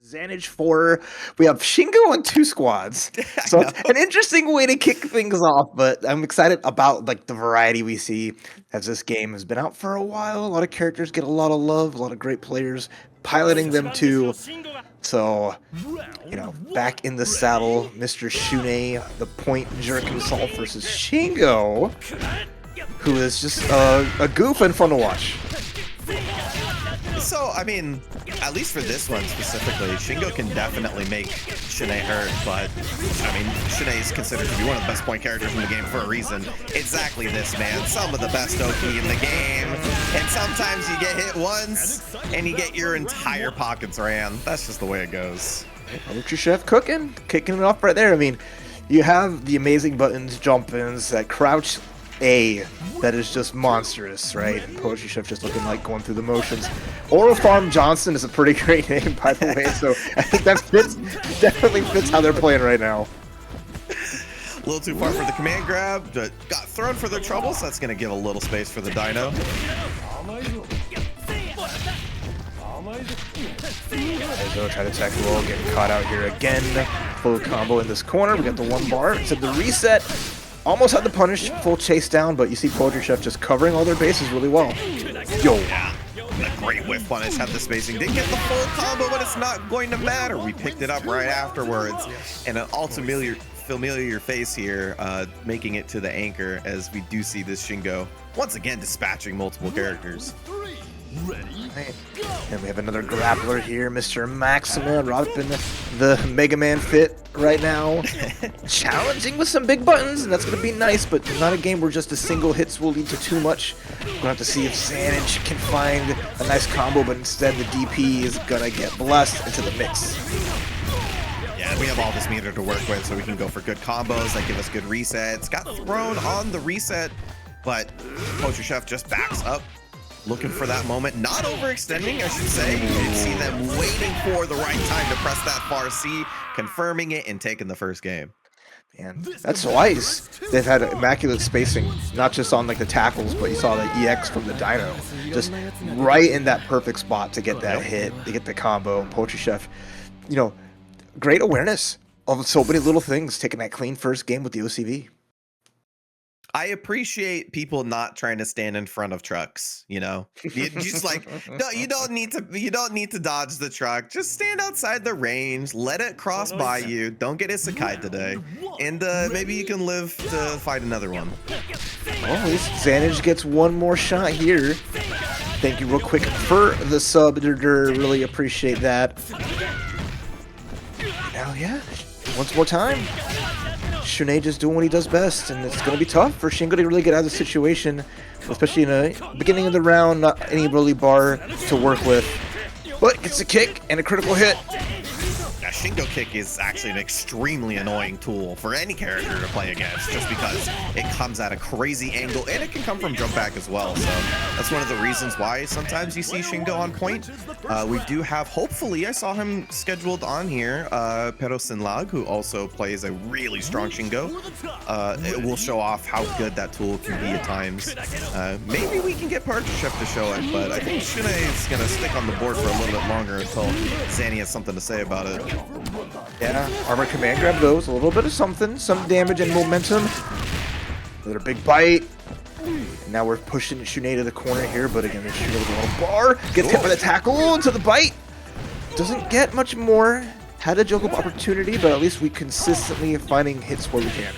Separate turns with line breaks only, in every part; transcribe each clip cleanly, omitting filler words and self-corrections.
Zanage 4. We have Shingo on 2 squads. So it's an interesting way to kick things off, but I'm excited about like the variety we see as this game has been out for a while. A lot of characters get a lot of love, a lot of great players piloting them too. So, you know, back in the saddle, Mr. Shun'ei, the point jerk himself versus Shingo, who is just a goof and fun to watch.
So, I mean, at least for this one specifically, Shingo can definitely make Shun'ei hurt, but, I mean, Shun'ei is considered to be one of the best point characters in the game for a reason. Exactly this, man. Some of the best OP in the game, and sometimes you get hit once, and you get your entire pockets ran. That's just the way it goes.
PerroSᵢₙ kicking it off right there. I mean, you have the amazing buttons, jump-ins, that crouch A that is just monstrous, right? And PerroSᵢₙ just looking like going through the motions. Oral Farm Johnson is a pretty great name, by the way, so I think that definitely fits how they're playing right now.
A little too far for the command grab, but got thrown for their trouble, so that's going to give a little space for the Dino.
Go try to attack Luong, getting caught out here again. Full combo in this corner. We got the 1 bar. It's at the reset. Almost had the punish, full chase down, but you see PerroSᵢₙ just covering all their bases really well. Yo!
Yeah, a great whiff punish, had the spacing. Didn't get the full combo, but it's not going to matter. We picked it up right afterwards, and an all familiar face here, making it to the anchor as we do see this Shingo once again dispatching multiple characters.
Right. And we have another grappler here, Mr. Maxima, rocking the Mega Man fit right now. Challenging with some big buttons, and that's going to be nice, but not a game where just a single hits will lead to too much. We're going to have to see if Zanage can find a nice combo, but instead the DP is going to get blessed into the mix.
Yeah, we have all this meter to work with, so we can go for good combos that give us good resets. Got thrown on the reset, but PerroSᵢₙ just backs up, looking for that moment, not overextending, I should say. You can see them waiting for the right time to press that far C, confirming it and taking the first game.
And that's twice they've had immaculate spacing, not just on like the tackles, but you saw the EX from the Dino, just right in that perfect spot to get that hit, to get the combo. And PerroSᵢₙ, you know, great awareness of so many little things, taking that clean first game with the OCV.
I appreciate people not trying to stand in front of trucks, you know. You just like, no, you don't need to dodge the truck. Just stand outside the range, let it cross by you. Don't get isekai today, and maybe you can live to fight another one.
Well, at least Zanage gets one more shot here. Thank you real quick for the sub, really appreciate that. Now, yeah, once more time. Shun'ei just doing what he does best, and it's going to be tough for Shingo to really get out of the situation, especially in the beginning of the round, not any really bar to work with. But gets a kick and a critical hit.
That Shingo kick is actually an extremely annoying tool for any character to play against, just because it comes at a crazy angle, and it can come from jump back as well. So that's one of the reasons why sometimes you see Shingo on point. We do have, hopefully, I saw him scheduled on here, PerroSᵢₙ, who also plays a really strong Shingo. It will show off how good that tool can be at times. Maybe we can get PerroSᵙ to show it, but I think Shun'ei is going to stick on the board for a little bit longer until Zanny has something to say about it.
Yeah, armor command grab goes, a little bit of something, some damage and momentum. Another big bite. And now we're pushing Shun'ei to the corner here, but again, the Shun'ei with a little bar. Gets hit by the tackle into the bite. Doesn't get much more. Had a joke of opportunity, but at least we consistently are finding hits where we can.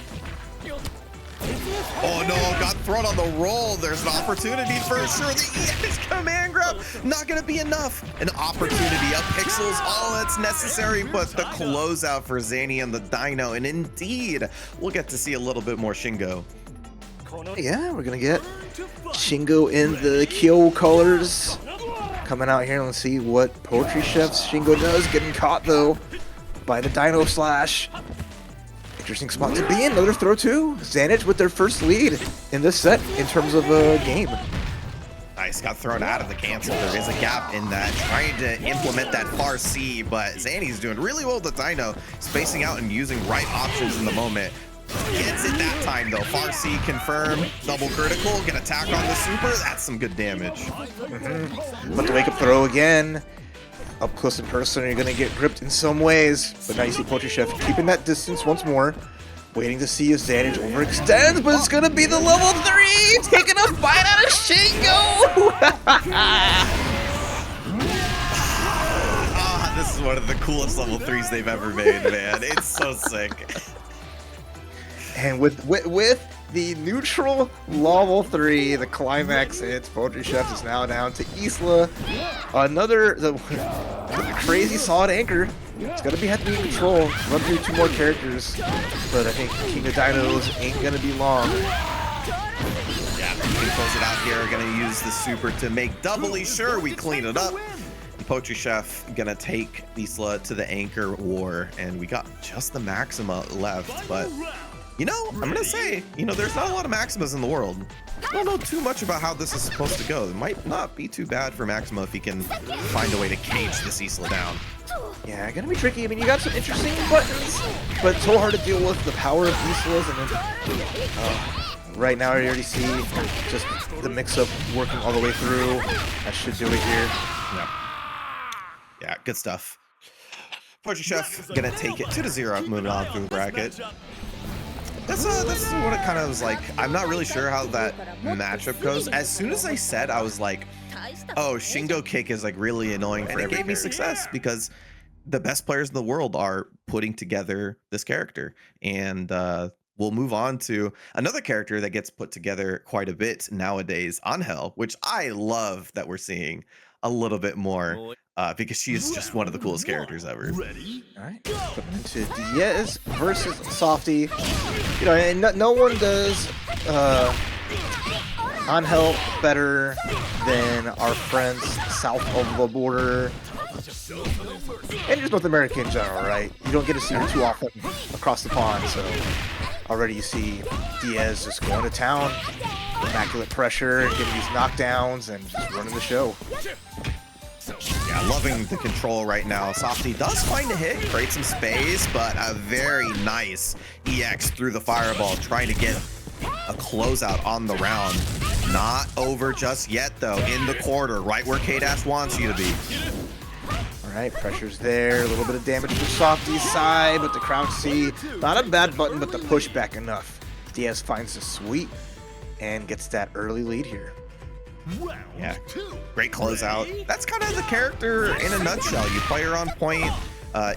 Oh no, got thrown on the roll. There's an opportunity for sure. The EX command grab, not gonna be enough. An opportunity, up pixels, all that's necessary, but the closeout for Zanny and the Dino. And indeed, we'll get to see a little bit more Shingo.
Yeah, we're gonna get Shingo in the Kyo colors coming out here. Let's see what PerroSᵢₙ's Shingo does. Getting caught though by the Dino slash. Interesting spot to be in. Another throw too. Zanage with their first lead in this set in terms of a game.
Nice, got thrown out of the cancel. There is a gap in that, trying to implement that far C, but Zanny's doing really well with the Dino, spacing out and using right options in the moment. Gets it that time though. Far C confirm, double critical, get attack on the super. That's some good damage.
But the wake up throw again. up close and personal, you're gonna get gripped in some ways. But now you see PerroSᵢₙ keeping that distance once more, waiting to see if Xanage overextends, but it's gonna be the level 3, taking a bite out of Shingo!
This is one of the coolest level 3s they've ever made, man. It's so sick.
And with the neutral level 3, the climax hits. PerroSᵙ is now down to Isla. Another the crazy solid anchor. It's gonna have to be in control. Run through 2 more characters, but I think King of Dinos ain't gonna be long.
Yeah, we can close it out here. Gonna use the super to make doubly sure we clean it up. PerroSᵙ gonna take Isla to the anchor war, and we got just the Maxima left, but. You know, I'm gonna say, there's not a lot of Maximas in the world. I don't know too much about how this is supposed to go. It might not be too bad for Maxima if he can find a way to cage this Isla down.
Yeah, gonna be tricky. I mean, you got some interesting buttons, but it's so hard to deal with the power of Islas. And then, right now, I already see just the mix-up working all the way through. That should do it here.
Yeah, good stuff. PerroSᵙ gonna take it 2-0, moving on through the bracket. That's what it kind of was like. I'm not really sure how that matchup goes. As soon as I said, I was like, oh, Shingo kick is like really annoying for it gave me success because the best players in the world are putting together this character. And we'll move on to another character that gets put together quite a bit nowadays, Angel, which I love that we're seeing a little bit more. Because she is just one of the coolest characters ever.
All right, coming into Diez versus Softie. And no one does Angel better than our friends south of the border, and just North America in general, right? You don't get to see her too often across the pond, so already you see Diez just going to town, immaculate pressure, getting these knockdowns, and just running the show.
Yeah, loving the control right now. Softie does find a hit, create some space, but a very nice EX through the fireball, trying to get a closeout on the round. Not over just yet, though. In the quarter, right where K-Dash wants you to be.
All right, pressure's there. A little bit of damage from Softie's side, but the crouch C, not a bad button, but the pushback enough. Diez finds the sweep and gets that early lead here.
Yeah, great closeout. That's kind of the character in a nutshell. You play her on point.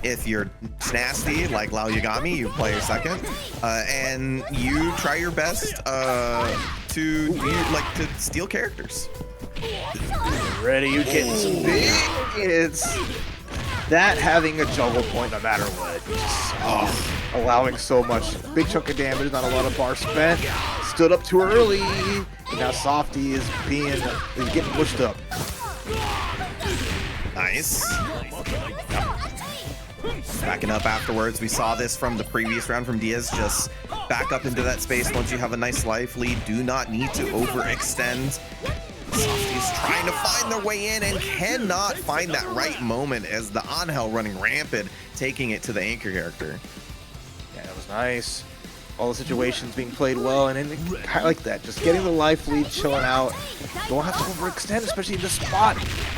If you're nasty like Lao Yagami, you play her second, and you try your best to steal characters.
Ready, you getting some big hits. That having a juggle point no matter what, just allowing so much. Big chunk of damage, not a lot of bar spent. Stood up too early. And now Softie is getting pushed up.
Nice. Backing up afterwards. We saw this from the previous round from Diez. Just back up into that space once you have a nice life lead. Do not need to overextend. Softie's trying to find their way in and cannot find that right moment as the Angel running rampant, taking it to the anchor character.
Yeah, that was nice. All the situations being played well, and kind of like that, just getting the life lead, chilling out. Don't have to overextend, especially in this spot.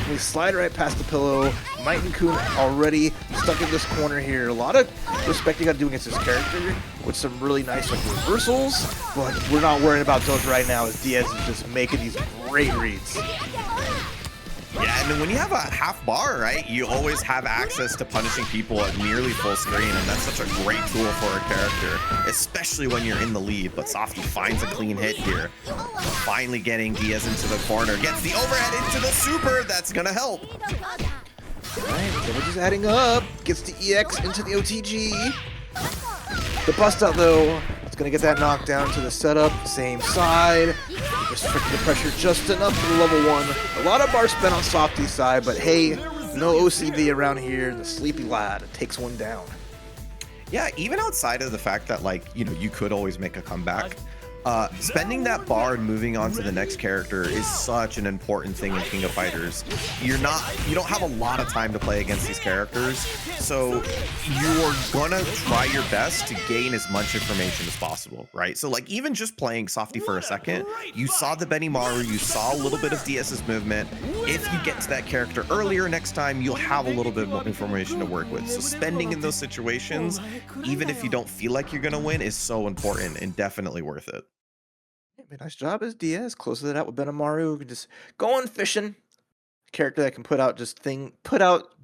We slide right past the pillow. Meitenkun already stuck in this corner here. A lot of respect you got to do against this character with some really nice reversals, but we're not worrying about those right now as Diez is just making these great reads.
Yeah, and then when you have a half bar, right, you always have access to punishing people at nearly full screen, and that's such a great tool for a character, especially when you're in the lead. But Softie finds a clean hit here. Finally getting Diez into the corner. Gets the overhead into the super. That's going to help.
All right, damage is adding up. Gets the EX into the OTG. The bust out, though, it's going to get that knockdown to the setup. Same side. Just tricking the pressure just enough for the level 1. A lot of bar spent on Softie's side, but hey, no OCB around here. The sleepy lad takes one down.
Yeah, even outside of the fact that, you could always make a comeback, Spending that bar and moving on to the next character is such an important thing in King of Fighters. You don't have a lot of time to play against these characters, so you're gonna try your best to gain as much information as possible, right? So like even just playing Softie for a second, you saw the Benimaru, you saw a little bit of Diez's movement. If you get to that character earlier next time, you'll have a little bit more information to work with. So spending in those situations, even if you don't feel like you're gonna win, is so important and definitely worth it.
Nice job as Diez. Closes it out with Benimaru. Just going fishing. Character that can put out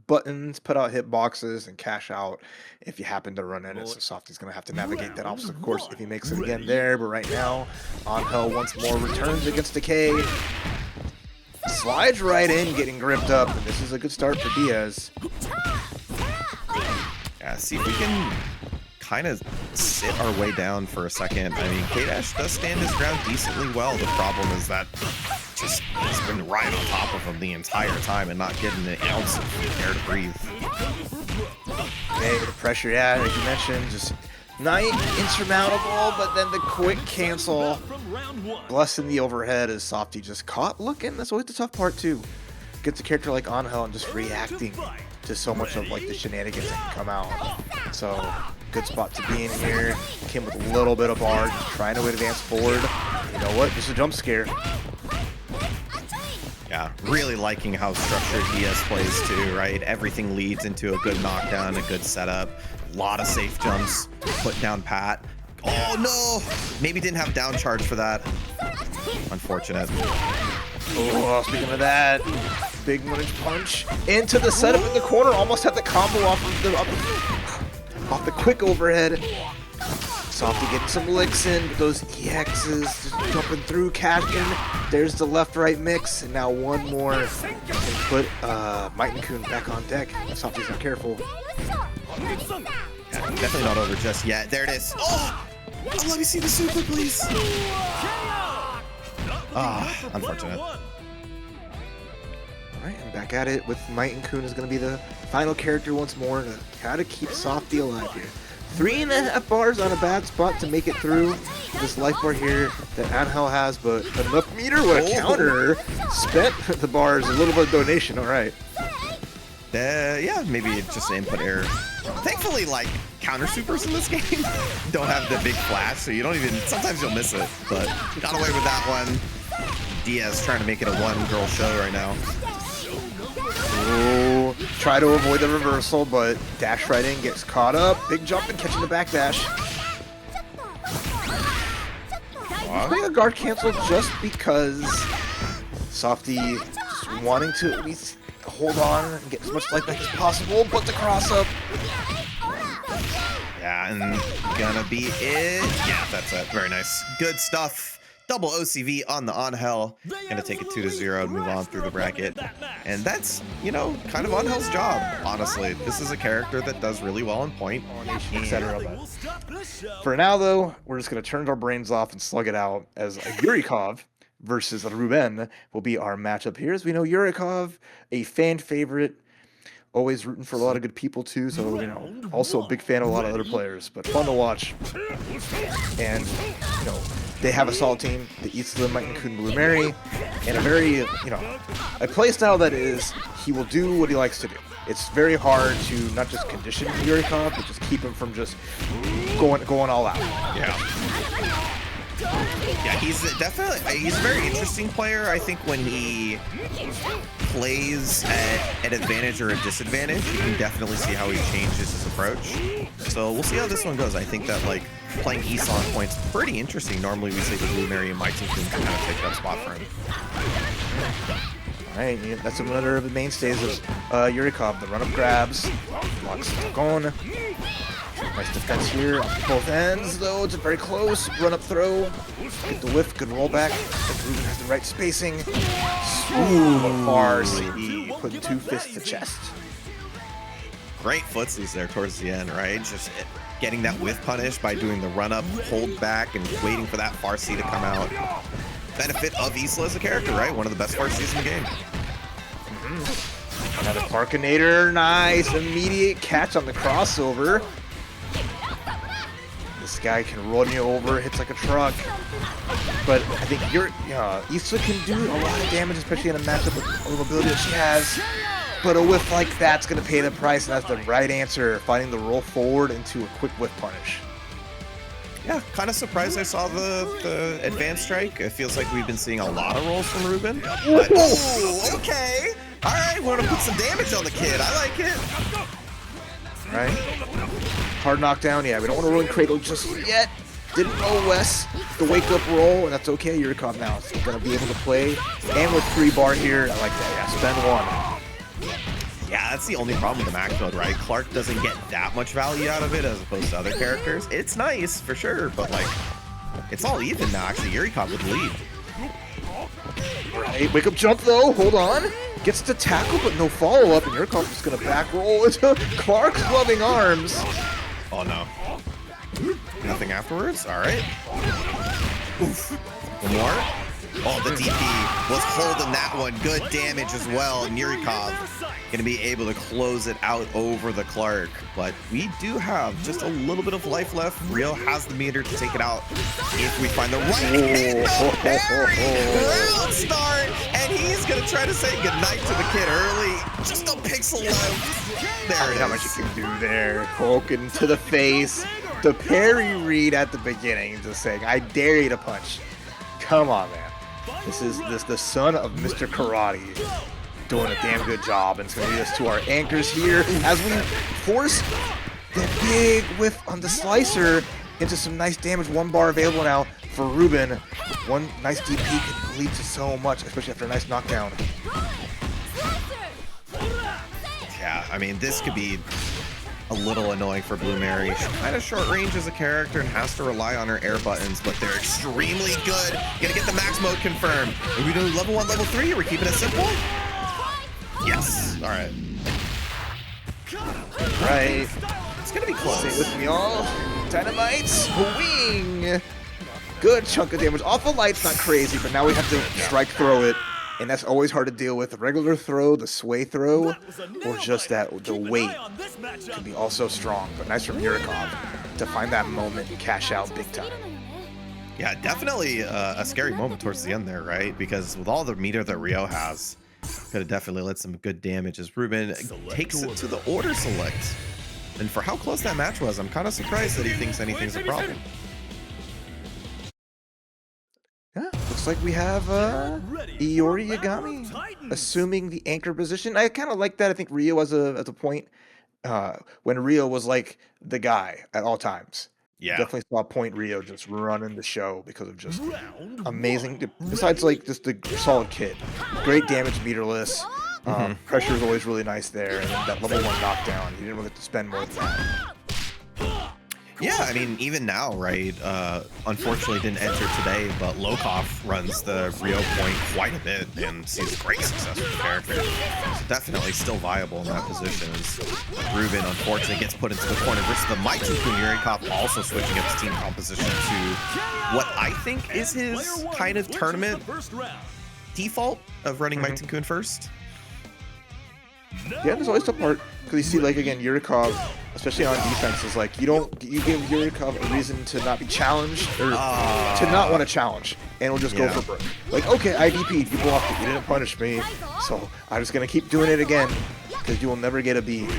buttons, put out hitboxes, and cash out if you happen to run in it. So Softie's going to have to navigate that obstacle course if he makes it again there. But right now, Angel once more returns against Decay. Slides right in, getting gripped up. And this is a good start for Diez.
Yeah, see if we can kind of sit our way down for a second. I mean, K-Dash does stand his ground decently well. The problem is that just he's been right on top of him the entire time and not getting an ounce of air to breathe.
Hey, the pressure, yeah, like you mentioned, just not insurmountable, but then the quick cancel, blessing the overhead as Softie just caught looking. That's always the tough part too. Gets a character like Angel and just reacting to so much of like the shenanigans that can come out. So good spot to be in here. Came with a little bit of bar, just trying to advance forward. You know what? Just a jump scare.
Yeah, really liking how structured Diez plays too, right? Everything leads into a good knockdown, a good setup. A lot of safe jumps, put down pat. Oh no! Maybe didn't have down charge for that. Unfortunate.
Oh, speaking of that, big punch into the setup in the corner. Almost had the combo off of the quick overhead. Softie getting some licks in, but those EXs just jumping through, cashing. There's the left-right mix, and now one more can put Meitenkun back on deck if Softie's not careful.
Yeah, definitely not over just yet. There it is. Oh! Let me see the super, please. Unfortunate.
All right, and back at it with Meitenkun is going to be the final character once more to try to keep Softie alive here. 3.5 bars on a bad spot to make it through this life bar here that Angel has, but enough meter with a counter. Spent the bars, a little bit of donation, all right.
Yeah, maybe it's just an input error. Thankfully, like, counter supers in this game don't have the big flash, so you don't even, sometimes you'll miss it, but got away with that one. Diez trying to make it a one-girl show right now.
Oh, try to avoid the reversal, but dash right in, gets caught up. Big jump and catching the back dash. Putting a guard cancel just because Softie just wanting to at least hold on and get as much life back as possible, but the cross up.
Yeah, and gonna be it. Yeah, that's it. Very nice. Good stuff. Double OCV on the Angel. Gonna take it 2-0 and move on through the bracket. And that's, you know, kind of Angel's job, honestly. This is a character that does really well on point, etc.
For now, though, we're just gonna turn our brains off and slug it out as Yurikov versus Ruben will be our matchup here. As we know, Yurikov, a fan favorite, always rooting for a lot of good people too, so, you know, also a big fan of a lot of other players, but fun to watch. And, you know, they have a solid team, the Isla, Meitenkun, Blue Mary, and a very, you know, a playstyle that is, he will do what he likes to do. It's very hard to not just condition Yurikov, but just keep him from just going all out.
Yeah. Yeah, he's a very interesting player. I think when he plays at advantage or a disadvantage, you can definitely see how he changes his approach. So we'll see how this one goes. I think that, like, playing Isla on point's pretty interesting. Normally we say the Blue Mary and Meitenkun can kind of take that spot for him.
All right, yeah, that's another of the mainstays of Yurikov. The run-up grabs, locks going. Nice defense here on both ends, though. It's very close. Run-up throw. Get the whiff. Good rollback. Ruben has the right spacing. Ooh, far CE. Putting 2 fists to chest.
Great footsies there towards the end, right? Just getting that whiff punish by doing the run-up, hold back, and waiting for that far C to come out. Benefit of Isla as a character, right? One of the best far Cs in the game.
Another Parkinator. Nice. Immediate catch on the crossover. This guy can run you over, hits like a truck. But I think Isla can do a lot of damage, especially in a matchup with all the mobility that she has. But a whiff like that's going to pay the price, and that's the right answer, finding the roll forward into a quick whiff punish.
Yeah, kind of surprised I saw the advanced strike. It feels like we've been seeing a lot of rolls from Ruben. But, ooh, okay. All right, we're going to put some damage on the kid. I like it.
Right? Hard knockdown. Yeah, we don't want to ruin Cradle just yet. Didn't know Wes the wake-up roll, and that's okay. Yurikov now is going to be able to play. And with 3-bar here, I like that. Yeah, spend 1.
Yeah, that's the only problem with the max mode, right? Clark doesn't get that much value out of it as opposed to other characters. It's nice, for sure, but, like, it's all even now, actually. Yurikov with the lead.
Right, wake-up jump, though. Hold on. Gets to tackle, but no follow-up, and Yurikov is going to back roll into Clark's loving arms.
Oh, no. Nothing afterwards? All right. Oof. One more. Oh, the DP was holding that one. Good damage as well. And Yurikov going to be able to close it out over the Clark. But we do have just a little bit of life left. Rio has the meter to take it out if we find the right angle. Round start. And he's going to try to say goodnight to the kid early. Just a pixel left. There it is.
How much you can do there. Poking to the face. The parry read at the beginning, just saying, I dare you to punch. Come on, man. This is the son of Mr. Karate doing a damn good job, and it's going to lead us to our anchors here as we force the big whiff on the slicer into some nice damage. 1-bar available now for Ruben. One nice DP can lead to so much, especially after a nice knockdown.
Yeah, I mean, this could be a little annoying for Blue Mary. She's kind of short range as a character and has to rely on her air buttons, but they're extremely good. Gonna get the max mode confirmed. Are we doing level 1, level 3? Are we keeping it simple? Yes. All right.
Right.
It's gonna be close.
Stay with me, all. Dynamites. Wing. Good chunk of damage. Off the light's not crazy, but now we have to strike throw it. And that's always hard to deal with. The regular throw, the sway throw, or just the weight can be also strong. But nice from Yurikov to find that moment and cash out big time.
Yeah, definitely a scary moment towards the end there, right? Because with all the meter that Rio has, could have definitely let some good damage as Ruben takes it to the order select. And for how close that match was, I'm kind of surprised that he thinks anything's a problem.
Yeah, looks like we have Iori Yagami assuming the anchor position. I kind of like that. I think Rio was at the point when Rio was like the guy at all times.
Yeah,
definitely saw Point Rio just running the show because of just amazing. Besides, like, just the solid kid, great damage meterless. Pressure is always really nice there, and then that level 1 knockdown. You didn't really have to spend more than that.
Yeah, I mean, even now, right? Unfortunately, didn't enter today, but Lokov runs the Rio point quite a bit and sees great success with the character. So definitely still viable in that position. As Ruben, unfortunately, gets put into the corner versus the Meitenkun. Yurikov also switching up his team composition to what I think is his kind of tournament default of running Meitenkun first.
Yeah, there's always the part because you see, like, again, Yurikov, especially on defense, is like you give Yurikov a reason to not be challenged or to not want to challenge, and we'll just go for broke. Like, okay, I DP'd, you blocked it, you didn't punish me, so I'm just gonna keep doing it again because you will never get a beat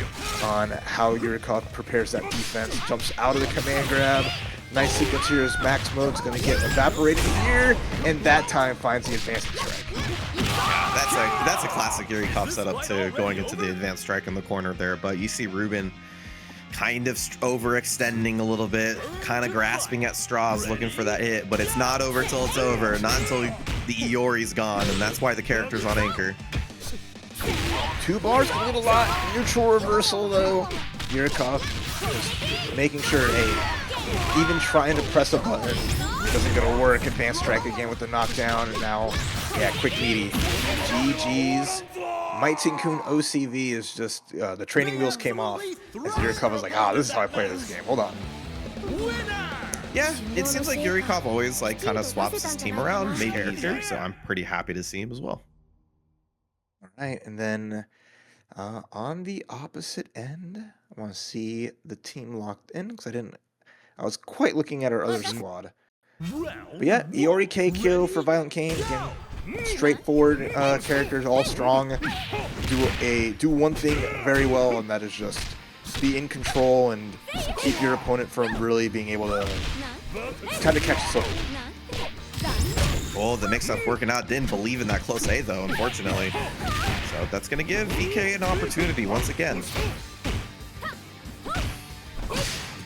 on how Yurikov prepares that defense. Jumps out of the command grab. Nice sequence here as max mode's gonna get evaporated here, and that time finds the advanced strike.
Yeah, that's a classic Yurikov setup to going into the advanced strike in the corner there, but you see Ruben kind of overextending a little bit, kind of grasping at straws, looking for that hit, but it's not over till it's over, not until the Iori's gone, and that's why the character's on anchor.
2 bars can lead a lot. Neutral reversal, though. Yurikov just making sure, hey, even trying to press a button doesn't gonna work. Advanced strike again with the knockdown, and now, yeah, quick meaty. GG's. Meitenkun OCV is just, the training wheels came off as Yurikov was like, this is how I play this game. Hold on.
Yeah, it seems like Yurikov always, like, kind of swaps his team around, maybe character, so I'm pretty happy to see him as well.
All right, and then on the opposite end, I want to see the team locked in because I was quite looking at our other squad. But yeah, Iori KQ for ViolentKain. Again, straightforward characters, all strong. Do one thing very well, and that is just be in control and keep your opponent from really being able to kind of catch the soul.
Oh, the mix-up working out. Didn't believe in that close A, though, unfortunately. So that's going to give VK an opportunity once again.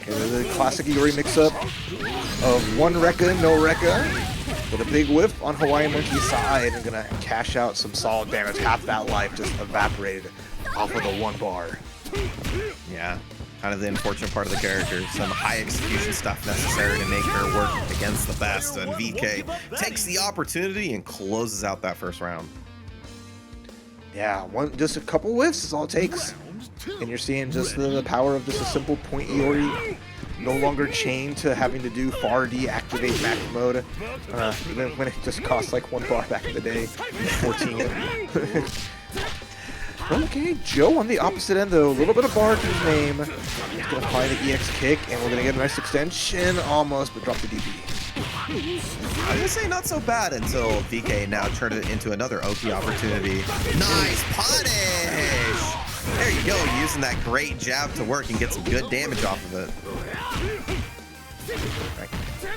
Okay, the classic Iori mix-up of one Rekka, no Rekka, with a big whiff on HawaiiMonkey's side, and going to cash out some solid damage. Half that life just evaporated off of the one bar.
Yeah, kind of the unfortunate part of the character. Some high execution stuff necessary to make her work against the best, and VK takes the opportunity and closes out that first round.
Yeah, just a couple whiffs is all it takes. And you're seeing just the power of just a simple point Iori, no longer chained to having to do far deactivate max mode, even when it just cost like 1 bar back in the day, 14. Okay, Joe on the opposite end though, a little bit of bar to his name. He's gonna find the EX kick, and we're gonna get a nice extension, almost, but drop the DP.
I was gonna say not so bad until VK now turned it into another Oki opportunity. Nice punish! There you go, using that great jab to work and get some good damage off of it.
Right.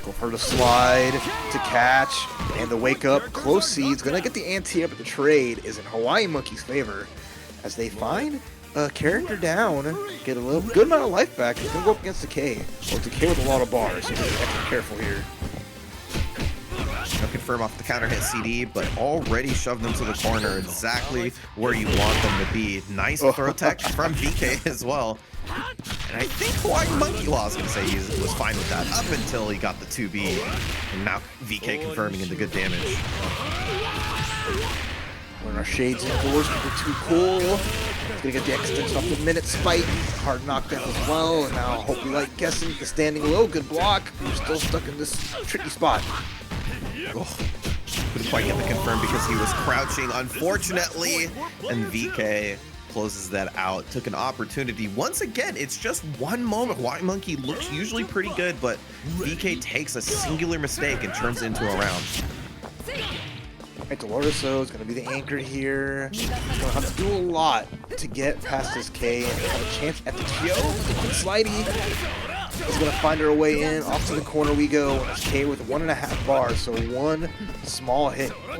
Go for the slide to catch, and the wake up. Close seeds, gonna get the anti-up, but the trade is in HawaiiMonkey's favor as they find a character down, get a little good amount of life back. He's gonna go up against the K. Well, it's a K with a lot of bars, so you gotta be extra careful here.
No confirm off the counter hit CD, but already shoved them to the corner exactly where you want them to be. Nice throw tech from VK as well. And I think HawaiiMonkey, well, I was going to say he was fine with that up until he got the 2B. And now VK confirming into good damage.
When our shades indoors, we're too cool. He's gonna get the extension off the minute spike. Hard knockdown as well. And now, hope you like guessing the standing low. Good block. You're still stuck in this tricky spot.
Oh, couldn't quite get the confirm because he was crouching, unfortunately. And VK closes that out. Took an opportunity. Once again, it's just one moment. HawaiiMonkey looks usually pretty good, but VK takes a singular mistake and turns it into a round.
Right, Dolores though is going to be the anchor here. He's going to have to do a lot to get past this K and have a chance at the KO. Slidey is going to find her way in. Off to the corner we go. K with 1.5 bars, so one small hit can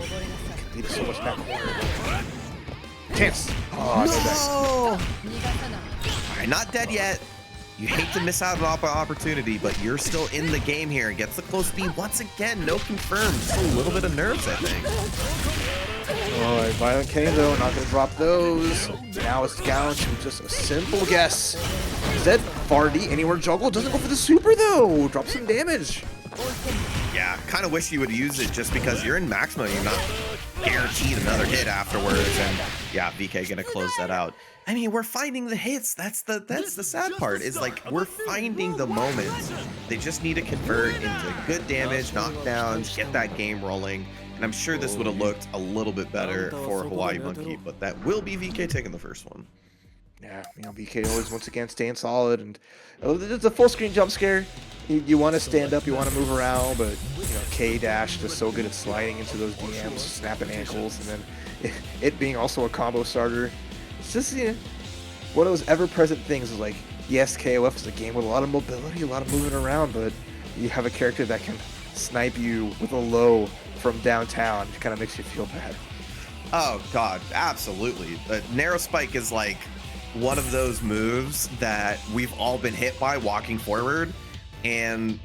lead to so much in that corner. Chance! Oh,
no! Alright, not dead yet. You hate to miss out on an opportunity, but you're still in the game here. Gets the close B once again. No confirmed. Just a little bit of nerves, I think.
Alright, ViolentKain though, not going to drop those. Now it's down to just a simple guess. Instead, far D, anywhere juggle. Doesn't go for the super though. Drop some damage.
Yeah, kind of wish you would use it just because you're in Maxima. You're not guaranteed another hit afterwards. And yeah, VK going to close that out. I mean, we're finding the hits. That's the sad part, is like we're finding the moments. They just need to convert into good damage, knockdowns, get that game rolling. And I'm sure this would have looked a little bit better for HawaiiMonkey, but that will be VK taking the first one.
Yeah, you know, VK always once again staying solid, and it's a full screen jump scare. You want to stand up, you want to move around, but you know, K dash just so good at sliding into those DMs, snapping ankles, and then it being also a combo starter. It's just, you know, one of those ever-present things is like, yes, KOF is a game with a lot of mobility, a lot of moving around, but you have a character that can snipe you with a low from downtown. It kind of makes you feel bad.
Oh, God, absolutely. Narrow Spike is like one of those moves that we've all been hit by walking forward, and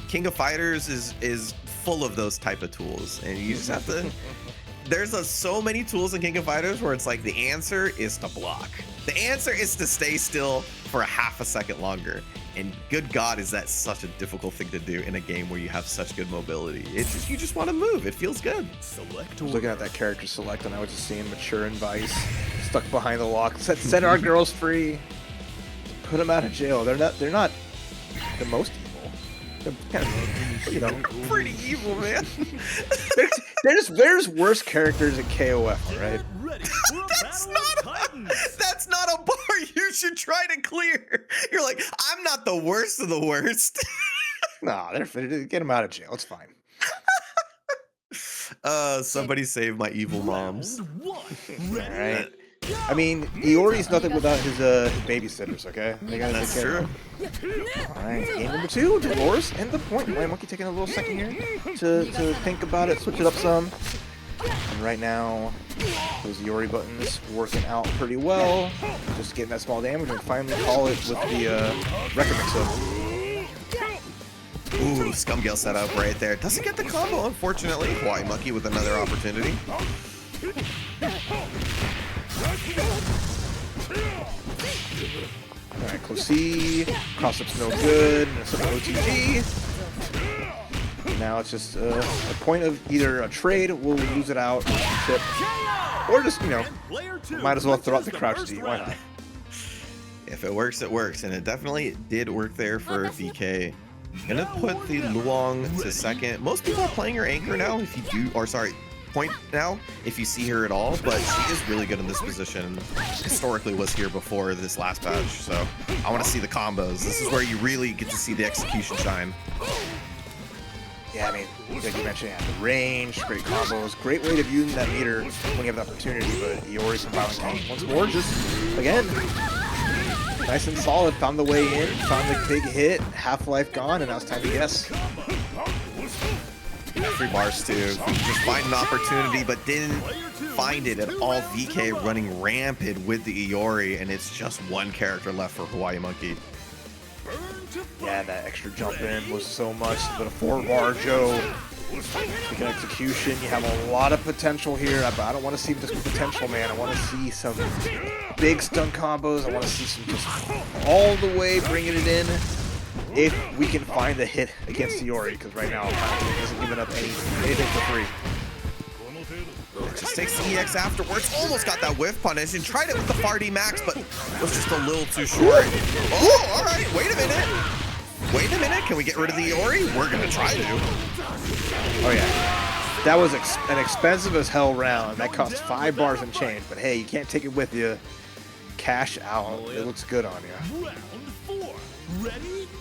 King of Fighters is full of those type of tools, and you just have to... There's so many tools in King of Fighters where it's like the answer is to block. The answer is to stay still for a half a second longer. And good God, is that such a difficult thing to do in a game where you have such good mobility. It's just, you just want to move. It feels good.
Looking at that character select, and I was just seeing Mature and Vice stuck behind the lock. Set our girls free. Put them out of jail. They're not the most evil. They're kind of, you know,
pretty evil, man.
There's worse characters in KOF, right?
That's not a bar you should try to clear. You're like, I'm not the worst of the worst.
Nah, get him out of jail. It's fine.
Somebody save my evil moms.
All right. I mean, Iori's nothing without his babysitters, okay? They gotta
That's
take care of him. All right, game number 2, Dolores, and the point. HawaiiMonkey taking a little second here to think about it, switch it up some. And right now, those Iori buttons working out pretty well. Just getting that small damage and finally call it with the record mix-up.
Ooh, Scumgale setup right there. Doesn't get the combo, unfortunately. HawaiiMonkey with another opportunity.
Alright, close C. Cross-up's no good. OTG. Now it's just a point of either a trade, we'll lose it out, or tip, or just, you know, might as well throw out the crouch D. Why not?
If it works, it works. And it definitely did work there for VK. Gonna put the Luong to second. Most people are playing her anchor now, if you do, or sorry, point now, if you see her at all, but she is really good in this position. Historically was here before this last patch, so I want to see the combos. This is where you really get to see the execution shine.
Yeah, I mean, like you mentioned, yeah, the range, great combos, great way to view that meter when you have the opportunity, but Iori from ViolentKainTxC once more, just, again, nice and solid, found the way in, found the big hit, half-life gone, and now it's time to guess.
3 bars too. Just find an opportunity, but didn't find it at all. VK running rampant with the Iori, and it's just one character left for HawaiiMonkey.
Yeah, that extra jump in was so much, but a 4-bar Joe. Speaking of execution, you have a lot of potential here, but I don't want to see just potential, man. I want to see some big stun combos. I want to see some just all the way bringing it in. If we can find the hit against Iori, because right now he isn't giving up anything for free.
Just takes the EX afterwards. Almost got that whiff punish and tried it with the FAR-D max, but was just a little too short. Oh, all right. Wait a minute. Wait a minute. Can we get rid of the Iori? We're going to try to.
Oh, yeah. That was an expensive as hell round. That cost 5 bars and change, but hey, you can't take it with you. Cash out. It looks good on you.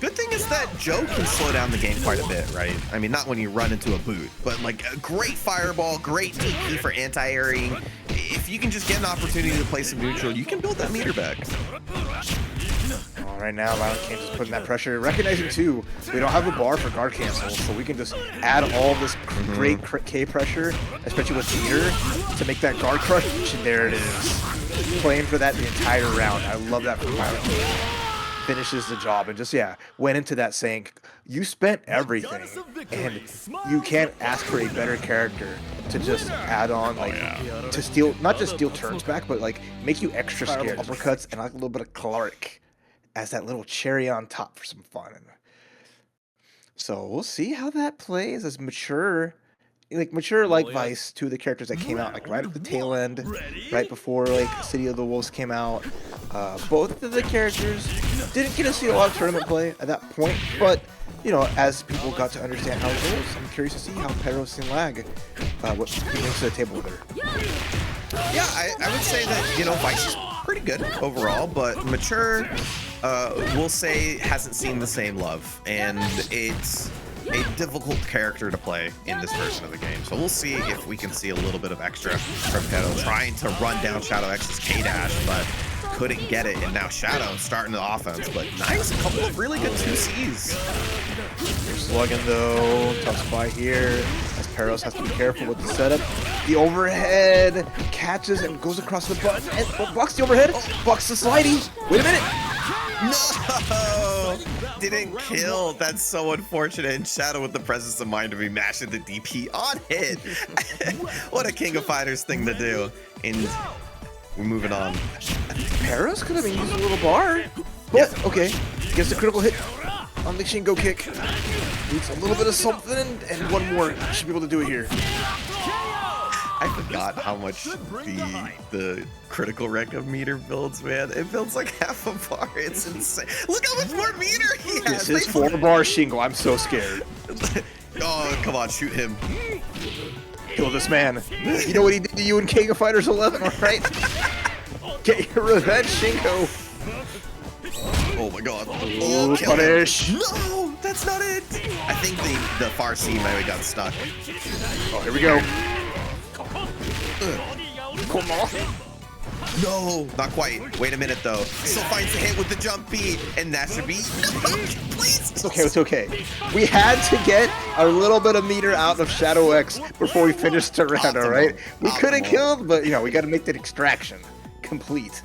Good thing is that Joe can slow down the game quite a bit, right? I mean, not when you run into a boot, but like a great fireball, great DP for anti-airing. If you can just get an opportunity to play some neutral, you can build that meter back.
All right, now ViolentKainTxC is putting that pressure. Recognizing too, we don't have a bar for guard cancel, so we can just add all this great K pressure, especially with meter, to make that guard crush. And there it is. Playing for that the entire round. I love that from ViolentKainTxC. Finishes the job and just, yeah, went into that saying, you spent everything, and you can't ask for a better character to just add on, like, to steal, not just steal turns back, but like make you extra scared. Uppercuts and like a little bit of caloric as that little cherry on top for some fun. So we'll see how that plays as mature like Vice, 2 of the characters that came out like right at the tail end, right before like City of the Wolves came out. Both of the characters didn't get to see a lot of tournament play at that point, but you know, as people got to understand how it goes, I'm curious to see how PerroSᵢₙ what he brings to the table with her.
Yeah, I would say that, you know, Vice is pretty good overall, but Mature, we'll say, hasn't seen the same love, and it's a difficult character to play in this version of the game. So we'll see if we can see a little bit of extra from Perro trying to run down Shadow X's K-Dash, but couldn't get it, and now Shadow starting the offense. But nice, a couple of really good 2Cs.
They're slugging though, tough spot here, as Perros has to be careful with the setup. The overhead catches and goes across the button, and blocks the overhead, blocks the slidey. Wait a minute.
No! Didn't kill. That's so unfortunate. And Shadow with the presence of mind to be mashing the DP on hit. What a King of Fighters thing to do. And we're moving on.
Perros could have been using a little bar. But, okay. Gets the critical hit on the Shingo kick. Needs a little bit of something, and one more. Should be able to do it here.
I forgot how much the critical rec of meter builds, man. It builds like half a bar. It's insane. Look how much more meter he has.
This is 4-bar Shingo. I'm so scared.
Oh, come on, shoot him.
Kill this man. You know what he did to you in King of Fighters 11, all right? Get your revenge, Shingo.
Oh my god.
Ooh,
Kill him.
punish.
No, that's not it. I think the far C maybe got stuck.
Oh, here we go. Come on.
No, not quite. Wait a minute though. Still finds the hit with the jump B, and that should be. Please.
It's okay. It's okay. We had to get a little bit of meter out of Shadow X before we finished the round. All right. We could have killed, but you know we got to make that extraction complete.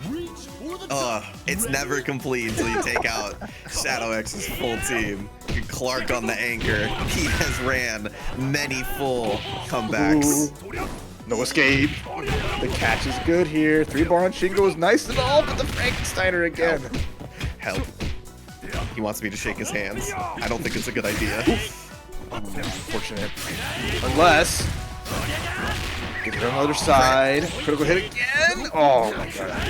It's never complete until you take out Shadow X's full team. Clark on the anchor. He has ran many full comebacks.
Ooh. No escape. The catch is good here. 3-bar on Shingo is nice and all, but the Frankensteiner again.
Help. He wants me to shake his hands. I don't think it's a good idea.
Unfortunate. Unless... Get it on the other side. Critical hit again. Oh my god.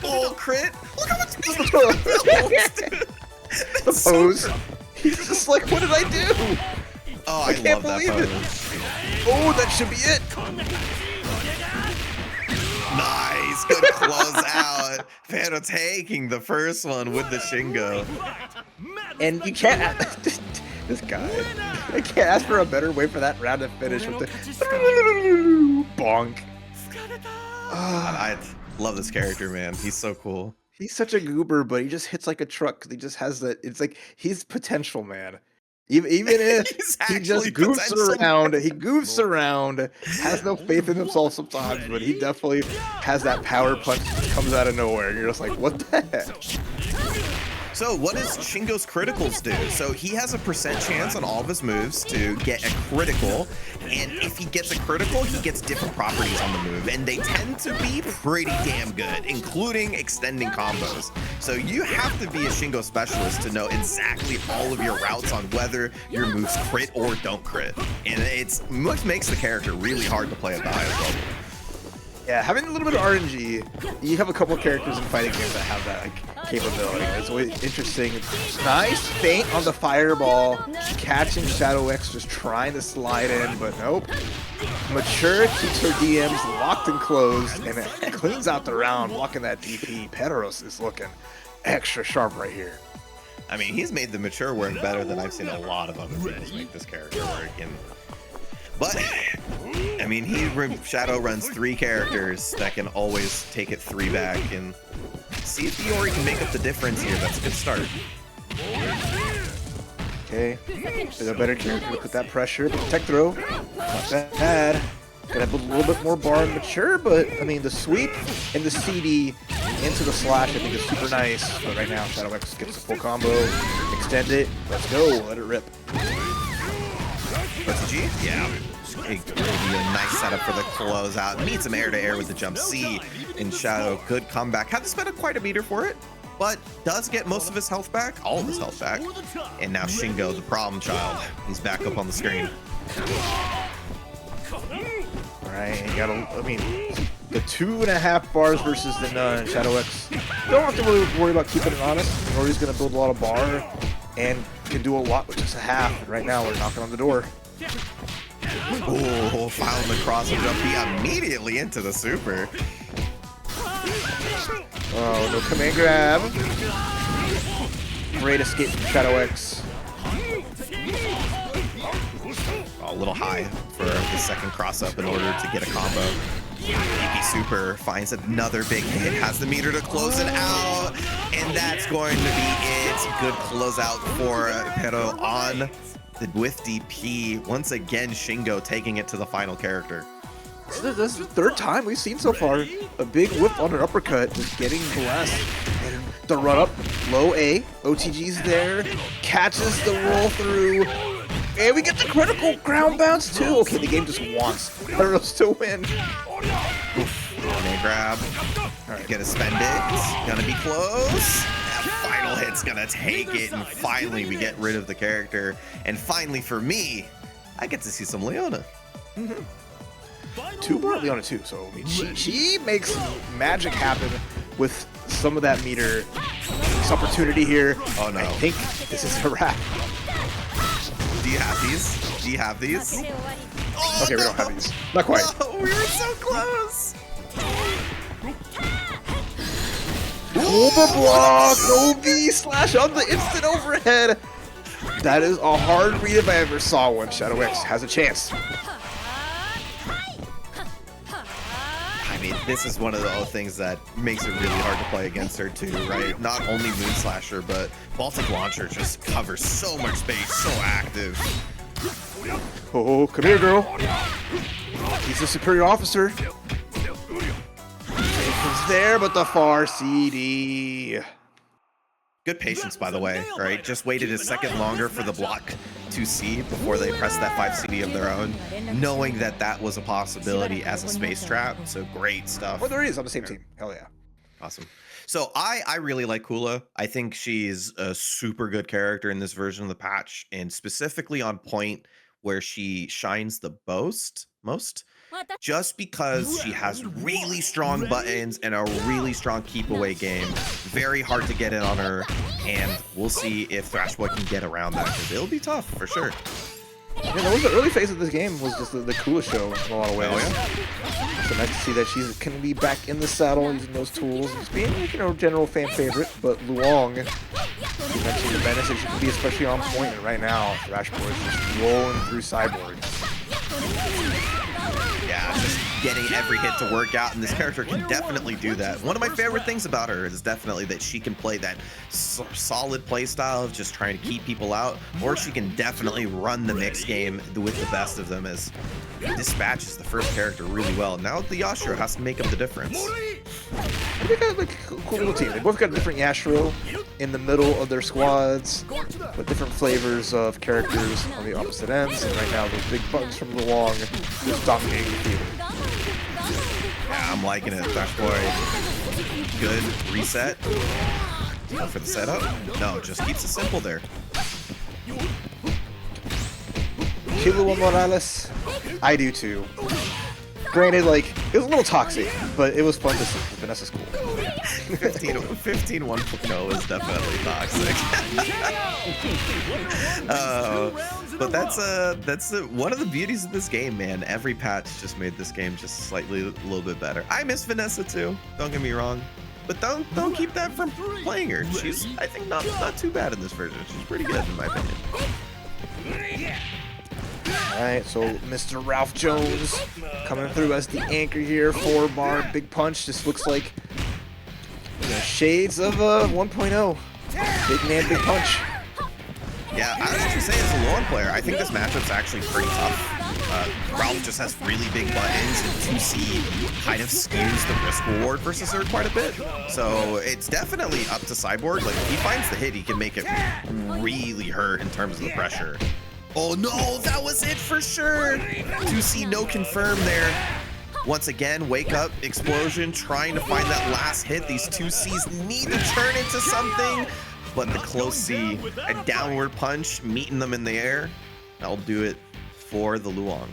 Oh, crit. Look how much
the pose. He's just like, what did I do?
Oh, I
can't
love that
believe
pose.
Oh, that should be it.
Nice. Good close out. Pero taking the first one with the Shingo.
And you can't... This guy. I can't ask for a better way for that round to finish with the... Bonk.
I love this character, man. He's so cool.
He's such a goober, but he just hits like a truck. He just has that... It's like, he's potential, man. Even if he just goofs around, he goofs around, has no faith in himself sometimes, but he definitely has that power punch that comes out of nowhere. You're just like, what the heck?
So what does Shingo's criticals do? So he has a % chance on all of his moves to get a critical, and if he gets a critical, he gets different properties on the move, and they tend to be pretty damn good, including extending combos. So you have to be a Shingo specialist to know exactly all of your routes on whether your moves crit or don't crit. And it's what makes the character really hard to play at the highest level.
Yeah, having a little bit of RNG, you have a couple characters in fighting games that have that like capability. It's always interesting. Nice feint on the fireball, catching Shadow X, just trying to slide in, but nope. Mature keeps her DMs locked and closed, and it cleans out the round, blocking that DP. Petros is looking extra sharp right here.
I mean, he's made the Mature work better than I've seen a lot of other people make this character work. But, I mean, Shadow runs 3 characters that can always take it 3 back, and see if Iori can make up the difference here. That's a good start.
Okay, there's a better character to put that pressure, but the tech throw, not bad. Gotta put a little bit more bar and Mature, but, I mean, the sweep and the CD into the slash, I think, is super nice. But right now, Shadow X gets a full combo, extend it, let's go, let it rip.
What's the G? Yeah. It will be a nice setup for the closeout. Needs some air-to-air with the jump C in Shadow. Good comeback. Had to spend quite a meter for it, but does get most of his health back, all of his health back. And now Shingo, the problem child, he's back up on the screen.
All right, you gotta, I mean, the 2.5 bars versus the none. Shadow X don't have to really worry about keeping it honest. Iori's gonna build a lot of bar and can do a lot with just a half. And right now, we're knocking on the door.
Oh, found the cross and jump B immediately into the super.
Oh, no command grab. Great escape from Shadow X.
Oh, a little high for the second cross up in order to get a combo. AP Super finds another big hit, has the meter to close it out, and that's going to be it. Good closeout for Pero on with DP. Once again, Shingo taking it to the final character.
This is the 3rd time we've seen so far. A big whip on an uppercut, just getting blessed. And the run up, low A, OTG's there, catches the roll through, and we get the critical ground bounce too. Okay, the game just wants Petros to win.
May grab. Alright, gonna spend it. Gonna be close. That final hit's gonna take it, and finally we get rid of the character. And finally for me, I get to see some Leona.
2-bar Leona too, so I mean, she makes magic happen with some of that meter. This opportunity here.
Oh no.
I think this is a wrap.
Do you have these? Do you have these? Oh,
okay, no. We don't have these. Not quite.
No, we were so close.
Ooh, the block. No V slash on the instant overhead. That is a hard read if I ever saw one. Shadow X has a chance.
I mean, this is one of the things that makes it really hard to play against her too, right? Not only Moon Slasher, but Baltic Launcher just covers so much space, so active.
Oh, come here, girl. He's a superior officer. He's there, but the far CD.
Good patience, by the way, right? Just waited a second longer for the block to see before they pressed that 5 CD of their own, knowing that that was a possibility as a space trap. So great stuff.
Oh, there he is on the same team. Hell yeah.
Awesome. So I really like Kula. I think she's a super good character in this version of the patch, and specifically on point where she shines the most. Just because she has really strong buttons and a really strong keep away game. Very hard to get in on her, and we'll see if Thrashboy can get around that, because it'll be tough for sure.
Yeah, that was the early phase of this game was just the Kula show in a lot of ways.
Oh, yeah?
So nice to see that she can be back in the saddle using those tools and just being, you know, general fan favorite. But Luong, you mentioned the benefits she can be especially on point, and right now Thrashboy is just rolling through Cyborg.
Yeah, just getting every hit to work out, and this character can definitely do that. One of my favorite things about her is definitely that she can play that solid play style of just trying to keep people out, or she can definitely run the mix game with the best of them, as dispatches the first character really well. Now the Yashiro has to make up the difference.
They got like a cool little team. They both got a different Yashiro in the middle of their squads, with different flavors of characters on the opposite ends. And right now, those big buttons from Luong just dominating the field.
Yeah, I'm liking it. Thrashboy, good reset. Go for the setup. No, just keeps it simple there.
Killua Morales, I do too. Granted, like, it was a little toxic, but it was fun to see. Vanessa's cool.
15-1.0 is definitely toxic. But that's one of the beauties of this game, man. Every patch just made this game just slightly a little bit better. I miss Vanessa too, don't get me wrong, but don't keep that from playing her. She's, I think, not too bad in this version. She's pretty good in my opinion.
Alright, so Mr. Ralph Jones coming through as the anchor here. 4-bar, big punch. This looks like, you know, shades of 1.0. Big man, big punch.
Yeah, I was actually saying as a Luong player, I think this matchup's actually pretty tough. Ralph just has really big buttons, and 2C kind of skews the risk reward versus her quite a bit. So it's definitely up to Cyborg. Like, if he finds the hit, he can make it really hurt in terms of the pressure. Oh no, that was it for sure. 2C no confirm there. Once again, wake up, explosion, trying to find that last hit. These 2Cs need to turn into something, but the close C, a downward punch, meeting them in the air, that'll do it for the Luong.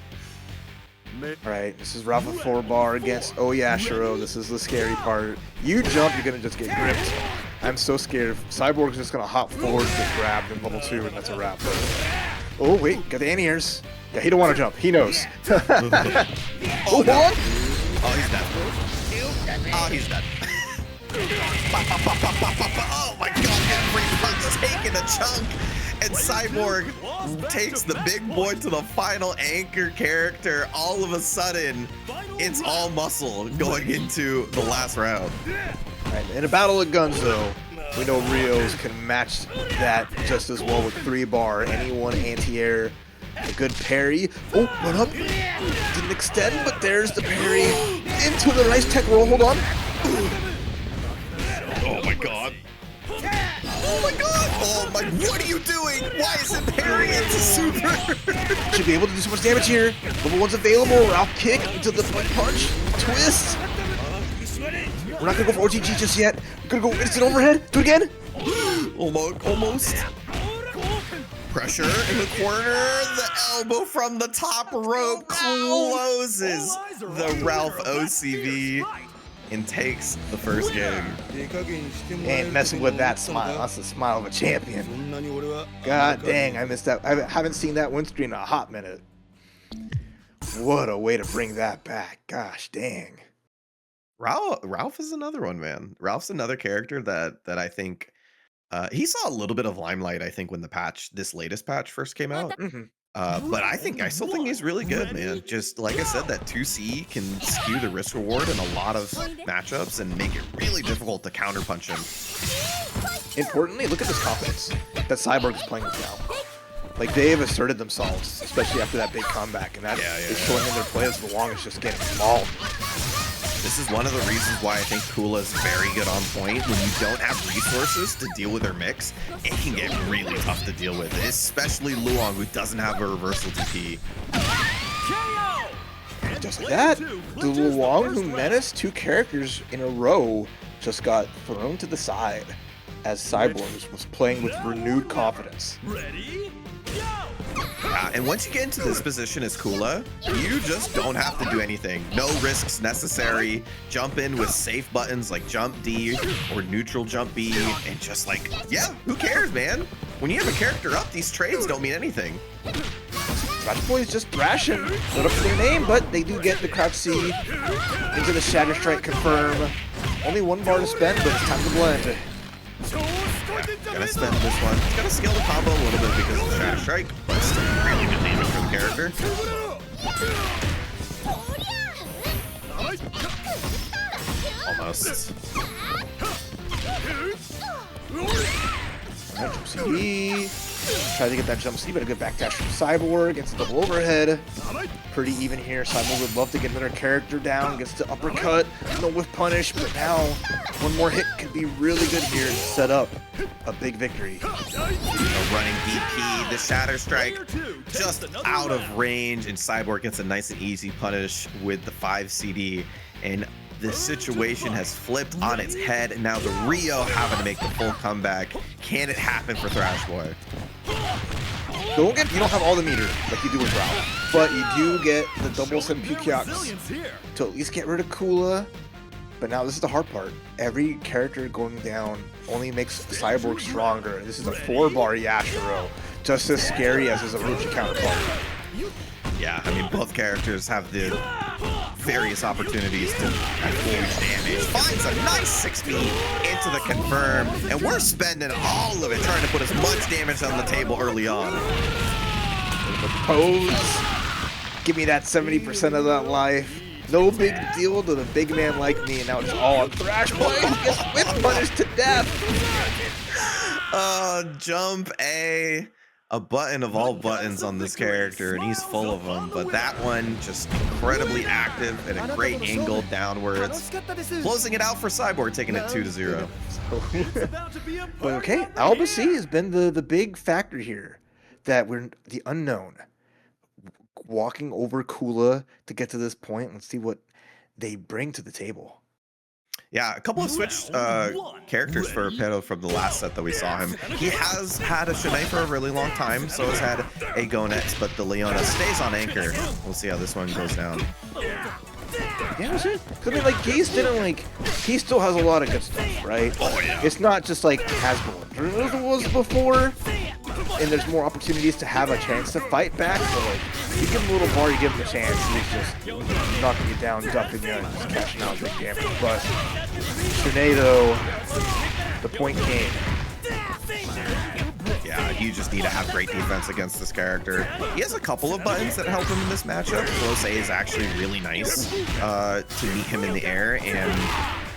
Alright, this is Ralph 4-bar against O.Yashiro. This is the scary part. You jump, you're gonna just get gripped. I'm so scared. Cyborg's just gonna hop forward, get grabbed in level 2, and that's a wrap. Oh wait, got the anti-airs. Yeah, he don't want to jump. He knows.
Oh, no. Oh, he's dead. Oh, he's dead. Oh my god, every punch taking a chunk. And Cyborg takes the big boy to the final anchor character. All of a sudden, it's all muscle going into the last round.
Right, in a battle of guns, though, we know Rios can match that just as well with 3-bar. Any one anti-air, a good parry. Oh, run up. Didn't extend, but there's the parry. Into the nice tech roll. Hold on.
Oh my god. Oh my god. Oh my, what are you doing? Why is it parrying into super?
Should be able to do so much damage here. Level 1's available. Ralph kick into the punch. Twist. We're not gonna go for OTG just yet. We're gonna go instant overhead. Do it again.
Almost. Pressure in the corner. The elbow from the top rope closes the Ralph OCV and takes the first game.
Ain't messing with that smile. That's the smile of a champion. God dang, I missed that. I haven't seen that win streak in a hot minute. What a way to bring that back. Gosh dang.
Ralph is another one, man. Ralph's another character that I think he saw a little bit of limelight, I think, when this latest patch first came out.
Mhm.
But I still think he's really good, man. Just like I said, that 2C can skew the risk reward in a lot of matchups and make it really difficult to counterpunch him.
Importantly, look at this confidence that Cyborg is playing with now. Like, they have asserted themselves, especially after that big comeback, and that is showing in their play as Luong is just getting mauled.
This is one of the reasons why I think Kula is very good on point. When you don't have resources to deal with their mix, it can get really tough to deal with, especially Luong, who doesn't have a reversal DP.
Just like that, the Luong who menaced 2 characters in a row just got thrown to the side as Cyborg was playing with renewed confidence.
And once you get into this position as Kula, you just don't have to do anything. No risks necessary. Jump in with safe buttons like jump D or neutral jump B, and just like, yeah, who cares, man? When you have a character up, these trades don't mean anything.
Thrashboy is just thrashing. Not up to their name, but they do get the crouch C into the Shatter Strike confirm. Only 1 bar to spend, but it's time to blend.
Gotta spend this one. Gotta scale the combo a little bit because of the Shatter Strike, but still really good damage for the character. Almost.
Jump CD. Try to get that jump C, but a good backdash from Cyborg. Gets a double overhead. Pretty even here. Cyborg would love to get another character down. Gets the uppercut. No whiff punish, but now 1 more hit could be really good here and set up a big victory.
A running DP, the Shatter Strike just out of range, and Cyborg gets a nice and easy punish with the 5 CD. And the situation has flipped on its head, and now the Rio having to make the full comeback. Can it happen for Thrashboy?
You don't have all the meter like you do with Ralf, but you do get the double send Pukyoks to at least get rid of Kula. But now this is the hard part. Every character going down only makes Cyborg stronger. This is a 4-bar Yashiro, just as scary as his Orochi counterpart.
Yeah, I mean, both characters have the various opportunities to have huge damage. Finds a nice 6 feet into the confirm, and we're spending all of it trying to put as much damage on the table early on.
The pose. Give me that 70% of that life. No big deal to the big man like me, and now it's all on Thrashboy. He gets whip punished to death.
Jump a button of all buttons on this character, and he's full of them, but that one just incredibly active at a great angle downwards, closing it out for Cyborg, taking it 2-0.
But okay, AlbaC has been the big factor here, that we're the unknown walking over Kula to get to this point. Let's see what they bring to the table.
Yeah, a couple of switched characters for Perro from the last set that we saw him. He has had a Shun'ei for a really long time, so has had a Goenitz, but the Leona stays on anchor. We'll see how this one goes down.
Yeah, I mean, like, Geese didn't, he still has a lot of good stuff, right?
Oh, yeah.
It's not just, Hasbro. There was before, and there's more opportunities to have a chance to fight back, but, you give him a little bar, you give him a chance, he's just knocking you down, dumping you, and just cashing out big damage. But Shun'ei, though, the point game.
Yeah, you just need to have great defense against this character. He has a couple of buttons that help him in this matchup. Close A is actually really nice to meet him in the air, and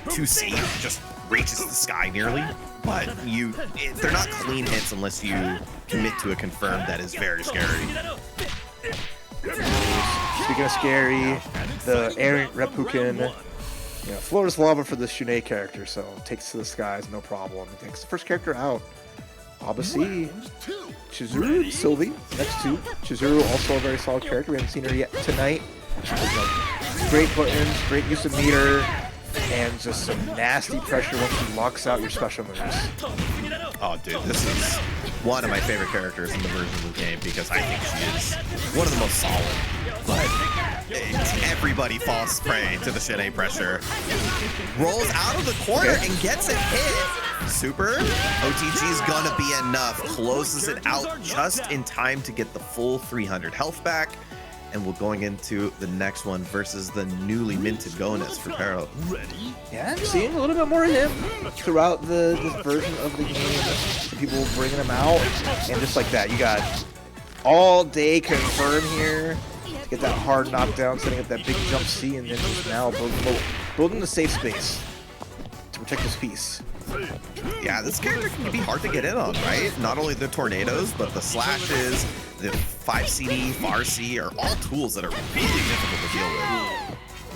2C just reaches the sky nearly. But they're not clean hits unless you commit to a confirm that is very scary.
Speaking of scary, the errant Repukin, floors lava for the Shun'ei character, so takes to the skies, no problem. Takes the first character out. AlbaC, Chizuru, Sylvie, next two. Chizuru, also a very solid character. We haven't seen her yet tonight. Great buttons, great use of meter, and just some nasty pressure once she locks out your special moves.
Oh, dude, this is one of my favorite characters in the version of the game because I think she is one of the most solid. But everybody falls prey to the Shun'ei pressure. Rolls out of the corner and gets a hit. Super. OTG's gonna be enough. Closes it out just in time to get the full 300 health back. and we're going into the next one versus the newly minted Goenitz for Perro.
Yeah, I'm seeing a little bit more of him throughout this version of the game. People bringing him out, and just like that, you got all day confirm here to get that hard knockdown, setting up that big jump C, and then just now building the safe space to protect his piece.
Yeah, this character can be hard to get in on, right? Not only the tornadoes, but the slashes, the 5CD, FAR-C are all tools that are really difficult to deal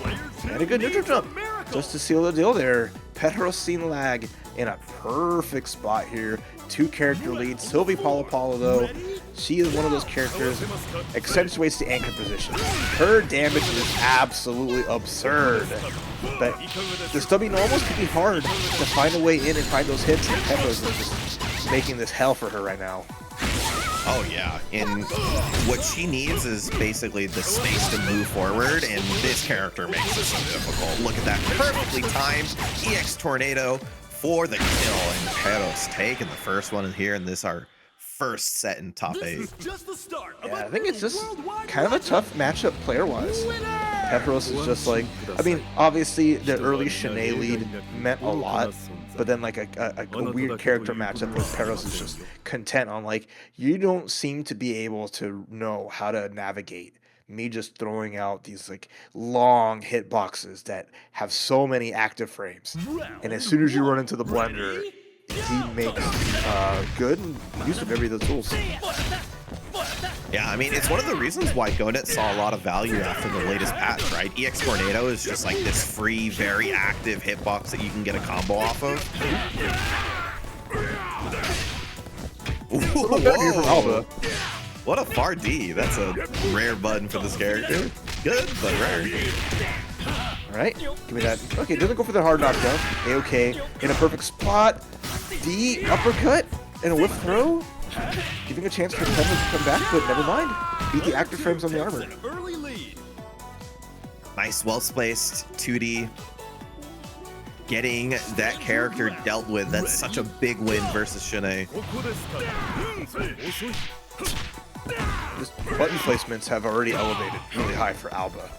with.
And a good neutral jump just to seal the deal there. PerroSᵢₙ in a perfect spot here. 2 character leads. Sylvie Palo though, she is one of those characters accentuates the anchor position. Her damage is absolutely absurd. But the stubby normals can be hard to find a way in and find those hits, and Perro's just making this hell for her right now.
Oh yeah, and what she needs is basically the space to move forward, and this character makes it so difficult. Look at that perfectly timed EX Tornado for the kill, and Perro's taking the first one in here, and this our first set in top 8.
Yeah, I think it's just kind of a tough matchup player-wise. Perro's is just like, I mean, obviously the early Shun'ei lead meant a lot, but then like a weird character matchup where Perro's is just content on like, you don't seem to be able to know how to navigate me just throwing out these like long hitboxes that have so many active frames. And as soon as you run into the blender, he makes good use of every of the tools.
Yeah, I mean, it's one of the reasons why Goenitz saw a lot of value after the latest patch, right? EX Tornado is just like this free, very active hitbox that you can get a combo off of. Whoa. What a far D. That's a rare button for this character. Good, but rare.
Alright, give me that. Okay, doesn't go for the hard knockdown. A-okay. In a perfect spot. D, uppercut, and a whip throw. Giving a chance for Perro to come back, but never mind. Beat the active frames on the armor.
Nice, well-spaced 2D. Getting that character dealt with, that's such a big win versus Shun'ei.
Just button placements have already elevated really high for AlbaC.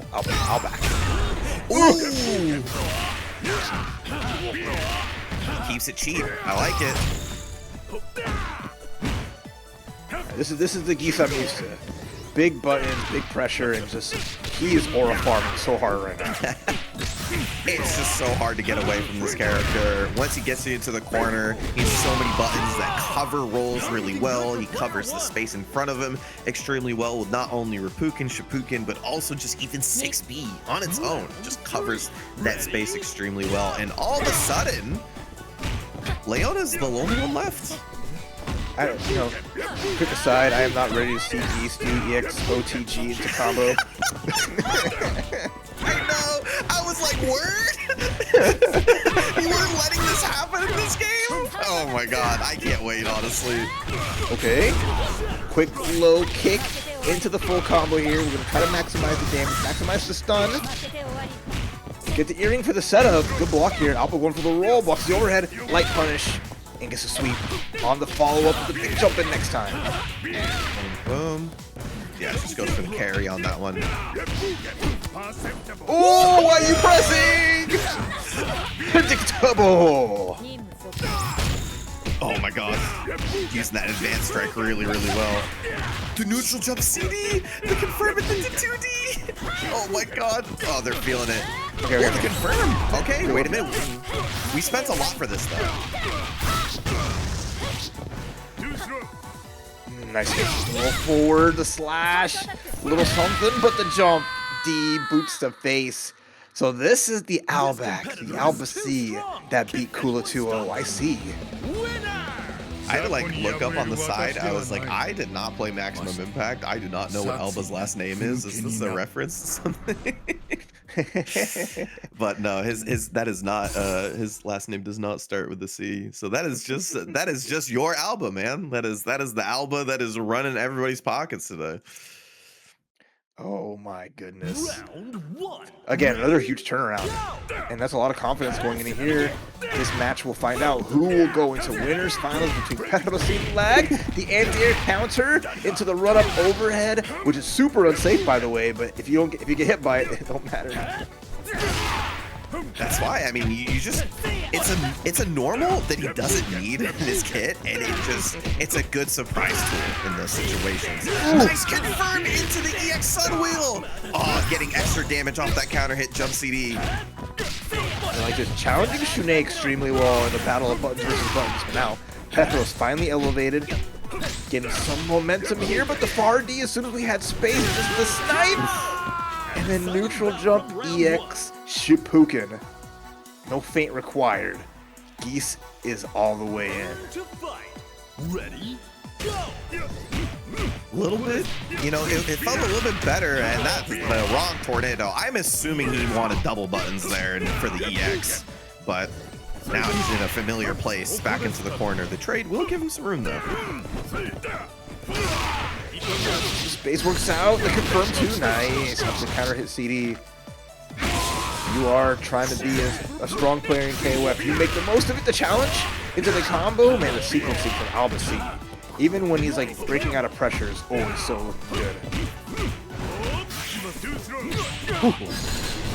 Ooh! Keeps it cheap. I like it.
This is the Geese I'm used to. Big buttons, big pressure, and just he is aura farming so hard right now.
It's just so hard to get away from this character. Once he gets you into the corner, he has so many buttons that cover rolls really well. He covers the space in front of him extremely well with not only Shippuken, but also just even 6B on its own. Just covers that space extremely well. And all of a sudden, Leona's the only one left.
Quick aside, I am not ready to see Geese do EX OTG into combo.
I know. I was like, word? You weren't letting this happen in this game? Oh my god, I can't wait, honestly.
Okay. Quick low kick into the full combo here. We're going to try to maximize the damage, maximize the stun. Get the earring for the setup. Good block here. AlbaC going for the roll. Blocks the overhead. Light punish. And gets a sweep on the follow-up with the big jump in next time.
Boom. Yeah, just goes for the carry on that one.
Oh, why are you pressing? Predictable.
Oh my god. Using that advanced strike really, really well. The neutral jump CD! The confirm it into 2D! Oh my god. Oh, they're feeling it.
Okay,
the confirm! Okay, wait a minute. We spent a lot for this though.
Nice hit. Roll forward, the slash, little something, but the jump. D boots the face. So this is the AlbaC, the AlbaC that beat Kula 2-0. I see.
I had to like look up on the side. I was like, I did not play Maximum Impact. I do not know what Alba's last name is. Is this a reference to something? But no, that is not his last name does not start with the C. So that is just your Alba, man. That is the Alba that is running everybody's pockets today.
Oh my goodness.
Round 1.
Again, another huge turnaround. And that's a lot of confidence going into here. This match will find out who will go into winners finals between PerroSᵢₙ the anti-air counter into the run-up overhead, which is super unsafe by the way, but if you get hit by it, it don't matter.
That's why, I mean, you just, it's a normal that he doesn't need in his kit, and it's a good surprise tool in those situations. Nice confirm into the EX Sun Wheel! Oh, getting extra damage off that counter hit jump CD.
And like just challenging Shun'ei extremely well in the battle of buttons versus buttons, but now Petro's finally elevated, getting some momentum here, but the far D, as soon as we had space, just the snipe! And then neutral jump EX Shippuken. No feint required. Geese is all the way in.
Ready, go!
A little bit, you know, it felt a little bit better, and that's the wrong tornado. I'm assuming he wanted double buttons there for the EX, but now he's in a familiar place, back into the corner. The trade will give him some room, though.
Space works out, the confirm too, nice. Up the counter hit CD. You are trying to be a strong player in KOF. You make the most of it, the challenge into the combo. Man, the sequencing from AlbaC, even when he's like breaking out of pressure, is always so good.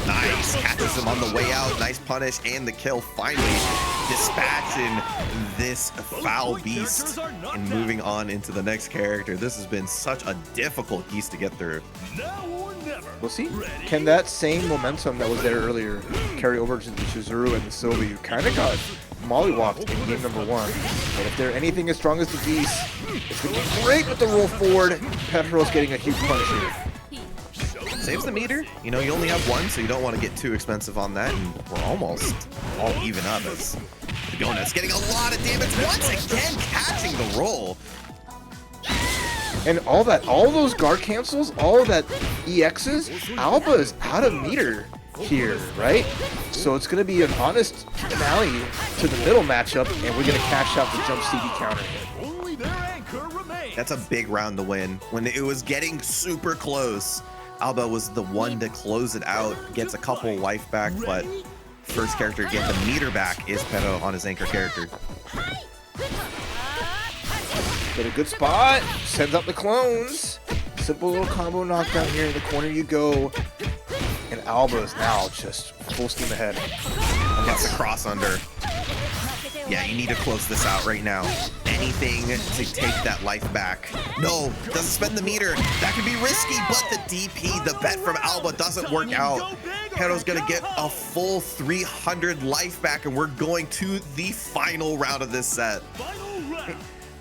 Nice, catches him on the way out. Nice punish and the kill, finally dispatching this foul beast and moving on into the next character. This has been such a difficult Geese to get through.
We'll see. Can that same momentum that was there earlier carry over to the Chizuru and the Sylvie, who kind of got mollywopped in game number 1? But if they're anything as strong as the Geese, it's going to be great with the roll forward. Petro's getting a huge punish here.
Saves the meter. You know, you only have one, so you don't want to get too expensive on that. And we're almost all even up as Goenitz getting a lot of damage once again, catching the roll.
And all those guard cancels, all of that EXs, Alba is out of meter here, right? So it's going to be an honest finale to the middle matchup, and we're going to cash out the jump CD counter hit.
That's a big round to win. When it was getting super close, Alba was the one to close it out, gets a couple life back, but first character to get the meter back is Perro on his anchor character.
Get a good spot, sends up the clones. Simple little combo knockdown here in the corner you go. And Alba is now just full steam ahead.
Gets the cross under. Yeah, you need to close this out right now. Anything to take that life back. No, doesn't spend the meter. That could be risky, but the DP, the bet from Alba, doesn't work out. Perro's gonna get a full 300 life back, and we're going to the final round of this set.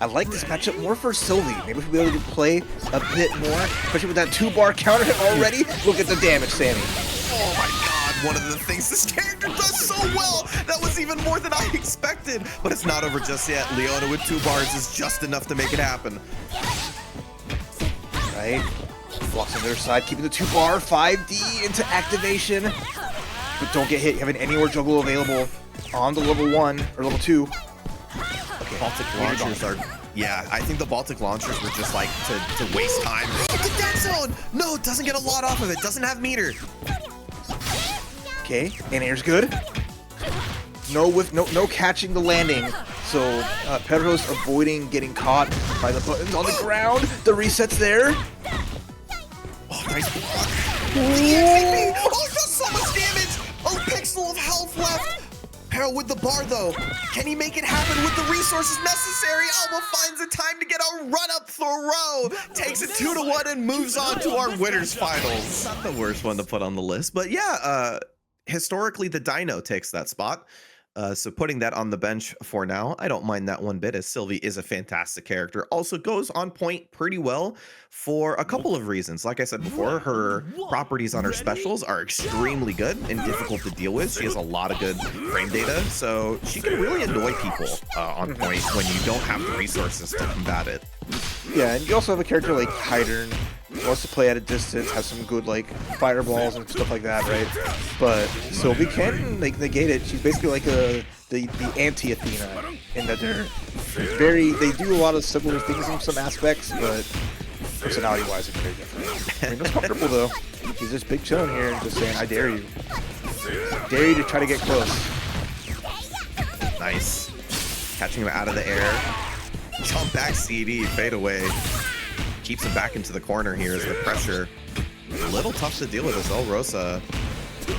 I like this matchup more for Sylvie. Maybe we'll be able to play a bit more, especially with that 2-bar counter hit already. Look at the damage, Sammy.
Oh my god, one of the things this character does so well. That was even more than I expected. But it's not over just yet. Leona with 2 bars is just enough to make it happen.
Right. Blocks on their side, keeping the 2-bar, 5D into activation. But don't get hit. You have an anywhere juggle available on the level 1 or level 2.
Baltic launchers are, yeah, I think the Baltic launchers were just like to waste time. The dead zone! No, it doesn't get a lot off of it, doesn't have meter.
Okay, and air's good. No catching the landing. So Perro's avoiding getting caught by the buttons on the ground. The reset's there.
Oh, nice block. Oh, does so much damage! A pixel of health left. Perro with the bar though. Can he make it happen with the resources necessary? Alba finds the time to get a run-up throw. Takes it 2-1 and moves on to our winners finals. Not the worst one to put on the list, but yeah, historically the Dino takes that spot. So putting that on the bench for now, I don't mind that one bit, as Sylvie is a fantastic character. Also goes on point pretty well for a couple of reasons. Like I said before, her properties on her specials are extremely good and difficult to deal with. She has a lot of good frame data, so she can really annoy people on point when you don't have the resources to combat it.
Yeah, and you also have a character like Heidern, who wants to play at a distance, has some good like fireballs and stuff like that, right? But Sylvie can negate it. She's basically like the anti-Athena in that they do a lot of similar things in some aspects, but personality-wise, it's very different. Rino's comfortable though. He's just big chilling here and just saying, "I dare you. I dare you to try to get close."
Nice. Catching him out of the air. Jump back CD, fade away. Keeps him back into the corner here as the pressure. A little tough to deal with as Rosa.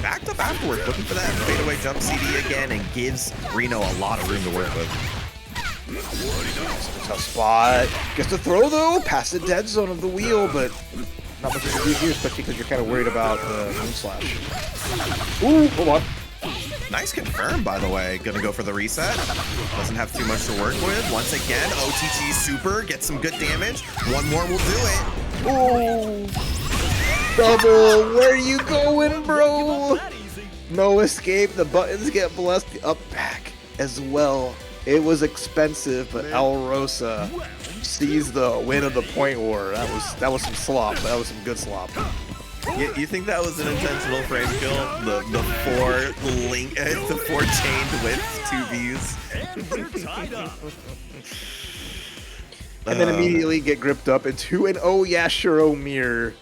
Backed up afterwards, looking for that fadeaway jump CD again, and gives RINO a lot of room to work with.
Tough spot. Gets the throw though, past the dead zone of the wheel, but not much you can do here, especially because you're kind of worried about the moon slash. Ooh, hold on.
Nice confirm, by the way. Gonna go for the reset. Doesn't have too much to work with. Once again, OTG super, gets some good damage. One more will do it.
Ooh. Double, where you going, bro? No escape, the buttons get blessed, the up back as well. It was expensive, but Rosa sees the win of the point war. That was some slop, but that was some good slop.
You think that was an intentional frame kill? The four chained with 2Bs?
And then immediately get gripped up into an O.Yashiro mirror.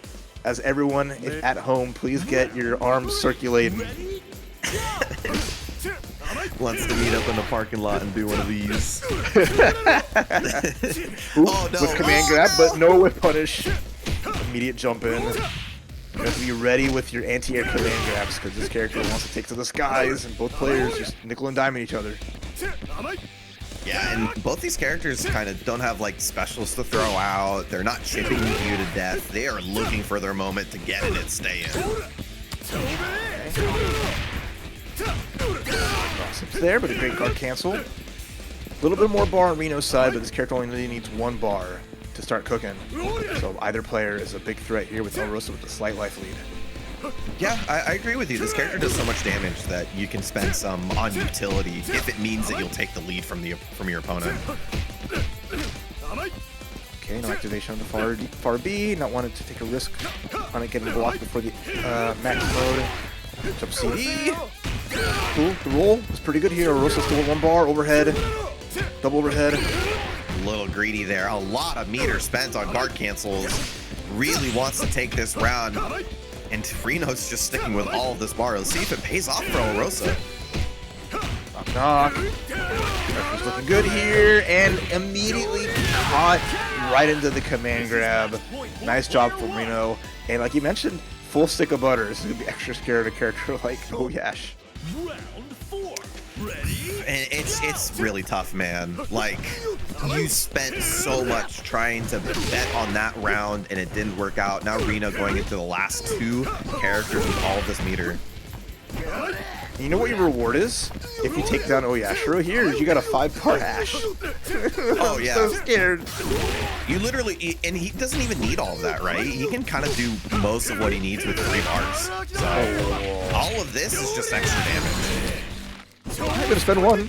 As everyone at home, please get your arms circulating.
Wants to meet up in the parking lot and do one of these.
Oh, no. With command grab, but no with punish. Immediate jump in. You have to be ready with your anti-air command grabs because this character wants to take to the skies, and both players just nickel and dime each other.
Yeah, and both these characters kind of don't have like specials to throw out. They're not chipping you to death. They are looking for their moment to get in and stay in.
Cross-ups there, but a great guard cancel. A little bit more bar on Reno's side, but this character only really needs one bar to start cooking. So either player is a big threat here with Rosa with a slight life lead.
Yeah, I agree with you. This character does so much damage that you can spend some on utility if it means that you'll take the lead from your opponent.
Okay, no activation on the far B. Not wanting to take a risk on it getting blocked before the max mode. Jump CD. Cool, the roll was pretty good here. Rosa still with one bar, overhead, double overhead.
A little greedy there. A lot of meter spent on guard cancels. Really wants to take this round. And RINO's just sticking with all of this bar. Let's see if it pays off for Rosa.
Knock, knock. Pressure's looking good here, and immediately caught right into the command grab. Nice job from RINO. And like you mentioned, full stick of butter. This is going to be extra scared of a character like O.Yash.
And it's really tough, man. Like, you spent so much trying to bet on that round, and it didn't work out. Now RINO going into the last two characters with all of this meter.
You know what your reward is? If you take down O.Yashiro here, you got a 5-bar Ash.
Oh, yeah.
I'm so scared.
You literally, and he doesn't even need all of that, right? He can kind of do most of what he needs with 3 bars. So, all of this is just extra damage.
I'm gonna spend 1.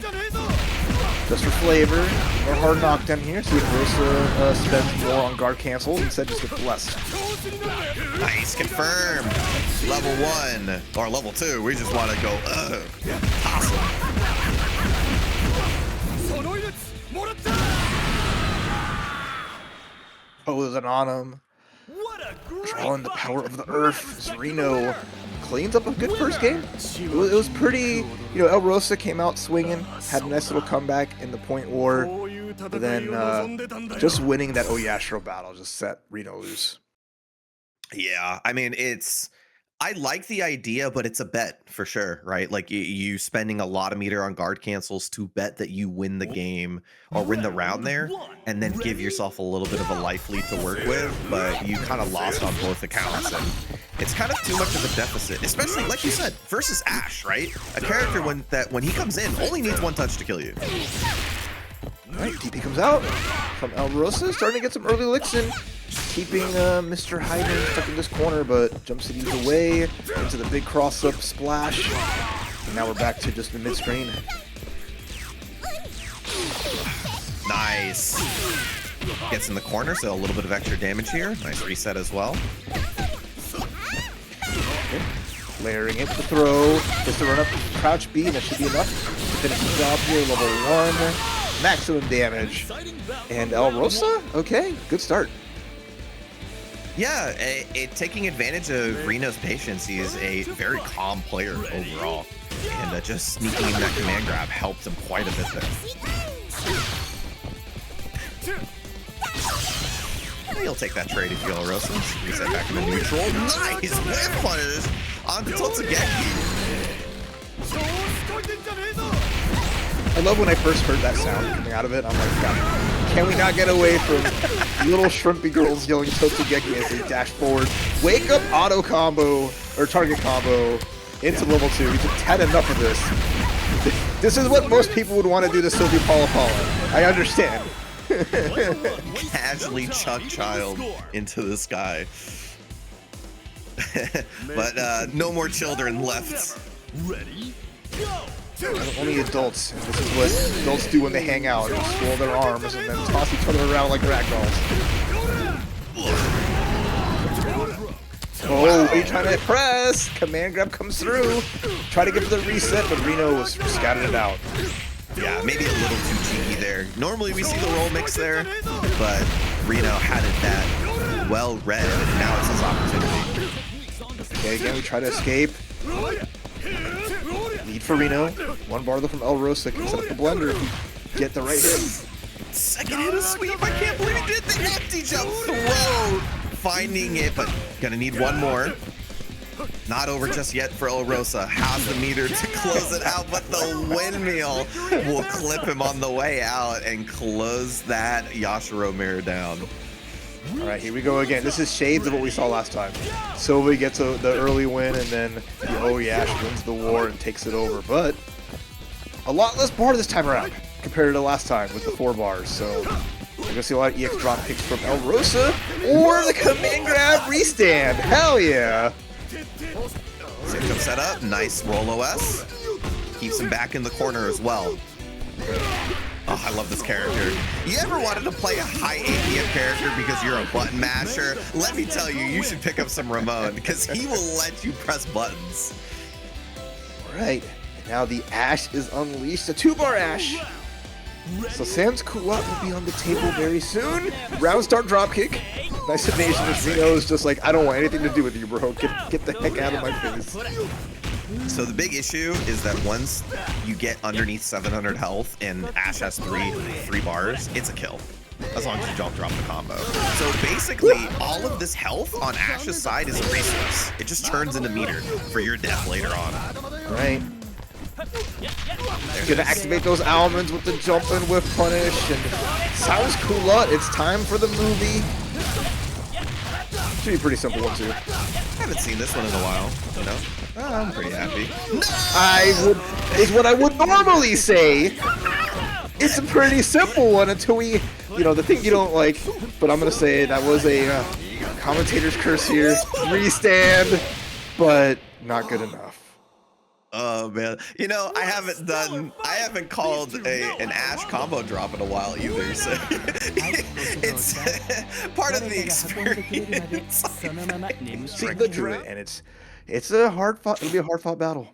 Just for flavor. More hard knockdown here. See if Rosa spends more on guard cancel. Instead, just get blessed.
Nice, confirmed. Level 1 or level 2. We just want to go. Awesome.
Posing on him. Drawing the power of the earth. As RINO cleans up a good first game. It was pretty, you know, Rosa came out swinging, had a nice little comeback in the point war, but then just winning that O.Yashiro battle just set RINO loose.
Yeah, I mean, I like the idea, but it's a bet for sure, right? Like you spending a lot of meter on guard cancels to bet that you win the game or win the round there, and then give yourself a little bit of a life lead to work with, but you kind of lost on both accounts, and it's kind of too much of a deficit, especially like you said, versus Ash, right? A character when he comes in only needs 1 touch to kill you.
All right, DP comes out from Rosa, starting to get some early licks in. Keeping Mr. Heidern stuck in this corner, but jumps it away into the big cross-up splash. And now we're back to just the mid-screen.
Nice. Gets in the corner, so a little bit of extra damage here. Nice reset as well.
Okay. Layering it, the throw. Just to run up, crouch B, that should be enough to finish the job here. Level 1, maximum damage. And Rosa, okay, good start.
Yeah, taking advantage of Reno's patience, he is a very calm player overall. And just sneaking in that command grab helped him quite a bit there. And he'll take that trade if Dolores. Reset back into neutral. Nice whip punish onto TNS.
I love when I first heard that sound coming out of it. I'm like, God, can we not get away from little shrimpy girls yelling Totsugeki as they dash forward? Wake up auto combo, or target combo, into level 2. We just had enough of this. This is what most people would want to do to Sylvie Paula. I understand.
Casually chuck child into the sky. But no more children left.
Ready, go!
Only adults. This is what adults do when they hang out. They swirl their arms and then toss each other around like ragdolls. Oh, are you trying to press? Command grab comes through. Try to get to the reset, but RINO was scattered it out.
Yeah, maybe a little too cheeky there. Normally we see the roll mix there, but RINO had it that well read, and now it's his opportunity.
Okay, again, we try to escape. Lead for RINO. One bar though from El Rosa can set up the blender if you get the right hit.
Second hit of sweep. I can't believe he did the empty jump throw. Finding it, but gonna need one more. Not over just yet for El Rosa. Has the meter to close it out, but the windmill will clip him on the way out and close that Yashiro mirror down.
All right, here we go again. This is shades of what we saw last time. Sylvie gets the early win, and then the O.Yashiro wins the war and takes it over. But a lot less bar this time around compared to last time with the 4 bars. So we're gonna see a lot of EX drop kicks from El Rosa or the command grab restand. Hell yeah!
Same set up, nice roll OS. Keeps him back in the corner as well. Oh, I love this character. You ever wanted to play a high APM character because you're a button masher? Let me tell you, you should pick up some Ramon because he will let you press buttons.
All right, and now the Ash is unleashed, a 2-bar Ash. So Sam's Kula will be on the table very soon. Round start dropkick. Nice evasion as RINO is just like, I don't want anything to do with you, bro. Get the heck out of my face.
So the big issue is that once you get underneath 700 health and Ash has three bars, it's a kill. As long as you don't drop the combo. So basically, all of this health on Ash's side is a resource. It just turns into meter for your death later on.
All right. Gonna activate those almonds with the jump and whiff punish, and sounds Kula. It's time for the movie. Should be a pretty simple one too.
I haven't seen this one in a while, you know? I'm pretty happy.
Is what I would normally say. It's a pretty simple one until we, the thing you don't like, but I'm gonna say that was a commentator's curse here. Restand, but not good enough.
Oh man, I haven't called an Ash combo drop in a while either, so it's part of the experience.
See the dread, and it's a hard fought. It'll be a hard fought battle.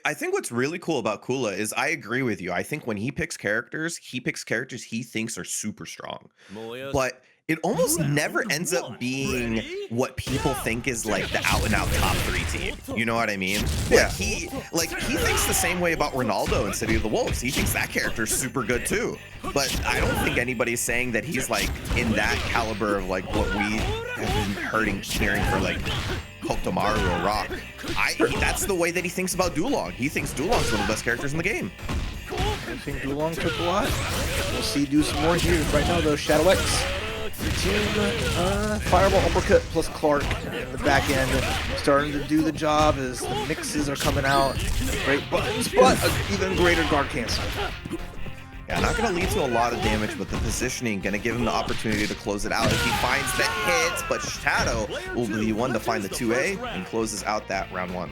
I think what's really cool about Kula is I agree with you. I think when he picks characters he thinks are super strong, but it almost never ends up being what people think is like the out-and-out top 3 team. You know what I mean?
Yeah.
He thinks the same way about Ronaldo in City of the Wolves. He thinks that character's super good too. But I don't think anybody's saying that he's like in that caliber of like what we have been hearing for like Kotomaru or Rock. That's the way that he thinks about Luong. He thinks Luong's one of the best characters in the game.
I think Luong took a lot. We'll see do some more here. Right now though, Shadow X. Team Fireball Uppercut plus Clark in the back end starting to do the job as the mixes are coming out. Great buttons, but an even greater guard cancel.
Yeah, not going to lead to a lot of damage, but the positioning going to give him the opportunity to close it out if he finds the hits, but Shadow will be the one to find the 2A and closes out that round 1.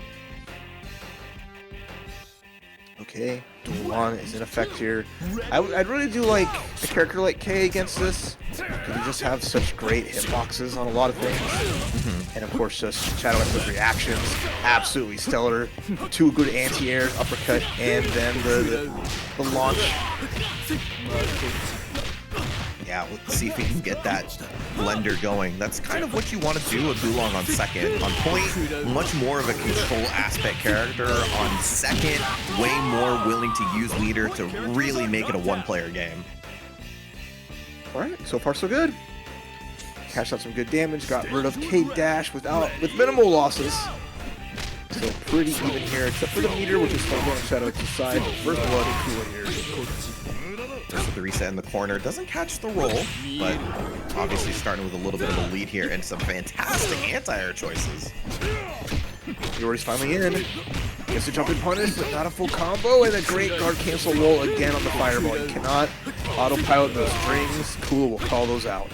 Okay, Duan is in effect here. I'd really do like a character like K against this, because you just have such great hitboxes on a lot of things. And of course, just Shadow X's reactions, absolutely stellar. 2 good anti-airs, uppercut, and then the launch.
Yeah, let's see if we can get that blender going. That's kind of what you want to do with Luong on second. On point, much more of a control aspect character. On second, way more willing to use leader to really make it a one-player game.
All right, so far so good. Cashed out some good damage, got rid of K-Dash with minimal losses. So pretty even here, except for the meter, which is still going ShadowX's side. First blood and Kula here.
First with the reset in the corner, doesn't catch the roll, but obviously starting with a little bit of a lead here and some fantastic anti-air choices.
Iori's finally in. Gets a jump and punish, but not a full combo, and a great guard cancel roll again on the fireball. You cannot autopilot those strings. Kula will call those out.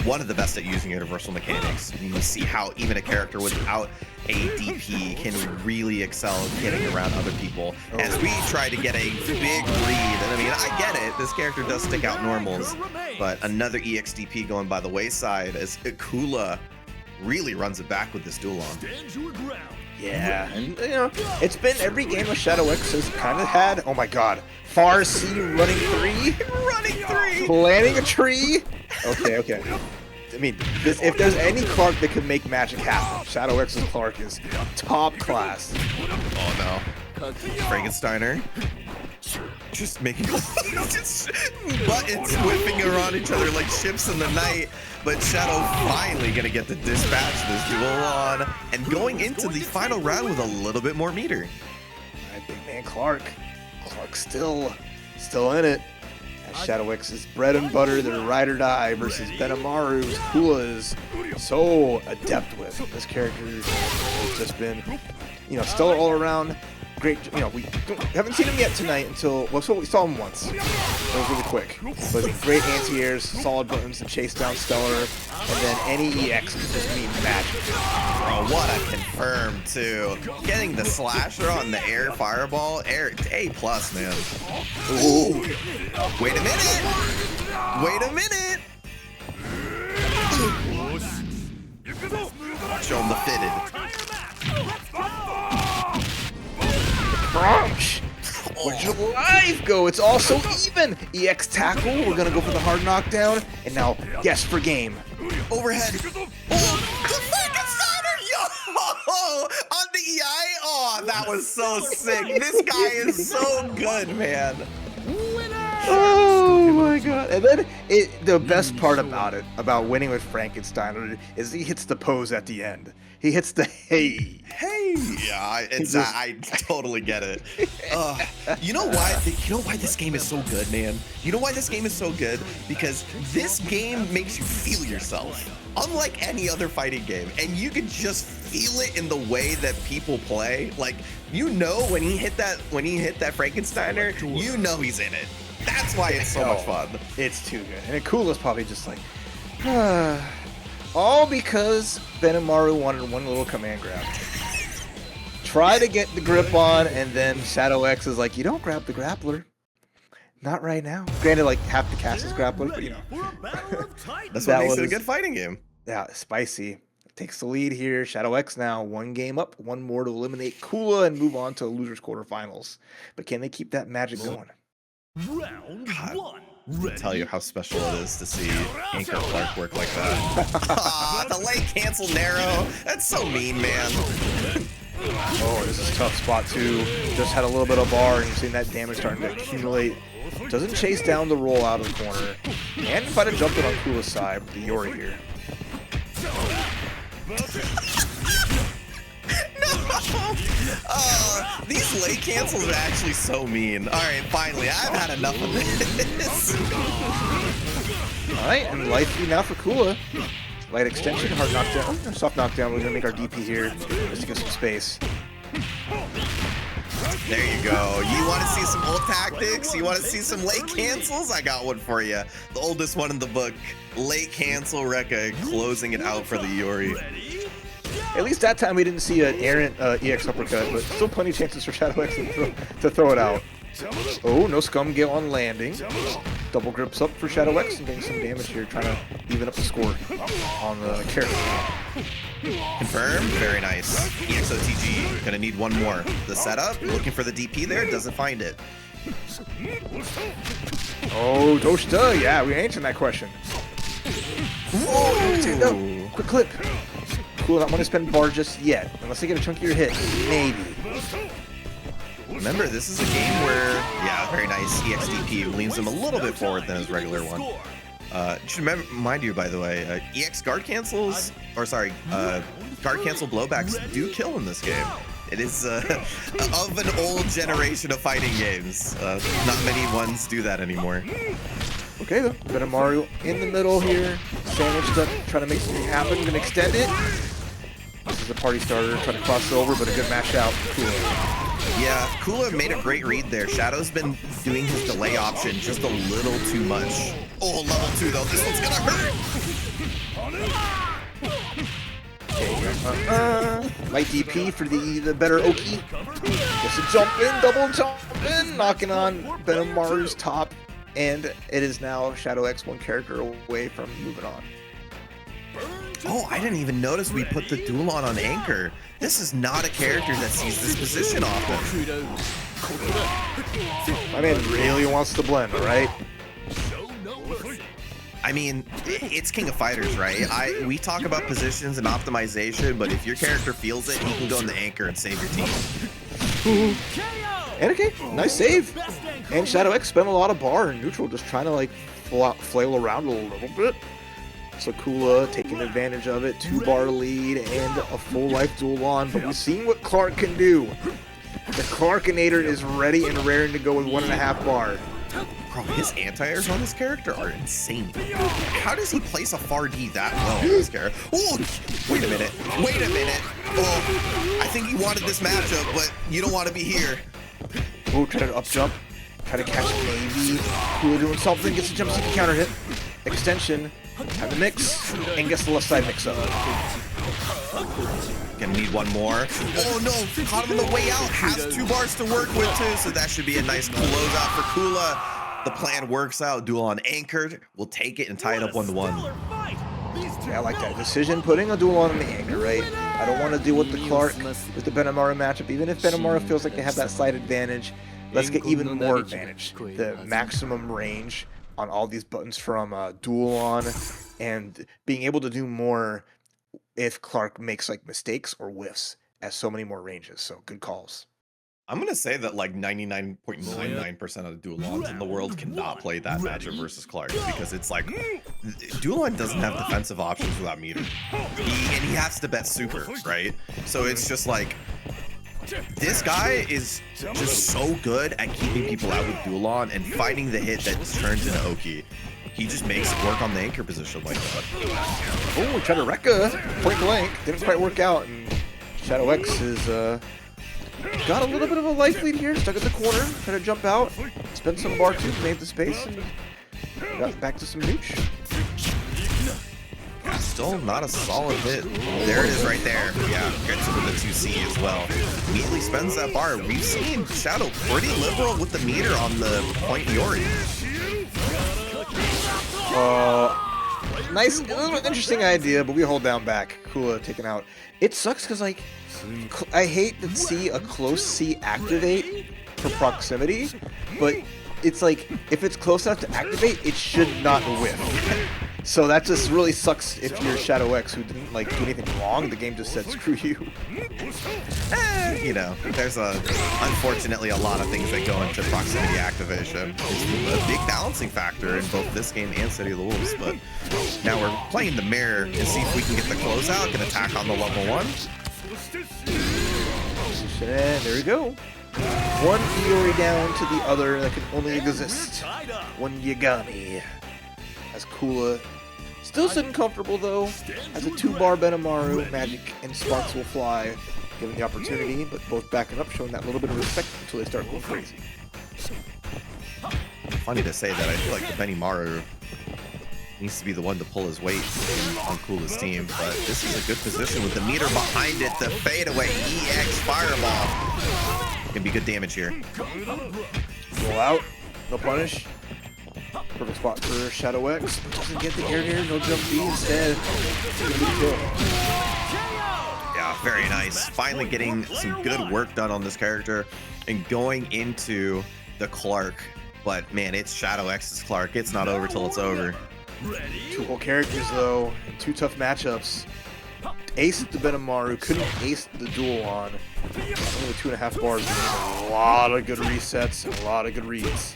One of the best at using universal mechanics. You can see how even a character without a DP can really excel getting around other people. As we try to get a big lead, and I mean, I get it, this character does stick out normals, but another EXDP going by the wayside as Kula really runs it back with this Duolong.
Yeah, and you know, it's been every game of ShadowX has kind of had, oh my god, Far C running 3?
Running 3!
Planting a tree? Okay. I mean, if there's any Clark that can make magic happen, ShadowX's Clark is top class.
Oh no. Frankensteiner. Just making just buttons whipping around each other like ships in the night. But Shadow finally gonna get the dispatch this duel on and going into the final round with a little bit more meter.
Alright, big man Clark. Clark's still in it. As ShadowX's bread and butter, their ride or die versus Benimaru's Kula is so adept with. This character has just been, you know, stellar all around. Great, you know, we haven't seen him yet tonight until, well, so we saw him once. It was really quick. But great anti-airs, solid buttons to chase down Stellar, and then any EX can just mean magic.
Bro, what a confirm, too. Getting the slasher on the air fireball, air A+, man. Ooh. Wait a minute! Wait a minute! Show him the fitted.
Crunch! Where'd your life go? It's all so even! EX tackle, we're gonna go for the hard knockdown, and now, yes, for game.
Overhead. Oh, the Frankensteiner! Yo! On the EI? Oh, that was so sick. This guy is so good, man.
Oh my god. And then the best part about winning with Frankensteiner is he hits the pose at the end. He hits the hey.
Hey. Yeah, I totally get it. You know why? You know why this game is so good, man? You know why this game is so good? Because this game makes you feel yourself. Unlike any other fighting game, and you can just feel it in the way that people play. Like, you know when he hit that Frankensteiner, you know he's in it. That's why it's so much fun.
It's too good. And Kula's probably just like, all because Benimaru wanted one little command grab. Try to get the grip on, and then ShadowX is like, you don't grab the grappler. Not right now. Granted, like, half the cast is grappler, but you know.
That's what makes it a good fighting game.
Yeah, spicy. Takes the lead here. ShadowX now 1 game up, 1 more to eliminate Kula and move on to losers quarterfinals. But can they keep that magic going?
Round one.
I'll tell you how special it is to see Anchor Clark work like that. The late cancel narrow. That's so mean, man.
Oh, this is a tough spot too. Just had a little bit of bar, and you've seen that damage starting to accumulate. Doesn't chase down the roll out of the corner. And try to jump it on Kula's side with the Iori here.
No! These late cancels are actually so mean. Alright, finally, I've had enough of this.
Alright, and life lead now for Kula. Light extension, hard knockdown, soft knockdown. We're gonna make our DP here just to get some space.
There you go. You want to see some old tactics? You want to see some late cancels? I got one for you. The oldest one in the book. Late cancel Rekka closing it out for the Iori.
At least that time we didn't see an errant EX uppercut, but still plenty of chances for ShadowX to throw it out. Oh, no scum gale on landing. Double grips up for ShadowX and getting some damage here, trying to even up the score on the character.
Confirmed. Very nice. EXOTG. Gonna need one more. The setup. Looking for the DP there. Doesn't find it.
Oh, Doshita. Yeah, we answered that question. Whoa, no. Quick clip. Cool, not want to spend bar just yet. Unless they get a chunkier hit. Maybe.
Remember, this is a game where, yeah, very nice. EXDP leans him a little bit forward than his regular one. Should remind you, by the way, EX guard cancels, or sorry, guard cancel blowbacks do kill in this game. It is of an old generation of fighting games. Not many ones do that anymore.
Okay, though. Benimaru in the middle here. Sandwiched up, trying to make something happen. Gonna extend it. This is a party starter, trying to cross it over, but a good mash out. Kula.
Yeah, Kula made a great read there. Shadow's been doing his delay option just a little too much. Oh, level 2 though. This one's gonna hurt.
Light DP for the better Oki. Gets a jump in, double jump in, knocking on Benimaru's top, and it is now Shadow X one character away from moving on.
Oh, I didn't even notice we put the duel on anchor. This is not a character that sees this position often.
My man really wants to blend, right?
I mean, it's King of Fighters, right? We talk about positions and optimization, but if your character feels it, he can go in the anchor and save your team.
And okay, nice save. And Shadow X spent a lot of bar in neutral, just trying to like flail around a little bit. So Kula taking advantage of it, 2-bar lead and a full life duel on, but we've seen what Clark can do. The Clarkinator is ready and raring to go with 1.5 bar.
Bro, his anti-airs on this character are insane. How does he place a far D that well on this character? Oh, wait a minute. Wait a minute. Oh, I think you wanted this matchup, but you don't want to be here.
Oh, try to up jump. Try to catch maybe. Kula doing something, gets a jump seeking counter hit. Extension. Have the mix, and gets the left side mix up.
Gonna need one more. Oh no, caught him on the way out. Has 2 bars to work with too, so that should be a nice closeout for Kula. The plan works out. Duel on anchored. We'll take it and tie it up 1-1.
Yeah, I like that decision. Putting a duel on the anchor, right? I don't want to deal with the Clark with the Benimaru matchup. Even if Benimaru feels like they have that slight advantage, let's get even more advantage. The maximum range on all these buttons from duel on, and being able to do more if Clark makes like mistakes or whiffs, as so many more ranges. So good calls.
I'm gonna say that like 99.99% of the duel-ons in the world cannot play that matchup versus Clark, because it's like duel-on doesn't have defensive options without meter, and he has to bet super, right? So it's just like, this guy is just so good at keeping people out with duel-on and finding the hit that turns into Oki. He just makes it work on the anchor position like that.
Oh, tried to Rekka, point blank, didn't quite work out, and Shadow X is got a little bit of a life lead here, stuck at the corner, trying to jump out, spent some bar 2, made the space, and got back to some nooch.
Still not a solid hit. There it is right there. Yeah, gets it with the 2C as well. Immediately spends that bar. We've seen Shadow pretty liberal with the meter on the point Iori.
Nice, a little interesting idea, but we hold down back. Kula taken out. It sucks because, like, I hate to see a close C activate for proximity, but it's like, if it's close enough to activate, it should not whiff. So that just really sucks if you're Shadow X, who didn't like do anything wrong. The game just said screw you.
You know, there's unfortunately a lot of things that go into proximity activation. It's a big balancing factor in both this game and City of the Wolves. But now we're playing the mirror to see if we can get the closeout, can attack on the level 1.
And there we go. One Iori down to the other that can only exist. One Yagami. As Kula still sitting comfortable though, as a 2-bar Benimaru, magic and sparks will fly, given the opportunity, but both backing up, showing that little bit of respect until they start going crazy.
Funny to say that, I feel like the Benimaru needs to be the one to pull his weight on Kula's team, but this is a good position with the meter behind it, the fadeaway EX fireball. Gonna be good damage here.
Roll out, no punish. Perfect spot for Shadow X. Doesn't get the air here, no jump B instead.
Yeah, very nice. Finally getting some good work done on this character and going into the Clark, but man, it's Shadow X's Clark. It's not over till it's over.
Two whole characters though, and two tough matchups. Aced the Benimaru, couldn't ace the duel on. Only 2.5 bars, a lot of good resets and a lot of good reads.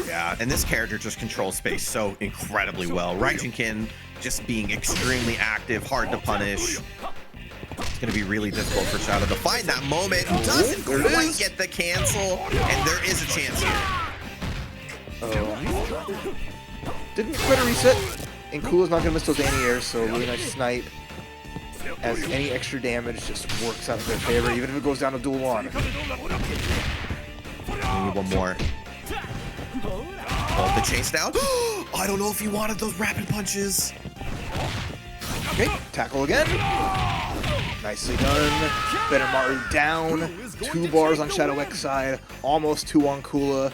Yeah, and this character just controls space so incredibly well. Meitenkun just being extremely active, hard to punish. It's going to be really difficult for Shadow to find that moment. Doesn't quite get the cancel, and there is a chance here.
Didn't quite a reset, and Kula's not going to miss those anti-airs, so a really nice snipe. As any extra damage just works out in their favor, even if it goes down to duel on.
We need one more. Oh, the chase down. I don't know if he wanted those rapid punches.
Okay, tackle again. Nicely done. Benimaru down. 2 bars on Shadow X side, almost 2 on Kula.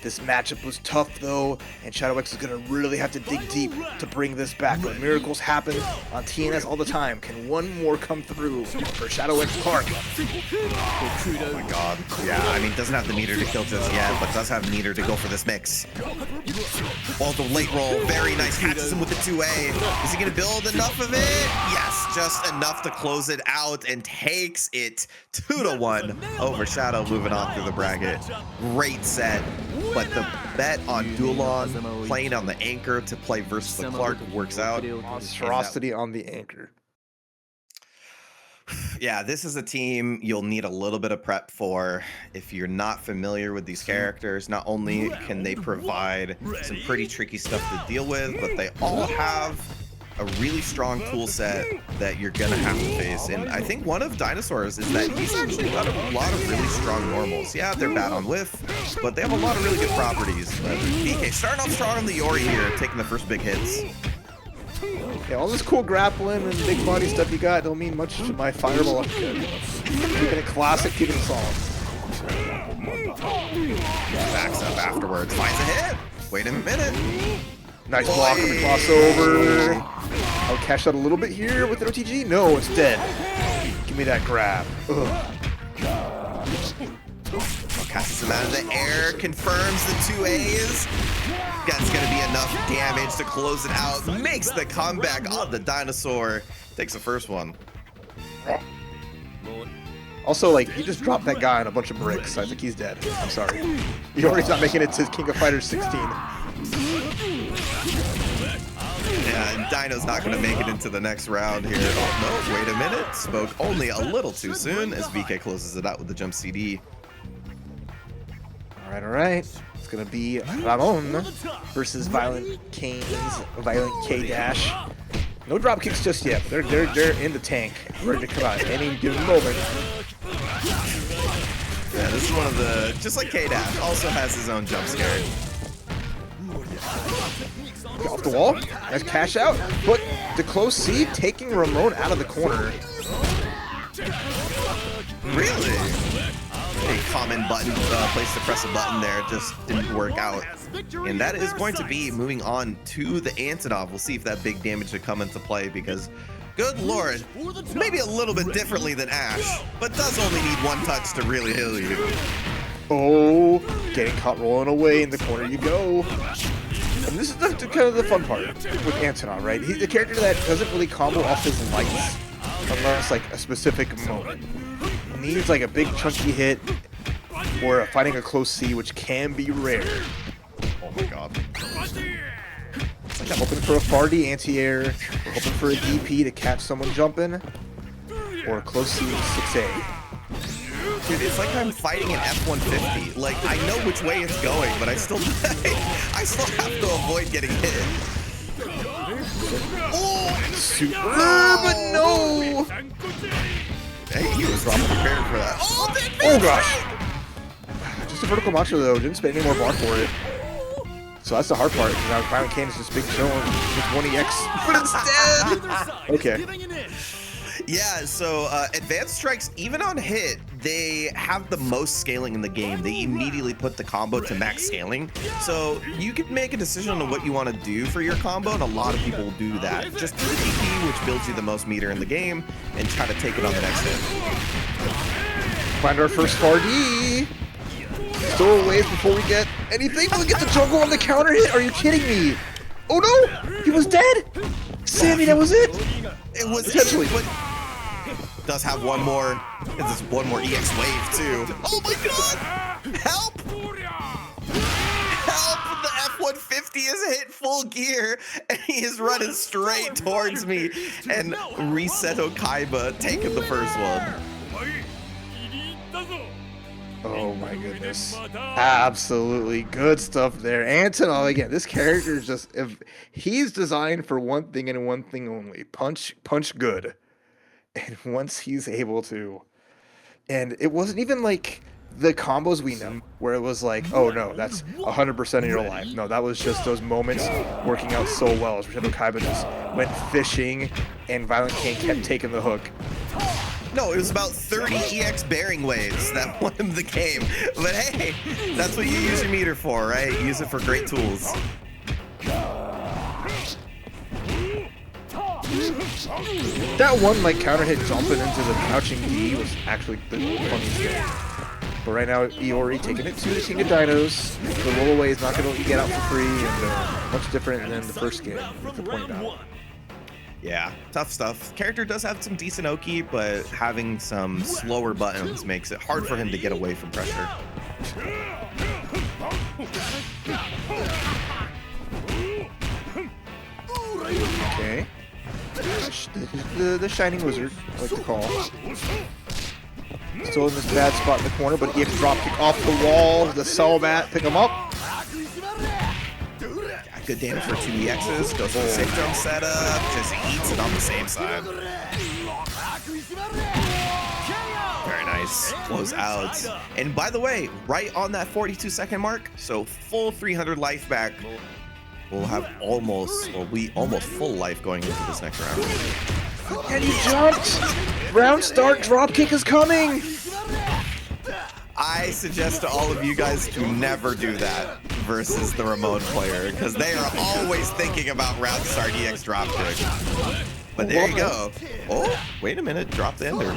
This matchup was tough though, and Shadow X is gonna really have to dig deep to bring this back. But miracles happen on TNS all the time. Can one more come through for Shadow X Clark?
Oh my god. Yeah, I mean, doesn't have the meter to kill just yet, but does have meter to go for this mix. Oh, the late roll, very nice. Catches him with the 2A. Is he gonna build enough of it? Yes, just enough to close it out and takes it 2-1 over Shadow, moving on through the bracket. Great set. But the bet on Dulon playing on the anchor to play versus the Clark works out.
Monstrosity on the anchor.
Yeah, this is a team you'll need a little bit of prep for if you're not familiar with these characters. Not only can they provide some pretty tricky stuff to deal with, but they all have a really strong tool set that you're gonna have to face. And I think one of Dinosaur's is that he's actually got a lot of really strong normals. Yeah, they're bad on whiff, but they have a lot of really good properties. But VK starting off strong on the Iori here, taking the first big hits.
Yeah, all this cool grappling and big body stuff you got don't mean much to my fireball uppercut. Keeping it classic, keeping it solid.
Backs up afterwards, finds a hit. Wait a minute.
Nice block on the crossover. I'll cash out a little bit here with the OTG. No, it's dead. Give me that grab.
Catches him out of the air, confirms the 2As. That's gonna be enough damage to close it out. Makes the comeback on the Dinosaur. Takes the first one.
Also, like, he just dropped that guy on a bunch of bricks. I think he's dead. I'm sorry. Iori's not making it to King of Fighters 16.
Yeah, and Dino's not going to make it into the next round here. Oh, no, wait a minute. Spoke only a little too soon as VK closes it out with the jump CD.
All right. It's going to be Ramon versus ViolentKain's ViolentK-. No drop kicks just yet. They're in the tank, ready to come out any given moment.
Yeah, this is one of the, just like K-, also has his own jump scare.
Off the wall, nice cash out, but the close C taking Ramon out of the corner.
Really? A common button, place to press a button there, just didn't work out. And that is going to be moving on to the Antonov. We'll see if that big damage should come into play because, good lord, maybe a little bit differently than Ash, but does only need one touch to really heal you.
Oh, getting caught rolling away in the corner you go. And this is kind of the fun part with Antonov, right? He's a character that doesn't really combo off his lights unless like a specific moment. He needs like a big chunky hit or fighting a close C, which can be rare.
Oh my god.
Like I'm hoping for a Fardy anti-air, hoping for a DP to catch someone jumping, or a close C with 6A.
Dude, it's like I'm fighting an F-150. Like, I know which way it's going, but I still have to avoid getting hit.
Oh, super, but no!
Hey, he was prepared for that.
Oh gosh! Just a vertical macho though, didn't spend any more bar for it. So that's the hard part, because now ViolentK is just big chilling with 1EX, but it's dead! Okay.
Yeah, so advanced strikes, even on hit, they have the most scaling in the game. They immediately put the combo to max scaling. So you can make a decision on what you want to do for your combo, and a lot of people will do that. Just do the DP, which builds you the most meter in the game, and try to take it on the next hit.
Find our first 4D. Still a ways before we get anything. We'll get the jungle on the counter hit. Are you kidding me? Oh no! He was dead! Sammy, that was it!
It was
Potentially.
but does have one more. It's one more EX wave too. Oh my god! Help! Help! The F-150 is hit full gear and he is running straight towards me. And Reseto Kaiba taking the first one.
Oh my goodness. Absolutely good stuff there. Antonov, again, this character is just, if he's designed for one thing and one thing only, punch good. And once he's able to, and it wasn't even like the combos we know, where it was like, oh no, that's 100% of your life. No, that was just those moments working out so well as Reseto Kaiba just went fishing and ViolentKain kept taking the hook.
No, it was about 30 EX bearing waves that won him the game. But hey, that's what you use your meter for, right? Use it for great tools.
That one like counter hit jumping into the crouching D was actually the funniest thing. But right now, Iori taking it to the King of Dinos. The roll away is not going to get out for free and much different than the first game. That's the point about it.
Yeah, tough stuff. Character does have some decent Oki, but having some slower buttons makes it hard for him to get away from pressure.
Okay. The Shining Wizard, I like to call. Still in this bad spot in the corner, but EX drop kick off the wall. The Selbat, pick him up.
Good damage for 2 EXs, goes for the safe jump setup, just eats it on the same side. Very nice, close out. And by the way, right on that 42-second mark, so full 300 life back, we'll have almost full life going into this next round.
And he jumped! Round start, drop kick is coming!
I suggest to all of you guys to never do that versus the remote player, because they are always thinking about round start EX drop kick. But there you go. Oh, wait a minute, drop the ender.